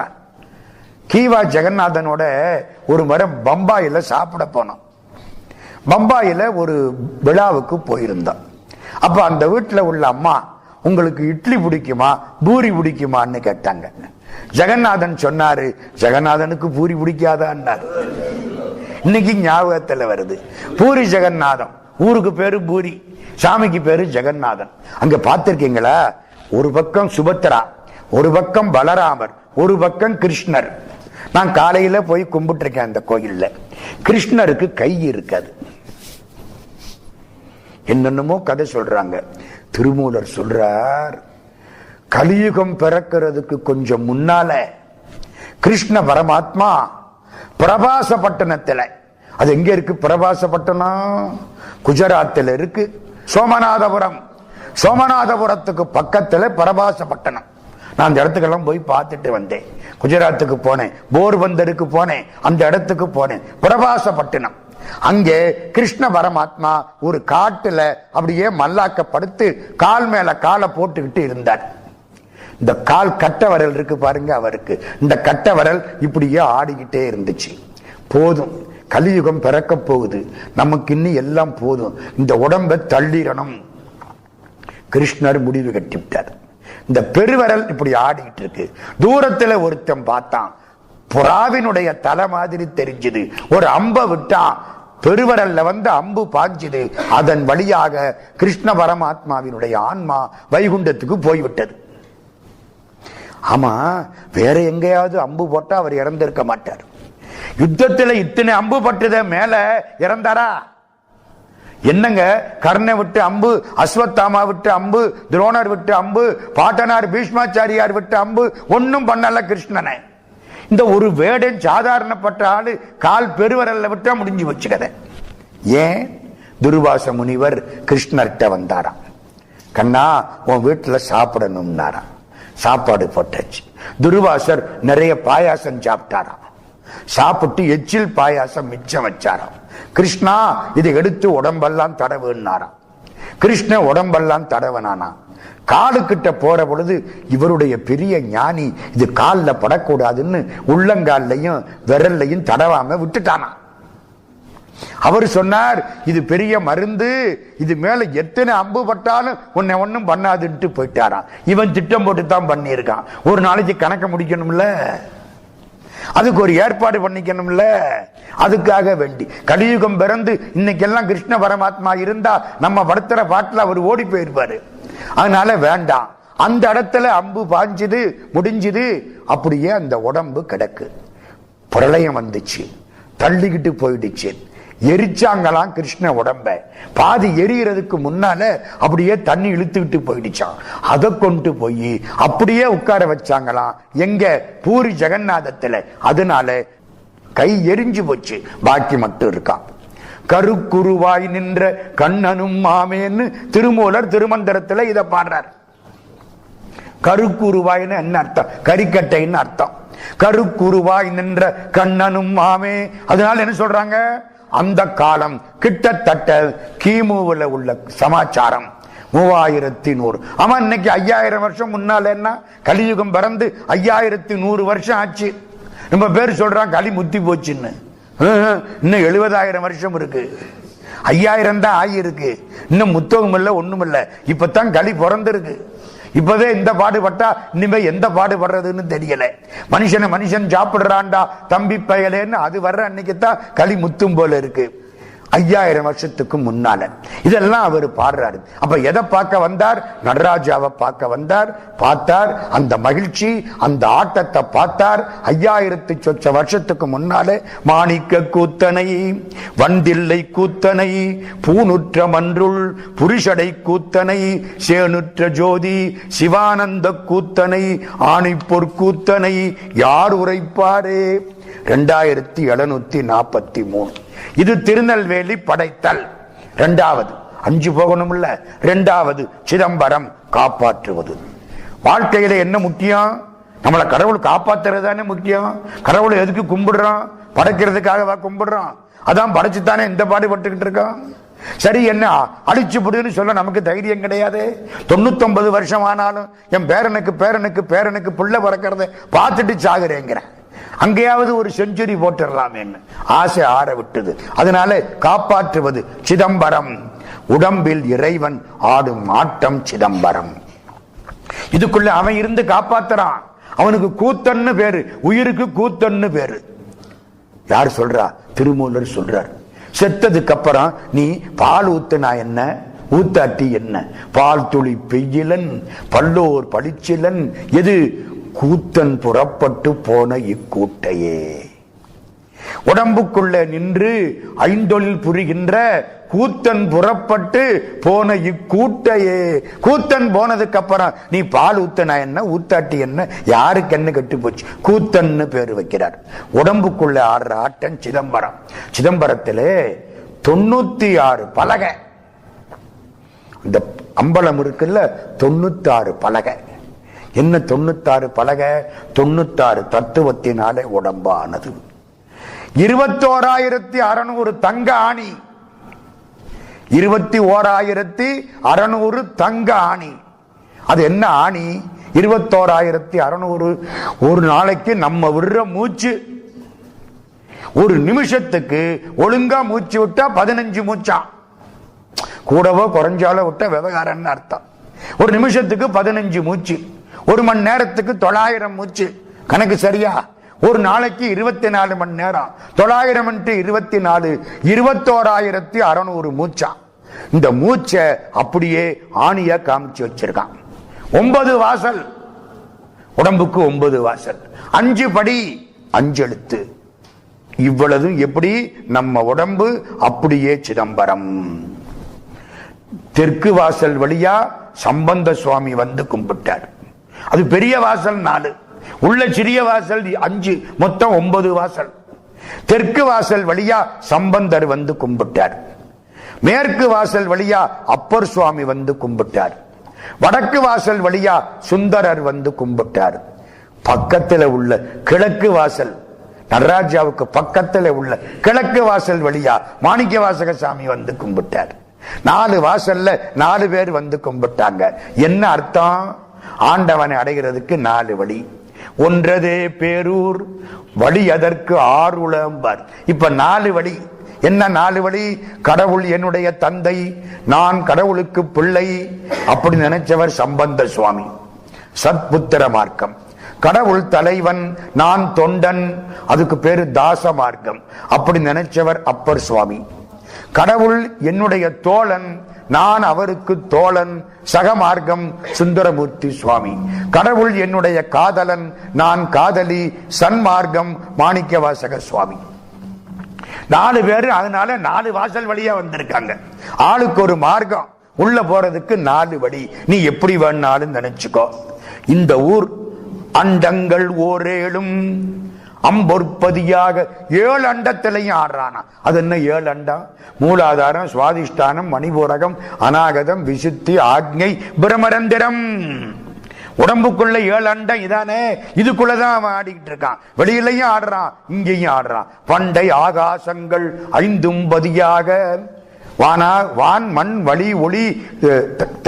Speaker 1: கீவா ஜெகநாதனோட ஒரு முறை பம்பாயில சாப்பிட போனோம். பம்பாயில ஒரு விழாவுக்கு போயிருந்தோம். அப்ப அந்த வீட்டுல உள்ள அம்மா, உங்களுக்கு இட்லி பிடிக்குமா பூரி பிடிக்குமான்னு கேட்டாங்க. ஜெகநாதன் சொன்னாரு, ஜெகநாதனுக்கு பூரி பிடிக்காதான்னாரு. இன்னைக்கு ஞாபகத்துல வருது. பூரி ஜெகநாதம். ஊருக்கு பேரு பூரி, சாமிக்கு பேரு ஜெகநாதன். அங்க பார்த்திருக்கீங்களா? ஒரு பக்கம் சுபத்ரா, ஒரு பக்கம் பலராமர், ஒரு பக்கம் கிருஷ்ணர். நான் காலையில போய் கும்பிட்டு இருக்கேன் அந்த கோயில்ல. கிருஷ்ணருக்கு கை இருக்காது. என்னென்னமோ கதை சொல்றாங்க. திருமூலர் சொல்றார், கலியுகம் பிறக்கிறதுக்கு கொஞ்சம் முன்னால கிருஷ்ண பரமாத்மா பிரபாசப்பட்டணத்துல, அது எங்க இருக்கு? பிரபாசப்பட்டணம் குஜராத்தில் இருக்கு. சோமநாதபுரம், சோமநாதபுரத்துக்கு பக்கத்துல பிரபாசப்பட்டணம். நான் அந்த இடத்துக்கெல்லாம் போய் பார்த்துட்டு வந்தேன். குஜராத்துக்கு போனேன், போர்பந்தருக்கு போனேன், அந்த இடத்துக்கு போனேன். பிரபாசப்பட்டினம். அங்கே கிருஷ்ண பரமாத்மா ஒரு காட்டுல அப்படியே மல்லாக்கப்படுத்து கால் மேல காலை போட்டுக்கிட்டு இருந்தார். இந்த கால் கட்ட வரல் இருக்கு பாருங்க அவருக்கு, இந்த கட்ட வரல் இப்படியே ஆடிக்கிட்டே இருந்துச்சு. போதும், கலியுகம் பிறக்க போகுது, நமக்கு இன்னும் எல்லாம் போதும், இந்த உடம்பை தள்ளிடணும். கிருஷ்ணர் முடிவு கட்டிவிட்டார். இந்த பெருவரல் இப்படி ஆடிக்கிட்டு இருக்கு. தூரத்துல ஒருத்தன் பார்த்தான், புறாவினுடைய தலை மாதிரி தெரிஞ்சது. ஒரு அம்பை விட்டான், பெருவரல்ல வந்து அம்பு பாஞ்சுது. அதன் வழியாக கிருஷ்ண பரமாத்மாவினுடைய ஆன்மா வைகுண்டத்துக்கு போய்விட்டது. ஆமா, வேற எங்கேயாவது அம்பு போட்டா அவர் இறந்திருக்க மாட்டார். யுத்தத்துல இத்தனை அம்பு பட்டத மேல இறந்தாரா? என்னங்க, கர்ணை விட்டு அம்பு, அஸ்வத்தாமா விட்டு அம்பு, துரோணர் விட்டு அம்பு, பாட்டனார் பீஷ்மாச்சாரியார் விட்டு அம்பு, ஒன்னும் பண்ணல கிருஷ்ணனை. இந்த ஒரு வேடன் சாதாரணப்பட்ட ஆளு கால் பெருவரல்ல விட்டா முடிஞ்சு வச்சுக்கத. ஏன்? துர்வாச முனிவர் கிருஷ்ணர்கிட்ட வந்தாராம். கண்ணா, உன் வீட்டுல சாப்பிடணும்னாராம். சாப்பாடு போட்டாச்சு. துர்வாசர் நிறைய பாயாசம் சாப்பிட்டாராம். சாப்பிட்டு எச்சில் பாயாசம் மிச்சம் வச்சாராம். கிருஷ்ணா, இதை எடுத்து உடம்பெல்லாம் தடவுன்னாராம். கிருஷ்ண உடம்பெல்லாம் தடவனானா. காலு கிட்ட போற பொழுது இவருடைய பெரிய ஞானி இது காலில் படக்கூடாதுன்னு உள்ளங்கால்லையும் விரல்லையும் தடவாம விட்டுட்டானா. அவர் சொன்னார், இது பெரிய மருந்து, இது மேல எத்தனை அம்பு பட்டாலும் உன்னை ஒன்னும் பண்ணாதுன்ட்டு போயிட்டாராம். இவன் திட்டம் போட்டு தான் பண்ணியிருக்கான். ஒரு நாளைக்கு கணக்க முடிக்கணும்ல, அதுக்கு ஒரு ஏற்பாடு பண்ணிக்கணும்ல. அதுக்காக வேண்டி கலியுகம் பிறந்து இன்னைக்கெல்லாம் கிருஷ்ண பரமாத்மா இருந்தா நம்ம படுத்துற பாட்டுல அவர் ஓடி போயிருப்பாரு. அதனால வேண்டாம். அந்த இடத்துல அம்பு பாஞ்சுது, முடிஞ்சுது. அப்படியே அந்த உடம்பு கிடக்கு. பிரளயம் வந்துச்சு, தள்ளிக்கிட்டு போயிடுச்சு. எரிச்சாங்களாம் கிருஷ்ண உடம்ப. பாதி எரியறதுக்கு முன்னால அப்படியே தண்ணி இழுத்துக்கிட்டு போயிடுச்சான். அதை கொண்டு போய் அப்படியே உட்கார வச்சாங்களாம். எங்க? பூரி ஜெகநாதத்துல. அதனால கை எரிஞ்சு போச்சு, பாக்கி மட்டும் இருக்கான். கருக்குருவாய் நின்ற கண்ணனும் மாமேன்னு திருமூலர் திருமந்திரத்துல இத பாடுறார். கருக்குருவாய்னு என்ன அர்த்தம்? கரிக்கட்டைன்னு அர்த்தம். கருக்குருவாய் நின்ற கண்ணனும் மாமே. அதனால என்ன சொல்றாங்க? அந்த காலம் கிட்டத்தட்ட கிமுல உள்ள சமாச்சாரம் 3100. ஆமா, இன்னைக்கு 5000 வருஷம் முன்னால என்ன கலியுகம் பிறந்து 5100 வருஷம் ஆச்சு. நம்ம பேர் சொல்றான் களி முத்தி போச்சுன்னு. இன்னும் 70,000 வருஷம் இருக்கு. 5000 தான் ஆகியிருக்கு. இன்னும் முத்தகம் இல்ல, ஒண்ணும் இல்ல. இப்பதான் களி பிறந்திருக்கு. இப்பவே இந்த பாடுபட்டா இனிமே எந்த பாடுபடுறதுன்னு தெரியல. மனுஷன் சாப்பிடுறான்டா தம்பி பயலேன்னு அது வர்ற அன்னைக்குத்தான் களி முத்தும் போல இருக்கு. 5000 வருஷத்துக்கு முன்னால இதெல்லாம் அவர் பாடுறாரு. அப்ப எதை பார்க்க வந்தார்? நடராஜாவை பார்க்க வந்தார். பார்த்தார், அந்த மகிழ்ச்சி, அந்த ஆட்டத்தை பார்த்தார். 5000 சொச்ச வருஷத்துக்கு முன்னாலே மாணிக்க கூத்தனை, வந்தில்லை கூத்தனை, பூனுற்ற மன்றுள் புரிஷடை கூத்தனை, சேனுற்ற ஜோதி சிவானந்த கூத்தனை, ஆணிப்பொற் கூத்தனை யார் உரைப்பாரே. 2743. இது திருநெல்வேலி படைத்தல். இரண்டாவது 5 போகணும்ல. இரண்டாவது சிதம்பரம் காப்பாற்றுவது. வாழ்க்கையில என்ன முக்கியம்? நம்மளை கடவுள் காப்பாத்துறது தானே முக்கியம். கடவுளை எதுக்கு கும்பிடுறோம்? படைக்கிறதுக்காக கும்பிடுறோம். அதான் படைச்சுத்தானே இந்த பாடுபட்டுக்கிட்டு இருக்கோம். சரி, என்ன அழிச்சு புடுன்னு சொல்ல நமக்கு தைரியம் கிடையாது. 99 வருஷம் ஆனாலும் என் பேரனுக்கு பேரனுக்கு பேரனுக்கு புள்ள பறக்கிறத பார்த்துட்டு சாகுறேங்கிறேன். அங்கேயாவது ஒரு செஞ்சுரி போட்டுடலாம் என்ன ஆசை ஆற விட்டது. அதனால காப்பாற்றுவது சிதம்பரம். உடம்பில் இறைவன் ஆடும் ஆட்டம் சிதம்பரம். இதுக்குள்ள அவன் இருந்து காப்பாத்துறான். அவனுக்கு கூத்தன்னு பேரு, உயிருக்கு கூத்தன்னு பேரு. யார் சொல்றா? திருமூலர் சொல்றார். செத்ததுக்கு அப்புறம் நீ பால் ஊத்துனா என்ன, ஊத்தாட்டி என்ன? பால் துளி பெய்யிலன் பல்லோர் பளிச்சிலன் எது கூத்தன் புறப்பட்டு போன இக்கூட்டையே. உடம்புக்குள்ள நின்று ஐந்தொழில் புரிகின்ற கூத்தன் புறப்பட்டு போன இக்கூட்டையே. கூத்தன் போனதுக்கு அப்புறம் நீ பால் ஊத்தனா என்ன, ஊத்தாட்டி என்ன? யாருக்கு என்ன கெட்டு போச்சு? கூத்தன்னு பேரு வைக்கிறார். உடம்புக்குள்ள ஆடுற ஆட்டம் சிதம்பரம். சிதம்பரத்திலே 96 பலகை. இந்த அம்பலம் இருக்குல்ல, 96 பலகை. என்ன 96 பலகை? 96 தத்துவத்தினாலே உடம்பானது. 21,600 தங்க ஆணி. 21,600 தங்க ஆணி. அது என்ன ஆணி? 21,600. ஒரு நாளைக்கு நம்ம விடுற மூச்சு, ஒரு நிமிஷத்துக்கு ஒழுங்கா மூச்சு விட்டா 15 மூச்சா. கூடவோ குறைஞ்சாலோ விட்ட விவகாரம்னு அர்த்தம். ஒரு நிமிஷத்துக்கு 15 மூச்சு, ஒரு மணி நேரத்துக்கு 900 மூச்சு. கணக்கு சரியா? ஒரு நாளைக்கு 24 மணி நேரம். 900 × 24 21,600 மூச்சா. இந்த மூச்சை அப்படியே ஆணியா காமிச்சு வச்சிருக்கான். 9 வாசல். உடம்புக்கு 9 வாசல். 5 படி, 5 எழுத்து. இவ்வளவு எப்படி நம்ம உடம்பு அப்படியே சிதம்பரம். தெற்கு வாசல் வழியா சம்பந்த சுவாமி வந்து கும்பிட்டார். அது பெரிய வாசல் 4, உள்ள சிறிய வாசல் 5, மொத்தம் 9 வாசல். தெற்கு வாசல் வழியா சம்பந்தர் வந்து கும்பிட்டார். மேற்கு வாசல் வழியா அப்பர் சுவாமி வந்து கும்பிட்டார். வடக்கு வாசல் வழியா சுந்தரர் வந்து கும்பிட்டார். பக்கத்துல உள்ள கிழக்கு வாசல், நடராஜாவுக்கு பக்கத்துல உள்ள கிழக்கு வாசல் வழியா மாணிக்க வாசக சாமி வந்து கும்பிட்டார். 4 வாசல்ல 4 பேர் வந்து கும்பிட்டாங்க. என்ன அர்த்தம்? ஆண்டவனை அடைகிறதுக்கு 4 வழி. ஒன்றதே பேரூர் வழி, அதற்கு 6 உலகம்பார். இப்ப 4 வழி. என்ன 4 வழி? கடவுள் என்னுடைய தந்தை, நான் கடவுளுக்கு பிள்ளை அப்படி நினைச்சவர் சம்பந்த சுவாமி, சத்புத்திர மார்க்கம். கடவுள் தலைவன், நான் தொண்டன், அதுக்கு பேரு தாச மார்க்கம் அப்படி நினைச்சவர் அப்பர் சுவாமி. கடவுள் என்னுடைய தோழன், நான் அவருக்கு தோழன், சகமார்க்கம் சுந்தரமூர்த்தி சுவாமி. கடவுள் என்னுடைய காதலன், நான் காதலி, சன்மார்க்கம் மாணிக்கவாசக சுவாமி. 4 பேரு, அதனால 4 வாசல் வழியா வந்திருக்காங்க. ஆளுக்கு ஒரு மார்க்கம், உள்ள போறதுக்கு 4 வழி. நீ எப்படி வேணாலும் நினைச்சுக்கோ. இந்த ஊர் அண்டங்கள் ஓரேழும் அம்பொற்பதியாக 7 அண்டத்திலையும் ஆடுறானா. அது என்ன 7 அண்டம்? மூலாதாரம், சுவாதிஷ்டானம், மணிபூரகம், அநாகதம், விசுத்தி, ஆக்ஞை, பிரமரந்திரம். உடம்புக்குள்ள 7 அண்டம் இதானே, இதுக்குள்ளதான் அவன் ஆடிக்கிட்டு இருக்கான். வெளியிலையும் ஆடுறான், இங்கேயும் ஆடுறான். பண்டை ஆகாசங்கள் 5 பதியாக வான், மண், வழி, ஒளி,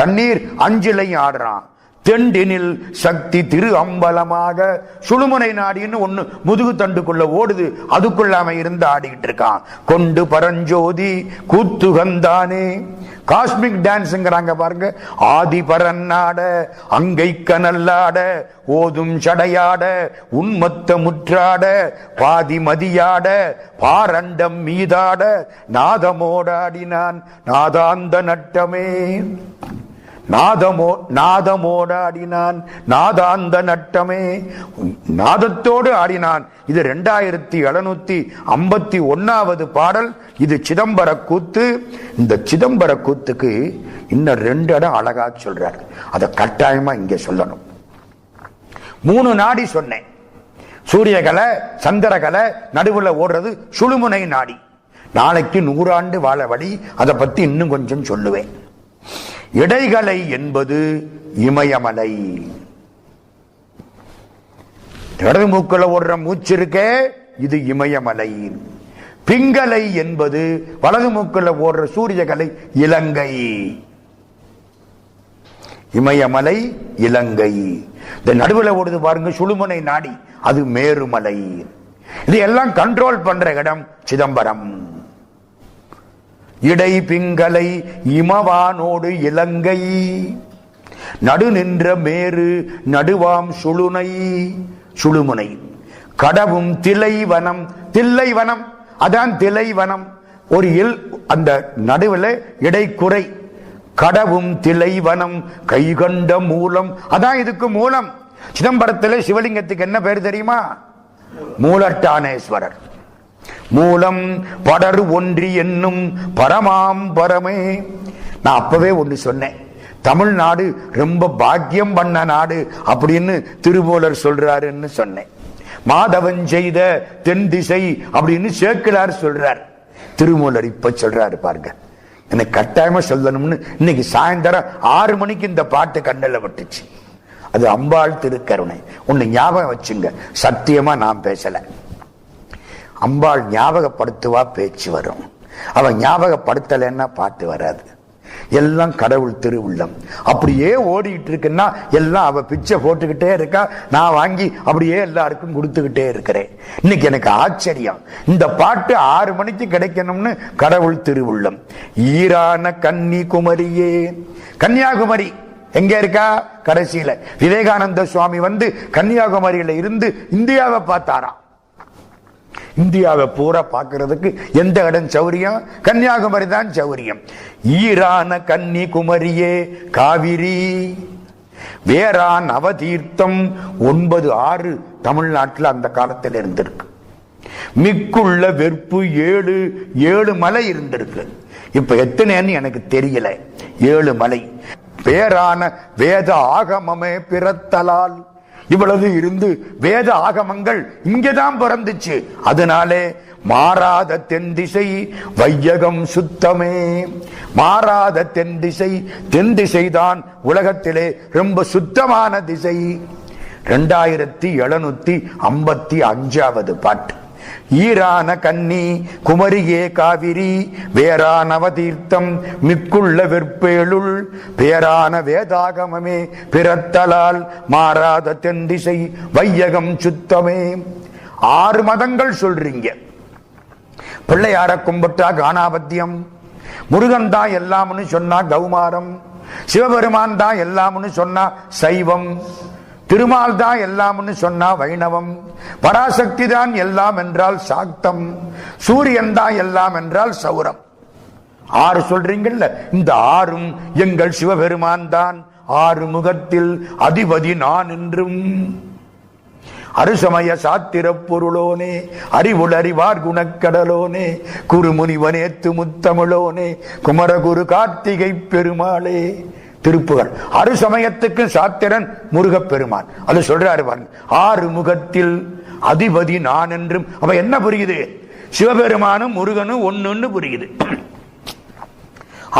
Speaker 1: தண்ணீர் 5லையும் ஆடுறான். தெண்டினில் சக்தி திரு அம்பலமாக சுழுமுனை நாடின்னு ஒண்ணு முதுகு தண்டுக்குள்ள ஓடுது, அதுக்குள்ள அவன் இருந்து ஆடிக்கிட்டு இருக்கான். கொண்டு பரஞ்சோதி கூத்துகந்தானே, காஸ்மிக் டான்ஸ்ங்கிறாங்க பாருங்க. ஆதி பரன்னாட, அங்கை கனல்லாட, ஓதும் சடையாட, உன்மத்த முற்றாட, பாதி மதியாட, பாரண்டம் மீதாட, நாதமோடாடினான் நாதாந்த நட்டமே. நாதமோடாடினான் நாதாந்த நட்டமே, நாதத்தோடு ஆடினான். இது 2751வது பாடல். இது சிதம்பர கூத்து. இந்த சிதம்பர கூத்துக்கு இன்னும் 2 இடம் அழகா சொல்றார். அதை கட்டாயமா இங்க சொல்லணும். 3 நாடி சொன்னேன். சூரியகலை, சந்திரகலை, நடுவுல ஓடுறது சுழுமுனை நாடி. நாளைக்கு 100 ஆண்டு வாழ வழி, அதை பத்தி இன்னும் கொஞ்சம் சொல்லுவேன். இடைகலை என்பது இமயமலை. இடது மூக்குல ஓடுற மூச்சு இருக்கே, இது இமயமலை. பிங்கலை என்பது வலது மூக்குல ஓடுற சூரியகலை, இலங்கை. இமயமலை, இலங்கை. இந்த நடுவில் ஓடுது பாருங்க சுழுமுனை நாடி, அது மேருமலை. இது எல்லாம் கண்ட்ரோல் பண்ற இடம் சிதம்பரம். இடை பிங்கலை இமவானோடு இலங்கை, நடு நின்ற மேரு நடுவாம் சுழுனை சுழுமுனை. கடவும் திலைவனம், தில்லைவனம் அதான் திலைவனம். ஒரு அந்த நடுவில் இடைக்குறை. கடவும் திலைவனம் கைகண்ட மூலம், அதான் இதுக்கு மூலம். சிதம்பரத்தில் சிவலிங்கத்துக்கு என்ன பேர் தெரியுமா? மூலட்டானேஸ்வரர். மூலம் படரு ஒன்றி என்னும் பரமாம் பரமே. நான் அப்பவே ஒன்று சொன்னேன், தமிழ்நாடு ரொம்ப பாக்கியம் பண்ண நாடு அப்படின்னு திருமூலர் சொல்றாருன்னு சொன்னேன். மாதவன் செய்த தென் திசை அப்படின்னு சேக்கிழார் சொல்றார். திருமூலர் இப்ப சொல்றாரு பாருங்க. எனக்கு கட்டாயமா சொல்லணும்னு இன்னைக்கு சாயந்தரம் 6 மணிக்கு இந்த பாட்டு கண்ணில் பட்டுச்சு. அது அம்பாள் திருக்கருணை. ஒன்னு ஞாபகம் வச்சுங்க, சத்தியமா நான் பேசல. அம்பாள் ஞாபகப்படுத்துவா பேச்சு வரும், அவன் ஞாபகப்படுத்தலைன்னா பாட்டு வராது. எல்லாம் கடவுள் திருவுள்ளம். அப்படியே ஓடிட்டு இருக்குன்னா எல்லாம் அவ பிச்சை போட்டுக்கிட்டே இருக்கா, நான் வாங்கி அப்படியே எல்லாருக்கும் கொடுத்துக்கிட்டே இருக்கிறேன். இன்னைக்கு எனக்கு ஆச்சரியம், இந்த பாட்டு 6 மணிக்கு கிடைக்கணும்னு கடவுள் திருவுள்ளம். ஈரான கன்னி குமரியே. கன்னியாகுமரி எங்க இருக்கா? கடைசியில விவேகானந்த சுவாமி வந்து கன்னியாகுமரியில இருந்து இந்தியாவை பார்த்தாராம். இந்தியாவை பூரா பார்க்கிறதுக்கு எந்த இடம் சௌரியம்? கன்னியாகுமரி தான் சௌரியம். ஈரான கன்னி குமரியே காவிரி வேறான் அவதீர்த்தம் 9 ஆறு தமிழ்நாட்டில் அந்த காலத்தில் இருந்திருக்கு. மிக்குள்ள வெறுப்பு 7 மலை இருந்திருக்கு. இப்ப எத்தனைன்னு எனக்கு தெரியல. 7 மலை. பேரான வேத ஆகமமே பிறத்தலால், இவ்வளவு இருந்து வேத ஆகமங்கள் இங்கதான் பிறந்துச்சு. அதனாலே மாறாத தென் திசை வையகம் சுத்தமே. மாறாத தென் திசை, தென் திசைதான் உலகத்திலே ரொம்ப சுத்தமான திசை. 2755வது பாட்டு. ஈரான கன்னி குமரியே காவிரி வேறான அவதீர்த்தம் மிக்குள்ள வெற்பேளுள் பேரான வேதாகமமே பிறத்தலால் மாறாத தென் திசை வையகம் சுத்தமே. 6 மதங்கள் சொல்றீங்க. பிள்ளையார கும்பிட்டா காணாபத்தியம், முருகன் தான் எல்லாம்னு சொன்னா கௌமாரம், சிவபெருமான் தான் எல்லாம்னு சொன்னா சைவம், திருமால் தான் எல்லாம்னு சொன்னா வைணவம், பராசக்தி தான் எல்லாம் என்றால் சாக்தம், சூரியன் தான் எல்லாம் என்றால் சௌரம். 6 சொல்றீங்கல்ல, இந்த 6ம் எங்கள் சிவபெருமான் தான். 6 முகத்தில் அதிபதி நான் என்றும் அருசமய சாத்திர பொருளோனே, அறிவுள் அறிவார் குணக்கடலோனே, குருமுனிவனேத்து முத்தமிழோனே, குமரகுரு கார்த்திகை பெருமாளே. திருப்புகழ். அருசமயத்துக்கு சாத்திரன் முருகப்பெருமான். அது சொல்றாரு பாருங்க, 6 முகத்தில் அதிபதி நான் என்றும். அப்ப என்ன புரியுது? சிவபெருமானும் முருகனும் ஒண்ணுன்னு புரியுது.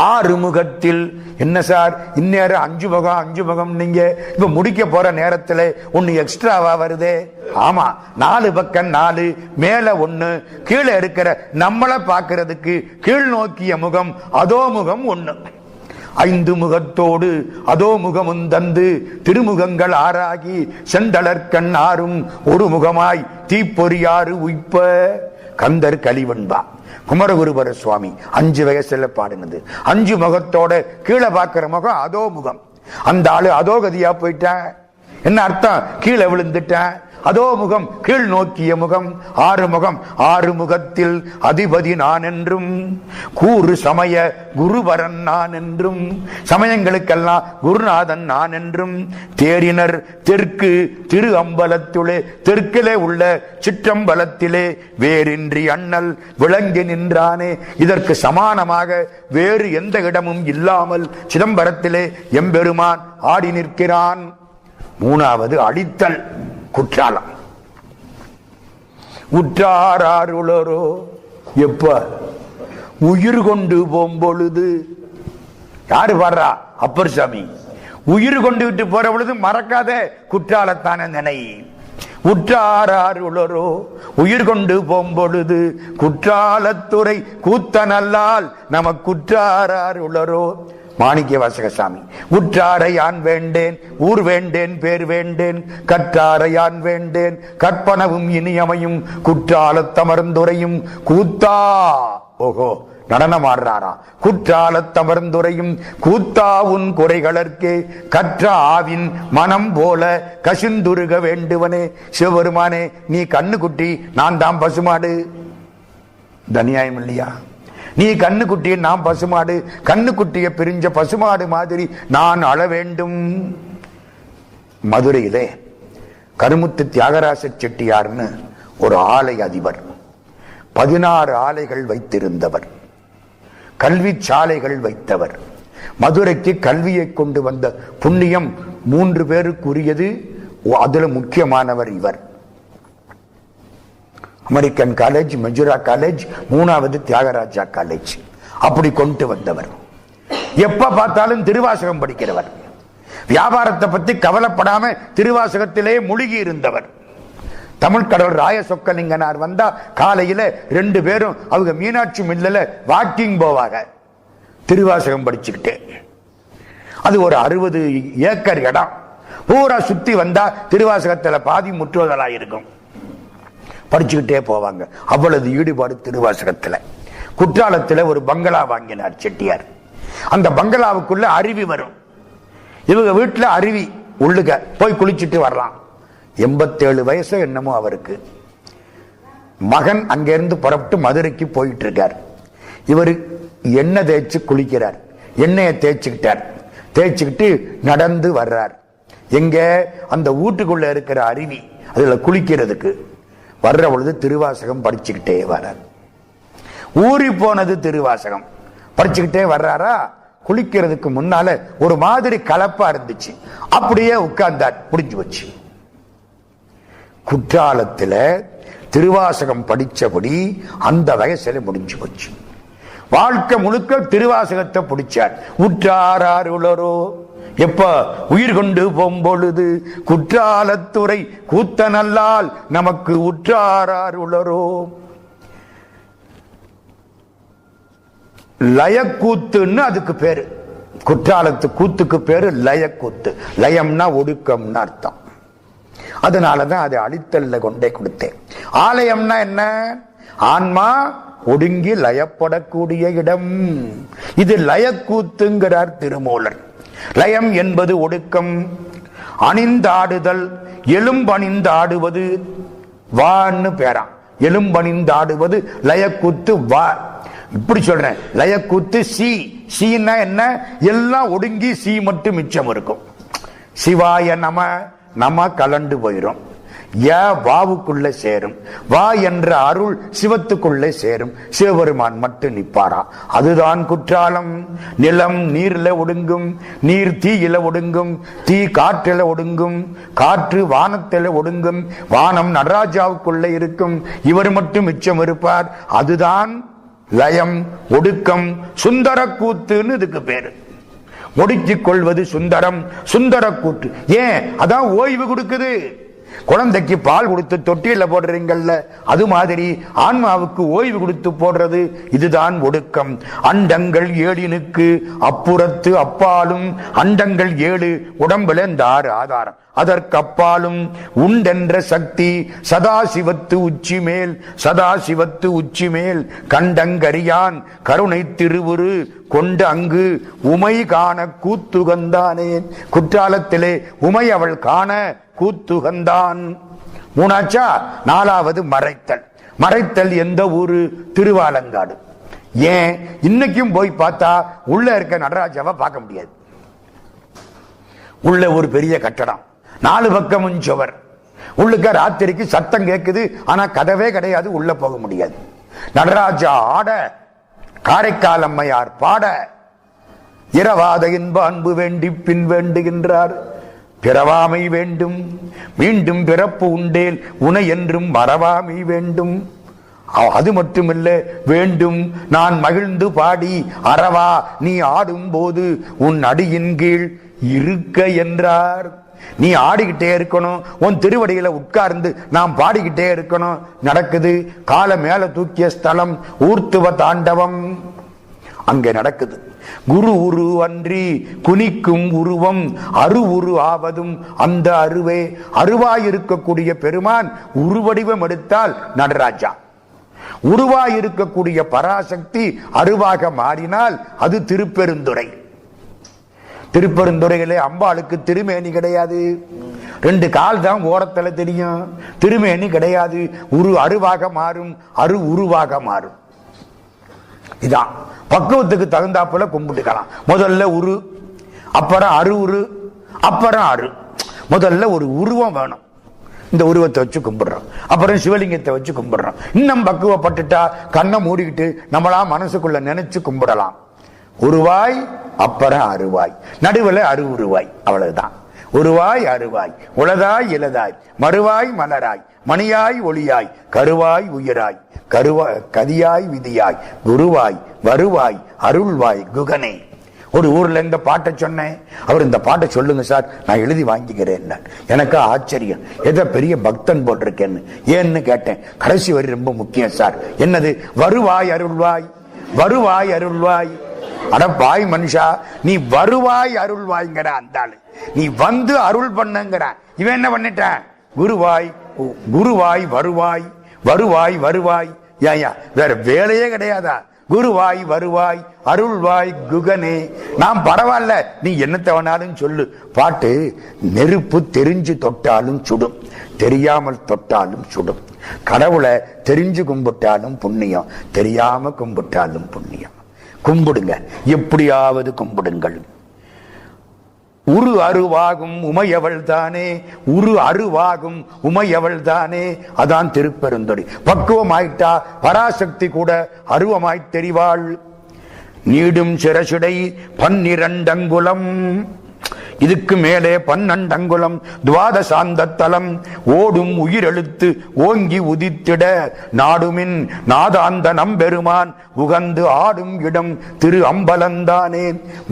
Speaker 1: 6 முகத்தில் என்ன சார் இந்நேரம் 5 முகம் 5 முகம், நீங்க இப்ப முடிக்க போற நேரத்துல ஒன்னு எக்ஸ்ட்ராவா வருதே? ஆமா, 4 பக்கம் 4, மேல 1, கீழே இருக்கிற நம்மள பாக்குறதுக்கு கீழ் நோக்கிய முகம் அதோ முகம் 1. 5 முகத்தோடு அதோ முகமும் தந்து திருமுகங்கள் ஆறாகி செந்தளர்கண் 6ம் ஒரு முகமாய் தீப்பொறியாறு உய்ப்ப. கந்தர் கலிவன்பா. குமரகுருபர சுவாமி 5 வயசுல பாடினது. 5 முகத்தோட கீழே பார்க்கிற முகம் அதோ முகம். அந்த ஆளு அதோ கதியா போயிட்டேன். என்ன அர்த்தம்? கீழே விழுந்துட்டேன். அதோ முகம் கீழ் நோக்கிய முகம். 6 முகம். 6 முகத்தில் அதிபதி நான் என்றும், கூறு சமய குருவரன் நான் என்றும், சமயங்களுக்கெல்லாம் குருநாதன் நான் என்றும், தேரினர் தெற்கு திரு அம்பலத்துளே, தெற்கிலே உள்ள சிற்றம்பலத்திலே வேறின்றி அண்ணல் விளங்கி நின்றானே. இதற்கு சமானமாக வேறு எந்த இடமும் இல்லாமல் சிதம்பரத்திலே எம்பெருமான் ஆடி நிற்கிறான். 3வது அடித்தல் குற்றாலம். உற்றாருளரோ, எப்ப உயிர் கொண்டு போம்பொழுது. யாரு பாடுறா? அப்பர் சாமி. உயிர் கொண்டு விட்டு போற பொழுது மறக்காத குற்றாலத்தான நினை. உற்றாருளரோ, உயிர் கொண்டு போம்பொழுது குற்றாலத்துறை கூத்தனல்லால் நமக்கு உற்றாருளரோ. மாணிக்க வாசகசாமி. உற்றாரை யான் வேண்டேன், ஊர் வேண்டேன், பேர் வேண்டேன், கற்றாரை யான் வேண்டேன், கற்பனவும் இனியமையும் குற்றாலத்தமர்ந்துரையும் கூத்தா. ஓஹோ, நடனம் ஆடுறாரா? குற்றாலத்தமர்ந்துரையும் கூத்தா உன் குறைகளற்கே கற்ற ஆவின் மனம் போல கசிந்துருக வேண்டுவனே. சிவபெருமானே, நீ கண்ணுக்குட்டி, நான் தான் பசுமாடு. தனியாயம் இல்லையா? நீ கண்ணுக்குட்டியை நான் பசுமாடு, கண்ணுக்குட்டிய பிரிஞ்ச பசுமாடு மாதிரி நான் அழ வேண்டும். மதுரையிலே கருமுத்து தியாகராச செட்டியார்னு ஒரு ஆலை அதிபர், 16 ஆலைகள் வைத்திருந்தவர், கல்வி சாலைகள் வைத்தவர். மதுரைக்கு கல்வியை கொண்டு வந்த புண்ணியம் 3 பேருக்குரியது. அதுல முக்கியமானவர் இவர். அமெரிக்கன் காலேஜ், மெஜுரா காலேஜ், 3வது தியாகராஜா காலேஜ். அப்படி கொண்டு வந்தவர். எப்ப பார்த்தாலும் திருவாசகம் படிக்கிறவர். வியாபாரத்தை பத்தி கவலைப்படாம திருவாசகத்திலே மூழ்கி இருந்தவர். தமிழ் கடவுள் ராய சொக்கலிங்கனார் வந்தா காலையில 2 பேரும் அவங்க மீனாட்சி மில்லில் வாக்கிங் போவாங்க, திருவாசகம் படிச்சுக்கிட்டு. அது ஒரு 60 ஏக்கர் இடம். பூரா சுத்தி வந்தா திருவாசகத்துல பாதி முற்றுவதலா இருக்கும். படிச்சுக்கிட்டே போவாங்க. அவ்வளவு ஈடுபாடு திருவாசகத்துல. குற்றாலத்துல ஒரு பங்களா வாங்கினார் செட்டியார். அந்த பங்களாவுக்குள்ள அருவி வரும். இவங்க வீட்டுல அருவி உள்ளுக போய் குளிச்சுட்டு வரலாம். 87 வயசு என்னமோ அவருக்கு. மகன் அங்கிருந்து புறப்பட்டு மதுரைக்கு போயிட்டு இருக்கார். இவரு எண்ணெய் தேய்ச்சி குளிக்கிறார். எண்ணெயை தேய்ச்சிக்கிட்டு நடந்து வர்றார். எங்க? அந்த வீட்டுக்குள்ள இருக்கிற அருவி, அதுல குளிக்கிறதுக்கு வர்ற பொழுது திருவாசகம் படிச்சுக்கிட்டே வர்றார். ஊறி போனது திருவாசகம். படிச்சுக்கிட்டே வர்றாரா. குளிக்கிறதுக்கு முன்னால ஒரு மாதிரி கலப்பா இருந்துச்சு. அப்படியே உட்கார்ந்தார். புடிஞ்சு வச்சு. குற்றாலத்துல திருவாசகம் படிச்சபடி அந்த வயசுல முடிஞ்சு போச்சு. வாழ்க்கை முழுக்க திருவாசகத்தை பிடிச்சார். உற்றாருளரோ, எப்ப? உயிர் கொண்டு போம்பொழுது குற்றாலத்துறை கூத்தனல்லால் நமக்கு உற்றாருளரோ. லயக்கூத்துன்னு அதுக்கு பேரு. குற்றாலத்து கூத்துக்கு பேரு லயக்கூத்து. லயம்னா ஒடுக்கம்னு அர்த்தம். அதனாலதான் அதை அழித்தல்ல கொண்டே கொடுத்தேன். ஆலயம்னா என்ன? ஆன்மா ஒடுங்கி லயப்படக்கூடிய இடம். இது லயக்கூத்துங்கிறார் திருமூலர். லயம் என்பது ஒடுக்கம். அணிந்தாடுதல், எலும்பணிந்தாடுவது வான்னு பேரா. எலும்பணிந்தாடுவது லயக்கூத்து வா. இப்படி சொல்றேன், லயக்கூத்து சி. சீனா என்ன? எல்லாம் ஒடுங்கி சி மட்டும் மிச்சம் இருக்கும். சிவாய நம, நம கலண்டு போயிரும். வாவுக்குள்ள சேரும். வா என்ற அருள் சிவத்துக்குள்ளே சேரும். சிவபெருமான் மட்டும் நிப்பாரா. அதுதான் குற்றாலம். நிலம் நீர்ல ஒடுங்கும், நீர் தீயில ஒடுங்கும், தீ காற்றில ஒடுங்கும், காற்று வானத்தில ஒடுங்கும், வானம் நடராஜாவுக்குள்ள இருக்கும். இவர் மட்டும் மிச்சம் இருப்பார். அதுதான் லயம், ஒடுக்கம். சுந்தர கூத்துன்னு இதுக்கு பேரு. ஒடுக்கிக் கொள்வது சுந்தரம், சுந்தர கூத்து. ஏன்? அதான் ஓய்வு கொடுக்குது. குழந்தைக்கு பால் கொடுத்து தொட்டியில போடுறீங்கல்ல, அது மாதிரி ஆன்மாவுக்கு ஓய்வு கொடுத்து போடுறது. இதுதான் ஒடுக்கம். அண்டங்கள் ஏழினுக்கு அப்புறத்து அப்பாலும். அண்டங்கள் 7 உடம்புல இந்த 6 ஆதாரம். அதற்கு அப்பாலும் உண்டென்ற சக்தி சதாசிவத்து உச்சி மேல். சதாசிவத்து உச்சி மேல் கண்டங்கரியான் கருணை திருவுரு கொண்டு அங்கு உமை காண கூத்துகந்தானேன். குற்றாலத்திலே உமை அவள் காண கூத்துகந்தான். 3ஆச்சா? 4வது மறைத்தல். மறைத்தல் எந்த ஊரு? திருவாலங்காடு. ஏன்? இன்னைக்கும் போய் பார்த்தா உள்ள இருக்க நடராஜாவை பார்க்க முடியாது. உள்ள ஒரு பெரிய கட்டடம், 4 பக்கமும் சுவர். உள்ளுக்க ராத்திரிக்கு சத்தம் கேட்குது, ஆனா கதவே கிடையாது, உள்ள போக முடியாது. நடராஜா ஆட, காரைக்கால் அம்மையார் பாட, இரவாத இன்ப அன்பு வேண்டி பின் வேண்டுகின்றார். பிறவாமை வேண்டும், மீண்டும் பிறப்பு உண்டேல் உனை என்றும் மறவாமை வேண்டும். அது மட்டுமில்ல, வேண்டும் நான் மகிழ்ந்து பாடி அறவா நீ ஆடும் போது உன் அடியின் கீழ் இருக்க என்றார். நீ ஆடிக்கிட்டே இருக்கணும், உன் திருவடியில உட்கார்ந்து நாம் பாடிக்கிட்டே இருக்கணும். நடக்குது. கால மேல தூக்கிய ஸ்தலம் ஊர்த்துவ தாண்டவம் அங்கே நடக்குது. குரு உரு அன்றி குனிக்கும் உருவம் அரு உரு ஆவதும் அந்த அருவே. அருவாயிருக்கக்கூடிய பெருமான் உருவடிவம் எடுத்தால் நடராஜா. உருவாயிருக்கக்கூடிய பராசக்தி அருவாக மாறினால் அது திருப்பெருந்துறை. திருப்பெருந்துறையிலே அம்பாளுக்கு திருமேனி கிடையாது. 2 கால் தான் ஓரத்துல தெரியும், திருமேனி கிடையாது. அருவாக மாறும், அரு உருவாக மாறும். இதான் பக்குவத்துக்கு தகுந்தாப்புல கும்பிட்டுக்கலாம். முதல்ல உரு, அப்புறம் அரு உரு, அப்புறம் அரு. முதல்ல ஒரு உருவம் வேணும். இந்த உருவத்தை வச்சு கும்பிடுறோம், அப்புறம் சிவலிங்கத்தை வச்சு கும்பிடுறோம். இன்னும் பக்குவப்பட்டுட்டா கண்ணை மூடிக்கிட்டு நம்மளா மனசுக்குள்ள நினைச்சு கும்பிடலாம். உருவாய், அப்புறம் அருவாய், நடுவில் அரு உருவாய். அவ்வளவுதான். உருவாய் அருவாய், உளதாய் இலதாய், மறுவாய் மலராய், மணியாய் ஒளியாய், கருவாய் உயிராய், கதியாய் விதியாய், குருவாய் வருவாய் அருள்வாய் குகனே. ஒரு ஊர்ல இந்த பாட்டை சொன்னேன். அவர் இந்த பாட்டை சொல்லுங்க சார், நான் எழுதி வாங்கிக்கிறேன். எனக்கு ஆச்சரியம், ஏதோ பெரிய பக்தன் போட்டிருக்கேன்னு. ஏன்னு கேட்டேன். கடைசி வரி ரொம்ப முக்கியம் சார். என்னது? வருவாய் அருள்வாய், வருவாய் அருள்வாய். அட பாய் மனுஷா, நீ வருவாய் அருள்வாய்ங்கிற அந்த ஆளு, நீ வந்து அருள் பண்ணுங்கிற இவன் என்ன பண்ணிட்டான்? குருவாய், குருவாய் வருவாய், வருவாய் வருவாய். ஏயா வேற வேலையே கிடையாதா? குருவாய் வருவாய் அருள்வாய் குகனே. நாம் பரவாயில்ல, நீ என்னத்தை வேணாலும் சொல்லு. பாட்டு நெருப்பு தெரிஞ்சு தொட்டாலும் சுடும், தெரியாமல் தொட்டாலும் சுடும். கடவுளை தெரிஞ்சு கும்பிட்டாலும் புண்ணியம், தெரியாம கும்பிட்டாலும் புண்ணியம். கும்பிடுங்க, எப்படியாவது கும்பிடுங்கள். உரு அருவாகும் உமையவள் தானே, உரு அருவாகும் உமையவள் தானே. அதான் திருப்பெருந்துறை. பக்குவமாயிட்டா பராசக்தி கூட அருவமாய் தெரிவாள். நீடும் சிரசுடை 12 அங்குலம், இதுக்கு மேலே 12 அங்குலம் துவாதசாந்த தலம். ஓடும் உயிரெழுத்து ஓங்கி உதித்திட நாடுமின் நாதாந்த நம்பெருமான் உகந்து ஆடும் இடம் திரு அம்பலந்தானே.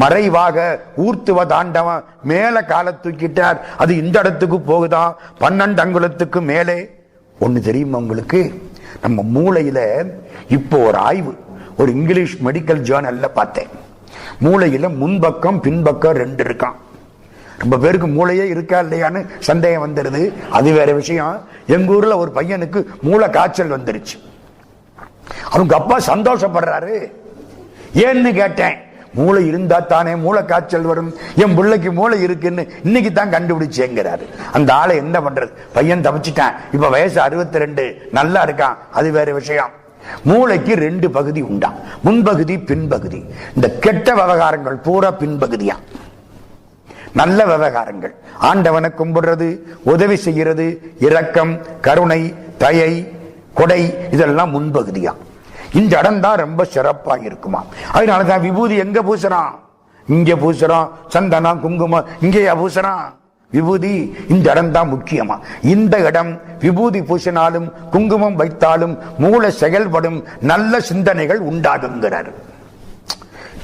Speaker 1: மறைவாக ஊர்த்துவ தாண்டவன் மேல கால தூக்கிட்டார். அது இந்த இடத்துக்கு போகுதான், 12 அங்குலத்துக்கு மேலே. ஒண்ணு தெரியுமா உங்களுக்கு? நம்ம மூளையில இப்போ ஒரு ஆய்வு, ஒரு இங்கிலீஷ் மெடிக்கல் ஜேர்னல்ல பார்த்தேன். மூளையில முன்பக்கம் பின்பக்கம் 2 இருக்கான். ரொம்ப பேருக்கு மூளையே இருக்கா இல்லையான்னு சந்தேகம் வந்துருது, அது வேற விஷயம். எங்க ஊர்ல ஒரு பையனுக்கு மூளை காய்ச்சல் வந்துருச்சு. அவங்க அப்பா சந்தோஷப்படுறாரு. ஏன்னு கேட்டேன். மூளை இருந்தா தானே மூளை காய்ச்சல் வரும். என் பிள்ளைக்கு மூளை இருக்குன்னு இன்னைக்கு தான் கண்டுபிடிச்சேங்கிறாரு. அந்த ஆளை என்ன பண்றது? பையன் தப்பிச்சிட்டான். இப்ப வயசு 62, நல்லா இருக்கான். அது வேற விஷயம். மூளைக்கு 2 பகுதி உண்டா, முன்பகுதி பின்பகுதி. இந்த கெட்ட விவகாரங்கள் பூரா பின்பகுதியா. நல்ல விவகாரங்கள், ஆண்டவனை கும்பிடுறது, உதவி செய்யறது, இரக்கம், கருணை, தயை, கொடை, இதெல்லாம் முன்பகுதியா. இந்த இடம் தான் ரொம்ப சிறப்பா இருக்குமா. அதனாலதான் விபூதி எங்க பூசுறான்? இங்க பூசுறான். சந்தனம், குங்குமம் இங்கேயா பூசுறான்? விபூதி இந்த இடம் தான் முக்கியமா. இந்த இடம் விபூதி பூசினாலும் குங்குமம் வைத்தாலும் மூளை செயல்படும், நல்ல சிந்தனைகள் உண்டாகுங்கிறார்.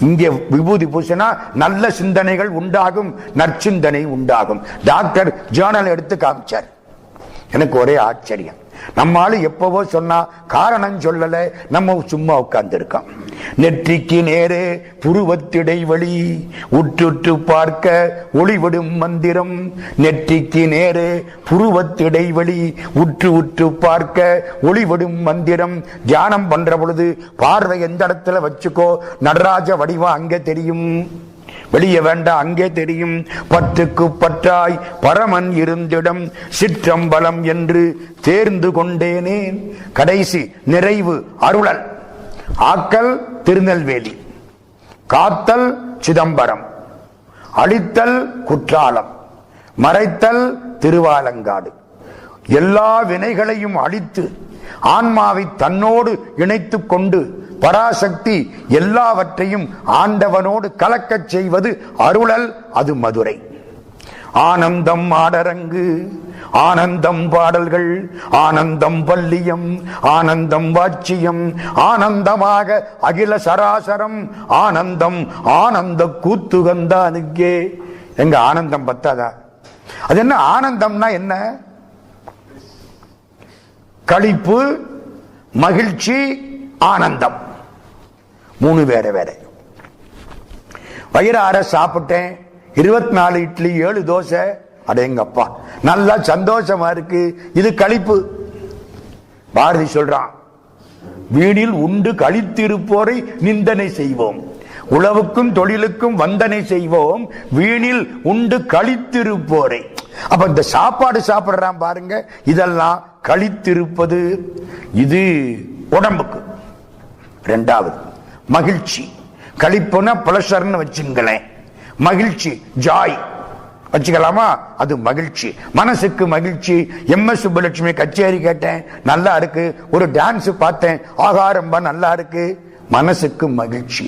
Speaker 1: இங்கே விபூதி பூசினா நல்ல சிந்தனைகள் உண்டாகும், நற்சிந்தனை உண்டாகும். டாக்டர் ஜேர்னல் எடுத்து காமிச்சார். எனக்கு ஒரே ஆச்சரியம். நம்மால எப்பவோ சொன்னா காரணம் சொல்லல, நம்ம சும்மா உட்கார்ந்து இருக்கோம். நெற்றிக்கு நேரே புருவத்திடைவெளி உற்றுற்று பார்க்க ஒளிவிடும் மந்திரம். நெற்றிக்கு நேரே புருவத்திடைவெளி உற்று உற்று பார்க்க ஒளிவிடும் மந்திரம். தியானம் பண்ற பொழுது பார்வை எந்த இடத்துல வச்சுக்கோ, நடராஜ வடிவம் அங்கே தெரியும், வெளியே வேண்டாம், அங்கே தெரியும். பற்றுக்கு பற்றாய் பரமன் இருந்திடம் சிற்றம்பலம் என்று தேர்ந்து கொண்டேனே. கடைசி நிறைவு அருளல். ஆக்கல் திருநெல்வேலி, காத்தல் சிதம்பரம், அழித்தல் குற்றாலம், மறைத்தல் திருவாலங்காடு. எல்லா வினைகளையும் அழித்து ஆன்மாவை தன்னோடு இணைத்துக் கொண்டு பராசக்தி எல்லாவற்றையும் ஆண்டவனோடு கலக்கச் செய்வது அருளல். அது மதுரை. ஆனந்தம் ஆடரங்கு, ஆனந்தம் பாடல்கள், ஆனந்தம் பல்லியம், ஆனந்தம் வாட்சியம், ஆனந்தமாக அகில சராசரம் ஆனந்தம். ஆனந்த கூத்துகந்தானுக்கே. எங்க ஆனந்தம் பத்தாதா? அது என்ன ஆனந்தம்னா? என்ன? களிப்பு, மகிழ்ச்சி, ஆனந்தம். 3 வேற வேற. வயிறார சாப்பிட்டேன், 24 இட்லி 7 தோசை, அடேங்கப்பா நல்லா சந்தோஷமா இருக்கு. இது களிப்பு. பாரதி சொல்றான், வீணில் உண்டு களித்திருப்போரை நிந்தனை செய்வோம், உழவுக்கும் தொழிலுக்கும் வந்தனை செய்வோம், வீணில் உண்டு களித்திருப்போரை. அப்ப இந்த சாப்பாடு சாப்பிடுறான் பாருங்க, இதெல்லாம் களித்திருப்பது. இது உடம்புக்கு. 2வது மகிழ்ச்சி. களிப்புனா பிளஷர்னு வச்சுங்களேன். மகிழ்ச்சி, ஜாய் வச்சுக்கலாமா? அது மகிழ்ச்சி, மனசுக்கு மகிழ்ச்சி. MS சுப்புலட்சுமி கச்சேரி கேட்டேன், நல்லா இருக்கு. ஒரு டான்ஸ் பார்த்தேன், ஆகா ரொம்ப நல்லா இருக்கு. மனசுக்கு மகிழ்ச்சி.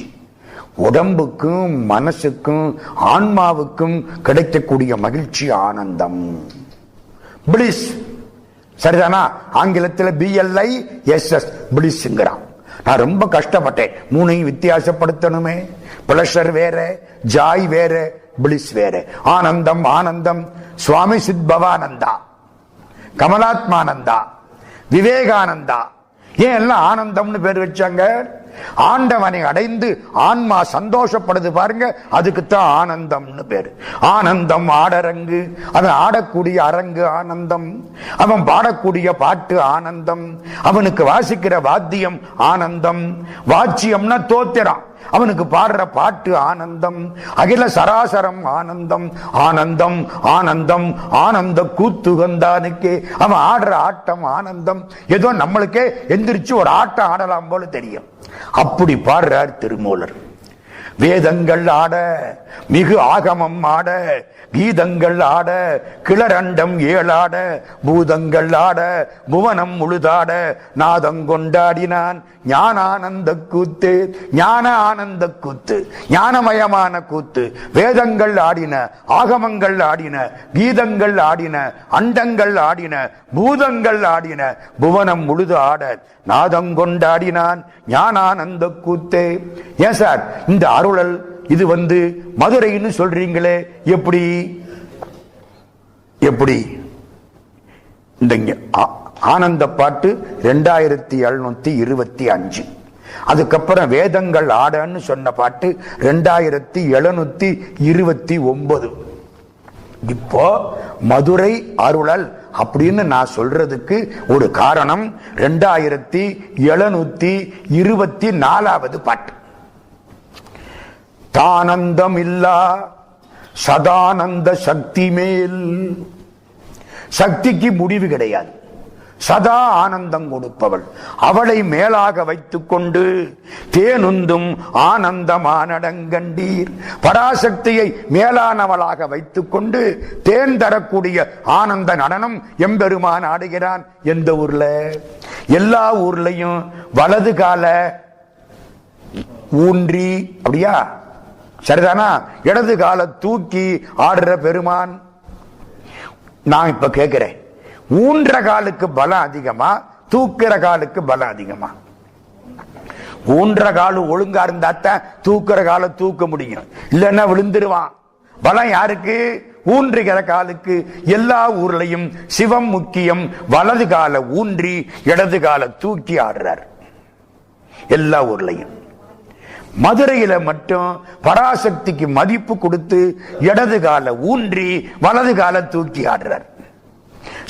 Speaker 1: உடம்புக்கும் மனசுக்கும் ஆன்மாவுக்கும் கிடைக்கக்கூடிய மகிழ்ச்சி ஆனந்தம், பிளிஸ். சரிதானா? ஆங்கிலத்தில் BLISS, பிளிஸ்ங்கிறான். நான் ரொம்ப கஷ்டப்பட்டேன். 3ஐயும் வித்தியாசப்படுத்தணுமே. பிளஷர் வேற, ஜாய் வேற, பிளிஸ் வேற. ஆனந்தம் ஆனந்தம். சுவாமி சித்பவானந்தா, கமலாத்மானந்தா, விவேகானந்தா. ஏன் எல்லாம் ஆனந்தம்னு பேர் வச்சாங்க? ஆண்டவனை அடைந்து ஆன்மா சந்தோஷப்படுது பாருங்க, அதுக்குத்தான் ஆனந்தம்னு பேரு. ஆனந்தம் ஆடரங்கு. அவன் ஆடக்கூடிய அரங்கு ஆனந்தம், அவன் பாடக்கூடிய பாட்டு ஆனந்தம், அவனுக்கு வாசிக்கிற வாத்தியம் ஆனந்தம். வாச்சியம்னா தோத்திரம், அவனுக்கு பாடுற பாட்டு ஆனந்தம். அகில சராசரம் ஆனந்தம். ஆனந்தம் ஆனந்தம் ஆனந்த கூத்துகந்தானுக்கே. அவன் ஆடுற ஆட்டம் ஆனந்தம். ஏதோ நம்மளுக்கே எந்திரிச்சு ஒரு ஆட்டம் ஆடலாம் போல தெரியும். அப்படி பாடுறார் திருமூலர். வேதங்கள் ஆட, மிகு ஆகமம் ஆட, கீதங்கள் ஆட, கிளரண்டம் 7 ஆட, பூதங்கள் ஆட, புவனம் முழுதாட, நாதம் கொண்டாடினான் ஞானானந்த கூத்து. ஞான ஆனந்த கூத்து, ஞானமயமான கூத்து. வேதங்கள் ஆடின, ஆகமங்கள் ஆடின, கீதங்கள் ஆடின, அண்டங்கள் ஆடின, பூதங்கள் ஆடின, புவனம் முழுது ஆட, நாதம் கொண்டாடினான் ஞானானந்த கூத்தே. ஏன் சார் இந்த அருளல் இது மதுரைன்னு சொல்றீங்களே, எப்படி? எப்படி? இந்த ஆனந்த பாட்டு 2725. அதுக்கப்புறம் வேதங்கள் ஆடன்னு சொன்ன பாட்டு 2729. இப்போ மதுரை அருளல் அப்படின்னு நான் சொல்றதுக்கு ஒரு காரணம் 2724வது பாட்டு. தானந்தம் இல்லா சதானந்த சக்தி மேல். சக்திக்கு முடிவு கிடையாது, சதா ஆனந்தம் கொடுப்பவள். அவளை மேலாக வைத்துக் கொண்டு தேனுந்தும் ஆனந்தமானடங்கண்டீர். பராசக்தியை மேலானவளாக வைத்துக் கொண்டு தேன் தரக்கூடிய ஆனந்த நடனம் எம்பெருமான் ஆடுகிறான். எந்த ஊர்ல? எல்லா ஊர்லயும் வலது கால ஊன்றி, அப்படியா சரிதானா, இடது கால தூக்கி ஆடுற பெருமான். நான் இப்ப கேட்கிறேன், ஊன்ற காலுக்கு பலம் அதிகமா, தூக்குற காலுக்கு பலம் அதிகமா? ஊன்ற காலு ஒழுங்கா இருந்தாத்தான் தூக்குற கால தூக்க முடியும், இல்லன்னா விழுந்துருவான். பலம் யாருக்கு? ஊன்றுகிற காலுக்கு. எல்லா ஊர்லயும் சிவம் முக்கியம். வலது கால ஊன்றி இடது கால தூக்கி ஆடுறார் எல்லா ஊர்லயும். மதுரையில மட்டும் பராசக்திக்கு மதிப்பு கொடுத்து இடது கால ஊன்றி வலது கால தூக்கி ஆடுறார்.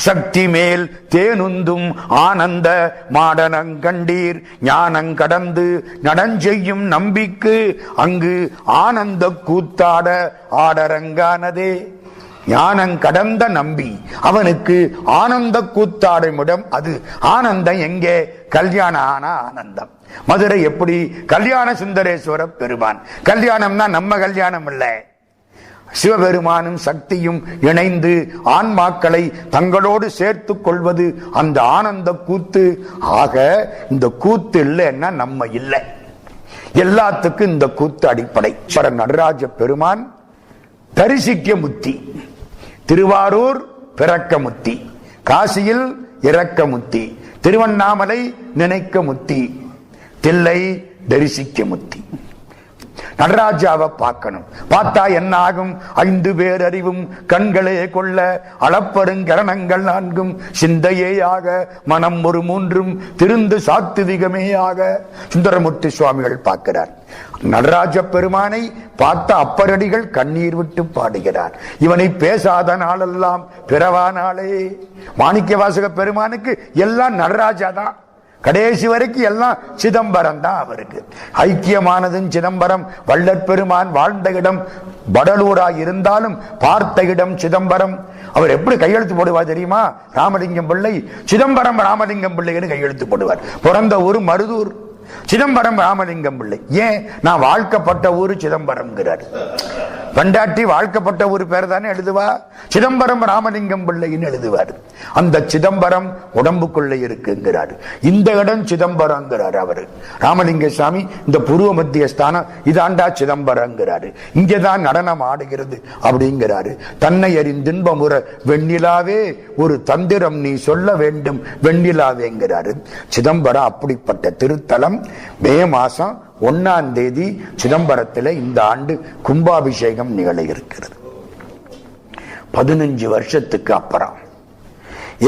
Speaker 1: சக்தி மேல் தேனுந்தும் ஆனந்த மாடனங்கண்டீர். ஞானம் கடந்து நடஞ்செய்யும் நம்பிக்கு அங்கு ஆனந்த கூத்தாட ஆடரங்கானதே. ஞானம் கடந்த நம்பி அவனுக்கு ஆனந்த கூத்தாடும் இடம் அது. ஆனந்தம் எங்கே? கல்யாணம் ஆன ஆனந்தம். மதுரை எப்படி? கல்யாண சுந்தரேஸ்வர பெருமான். கல்யாணம்னா நம்ம கல்யாணம் இல்ல, சிவபெருமானும் சக்தியும் இணைந்து ஆன்மாக்களை தங்களோடு சேர்த்துக் கொள்வது அந்த ஆனந்த கூத்து. ஆக இந்த கூத்து இல்லைன்னா நம்ம இல்லை. எல்லாத்துக்கும் இந்த கூத்து அடிப்படை. நடராஜ பெருமான் தரிசிக்க முத்தி, திருவாரூர் பிறக்க முத்தி, காசியில் இறக்க முத்தி, திருவண்ணாமலை நினைக்க முத்தி, தில்லை தரிசிக்க முத்தி. நடராஜாவை பார்க்கணும். பார்த்தா என்ன ஆகும்? 5 பேர் அறிவும் கண்களே கொள்ள அளப்பருங்கரணங்கள் 4 சிந்தையேயாக மனம் ஒரு 3 திருந்து சாத்துவிகமேயாக. சுந்தரமூர்த்தி சுவாமிகள் பார்க்கிறார். நடராஜ பெருமானை பார்த்த அப்பரடிகள் கண்ணீர் விட்டு பாடுகிறார். இவனை பேசாத நாளெல்லாம் பிறவானாலே. மாணிக்க வாசக பெருமானுக்கு எல்லாம் நடராஜா தான், கடைசி வரைக்கும் எல்லாம் சிதம்பரம் தான் அவருக்கு. ஐக்கியமானதும் சிதம்பரம். வள்ளற் பெருமான் வாழ்ந்த இடம் வடலூராய் இருந்தாலும் பார்த்த இடம் சிதம்பரம். அவர் எப்படி கையெழுத்து போடுவார் தெரியுமா? ராமலிங்கம் பிள்ளை சிதம்பரம் ராமலிங்கம் பிள்ளைன்னு கையெழுத்து போடுவார். பிறந்த ஊர் மருதூர், சிதம்பரம் ராமலிங்கம் பிள்ளை. ஏன்? நான் வாழ்க்கப்பட்ட ஊரு சிதம்பரம்ங்கிறார். பண்டாட்டி வாழ்க்கப்பட்ட ஊர் பேர் தானே எழுதுவா. சிதம்பரம் ராமலிங்கம் பிள்ளைன்னு எழுதுவார். அந்த சிதம்பரம் உடம்புக்குள்ள இருக்குங்கிறார். இந்த இடம் சிதம்பரம்ங்கிறார் அவரு. ராமலிங்க சாமி இந்த பூர்வ மத்திய ஸ்தானம் இதாண்டா சிதம்பரம்ங்கிறாரு. இங்கேதான் நடனம் ஆடுகிறது அப்படிங்கிறாரு. தன்னை அறிந்தின்பமுற வெண்ணிலாவே ஒரு தந்திரம் நீ சொல்ல வேண்டும் வெண்ணிலாவேங்கிறாரு. சிதம்பரம் அப்படிப்பட்ட திருத்தலம். மே மாசம் 1ஆம் தேதி சிதம்பரத்தில் இந்த ஆண்டு கும்பாபிஷேகம் நிகழ இருக்கிறது. 15 வருஷத்துக்கு அப்புறம்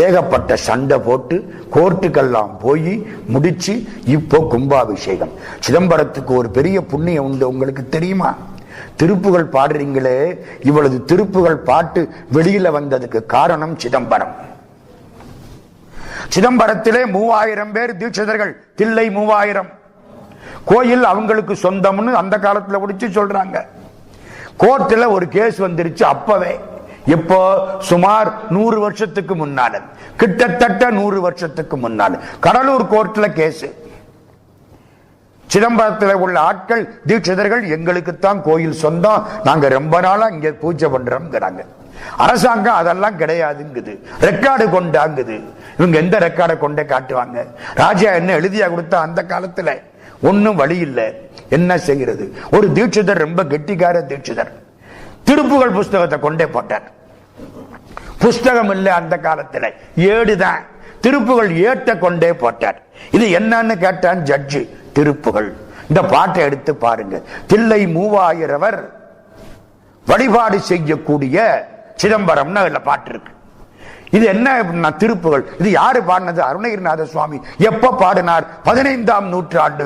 Speaker 1: ஏகப்பட்ட சண்டை போட்டு கோர்ட்டுக்கெல்லாம் போய் முடிச்சு இப்போ கும்பாபிஷேகம். சிதம்பரத்துக்கு ஒரு பெரிய புண்ணியம் உண்டு, உங்களுக்கு தெரியுமா? திருப்புகள் பாடுறீங்களே, இவ்வளவு திருப்புகள் பாட்டு வெளியில வந்ததுக்கு காரணம் சிதம்பரம். சிதம்பரத்திலே 3000 பேர் தீட்சிதர்கள். தில்லை 3000 கோயில் அவங்களுக்கு சொந்தம்னு அந்த காலத்துல முடிச்சு சொல்றாங்க. கோர்ட்ல ஒரு கேஸ் வந்துருச்சு அப்பவே. இப்போ சுமார் 100 வருஷத்துக்கு முன்னால, கிட்டத்தட்ட 100 வருஷத்துக்கு முன்னால கடலூர் கோர்ட்ல கேஸ். சிதம்பரத்தில் உள்ள ஆட்கள் தீட்சிதர்கள் எங்களுக்குத்தான் கோயில் சொந்தம், நாங்க ரொம்ப நாளா இங்க பூஜை பண்றோம்ங்கிறாங்க. அரசாங்கம் அதெல்லாம் கிடையாதுங்குது, ரெக்கார்டு கொண்டாங்குது. இவங்க எந்த ரெக்கார்டை கொண்டே காட்டுவாங்க? ராஜா என்ன எழுதியா கொடுத்தா? அந்த காலத்துல ஒன்னும் வழி இல்லை. என்ன செய்கிறது? ஒரு தீட்சிதர், ரொம்ப கெட்டிக்கார தீட்சிதர், திருப்புகள் புஸ்தகத்தை கொண்டே போட்டார். புஸ்தகம் இல்லை அந்த காலத்துல, ஏடுதான். திருப்புகள் ஏட்ட கொண்டே போட்டார். இது என்னன்னு கேட்டான் ஜட்ஜு. திருப்புகள், இந்த பாட்டை எடுத்து பாருங்க. தில்லை 3000 வழிபாடு செய்யக்கூடிய சிதம்பரம்னு அதுல பாட்டு இருக்கு. இது என்ன திருப்புகள்? இது யாரு பாடினது? அருணகிரிநாத சுவாமி. எப்ப பாடினார்? 15ஆம் நூற்றாண்டு.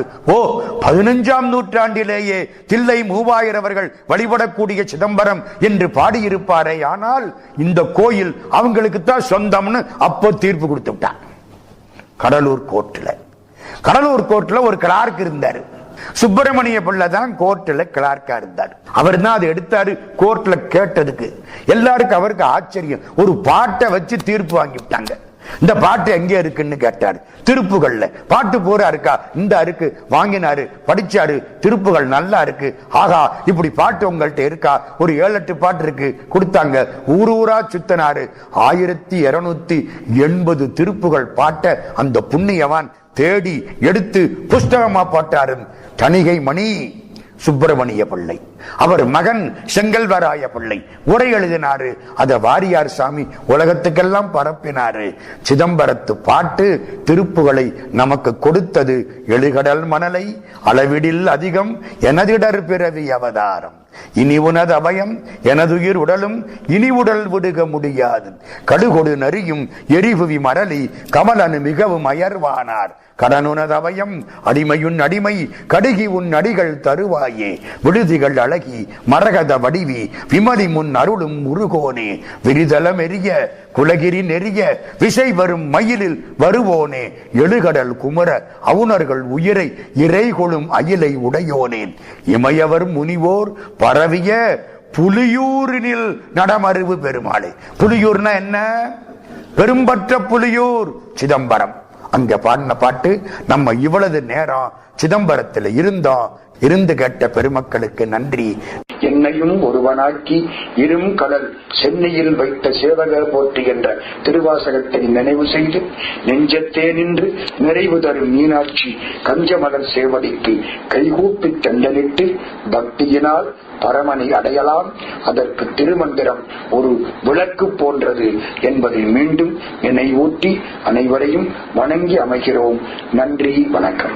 Speaker 1: 15ஆம் நூற்றாண்டிலேயே தில்லை மூவாயிரம் அவர்கள் வழிபடக்கூடிய சிதம்பரம் என்று பாடியிருப்பாரே. ஆனால் இந்த கோயில் அவங்களுக்கு தான் சொந்தம்னு அப்போ தீர்ப்பு கொடுத்து விட்டார். கடலூர் கோர்ட்ல ஒரு கிளார்க் இருந்தாரு. சுப்பிரமணிய பிள்ளை தான் கோர்ட்ல கிளார்க்கா இருந்தார். அவர் தான் அதை எடுத்தாரு. கோர்ட்ல கேட்டதுக்கு எல்லாருக்கும் அவருக்கு ஆச்சரியம். ஒரு பாட்டை வச்சு தீர்ப்பு வாங்கிவிட்டாங்க. இந்த பாட்டு எங்க இருக்குன்னு கேட்டாரு. திருப்புகள்ல. பாட்டு பூரா இருக்கா? இந்த இருக்கு. வாங்கினாரு, படிச்சாரு. திருப்புகள் நல்லா இருக்கு. ஆகா, இப்படி பாட்டு உங்கள்கிட்ட இருக்கா? ஒரு 7-8 பாட்டு இருக்கு. கொடுத்தாங்க. ஊரூரா சுத்தனாரு. 1280 திருப்புகள் பாட்ட அந்த புண்ணியவான் தேடி எடுத்து புஸ்தகமா போட்டாரு. தணிகை மணி சுப்பிரமணிய பிள்ளை, அவர் மகன் செங்கல்வராய பிள்ளை உரை எழுதினாரு. அத வாரியார் சாமி உலகத்துக்கெல்லாம் பரப்பினாரு. சிதம்பரத்து பாட்டு திருப்புகளை நமக்கு கொடுத்தது எழுகடல் மணலை அளவிடில் அதிகம் எனதிடர் பிறவி அவதாரம். இனி உனது அபயம் எனதுயிர் உடலும் இனி உடல் விடுக முடியாது. கடுகொடு நரியும் எரிபுவி மரளி கமலனு மிகவும் அயர்வானார். கடனுனது அபயம் அடிமையுன் அடிமை கடுகி உன் அடிகள் தருவாயே. விடுதிகள் அழகி மரகத வடிவி விமலி முன் அருளும் முருகோனே. விரிதலம் எரிய குலகிரி நெறிய விசை வரும் மயிலில் வருவோனே. எழுகடல் குமர அவுணர்கள் உயிரை இறை கொளும் அயிலை உடையோனேன். இமையவர் முனிவோர் பரவிய புலியூரினில் நடமருவு பெருமாளே. புலியூர்னா என்ன? பெரும்பற்ற புலியூர் சிதம்பரம். அங்க பாடின பாட்டு. நம்ம இவ்வளவு நேரம் சிதம்பரத்தில் இருந்து கேட்ட பெருமக்களுக்கு நன்றி. என்னையும் ஒருவனாக்கி இரும் கடல் சென்னையில் வைத்த சேவக போற்றி என்ற திருவாசகத்தை நினைவு செய்து நெஞ்சத்தே நின்று நிறைவு தரும் மீனாட்சி கஞ்சமலர் சேவடிக்கு கைகூப்பி தண்டனிட்டு பக்தியினால் பரமனை அடையலாம். அதற்கு திருமந்திரம் ஒரு விளக்கு போன்றது என்பதை மீண்டும் நினைவூட்டி அனைவரையும் வணங்கி அமைகிறோம். நன்றி, வணக்கம்.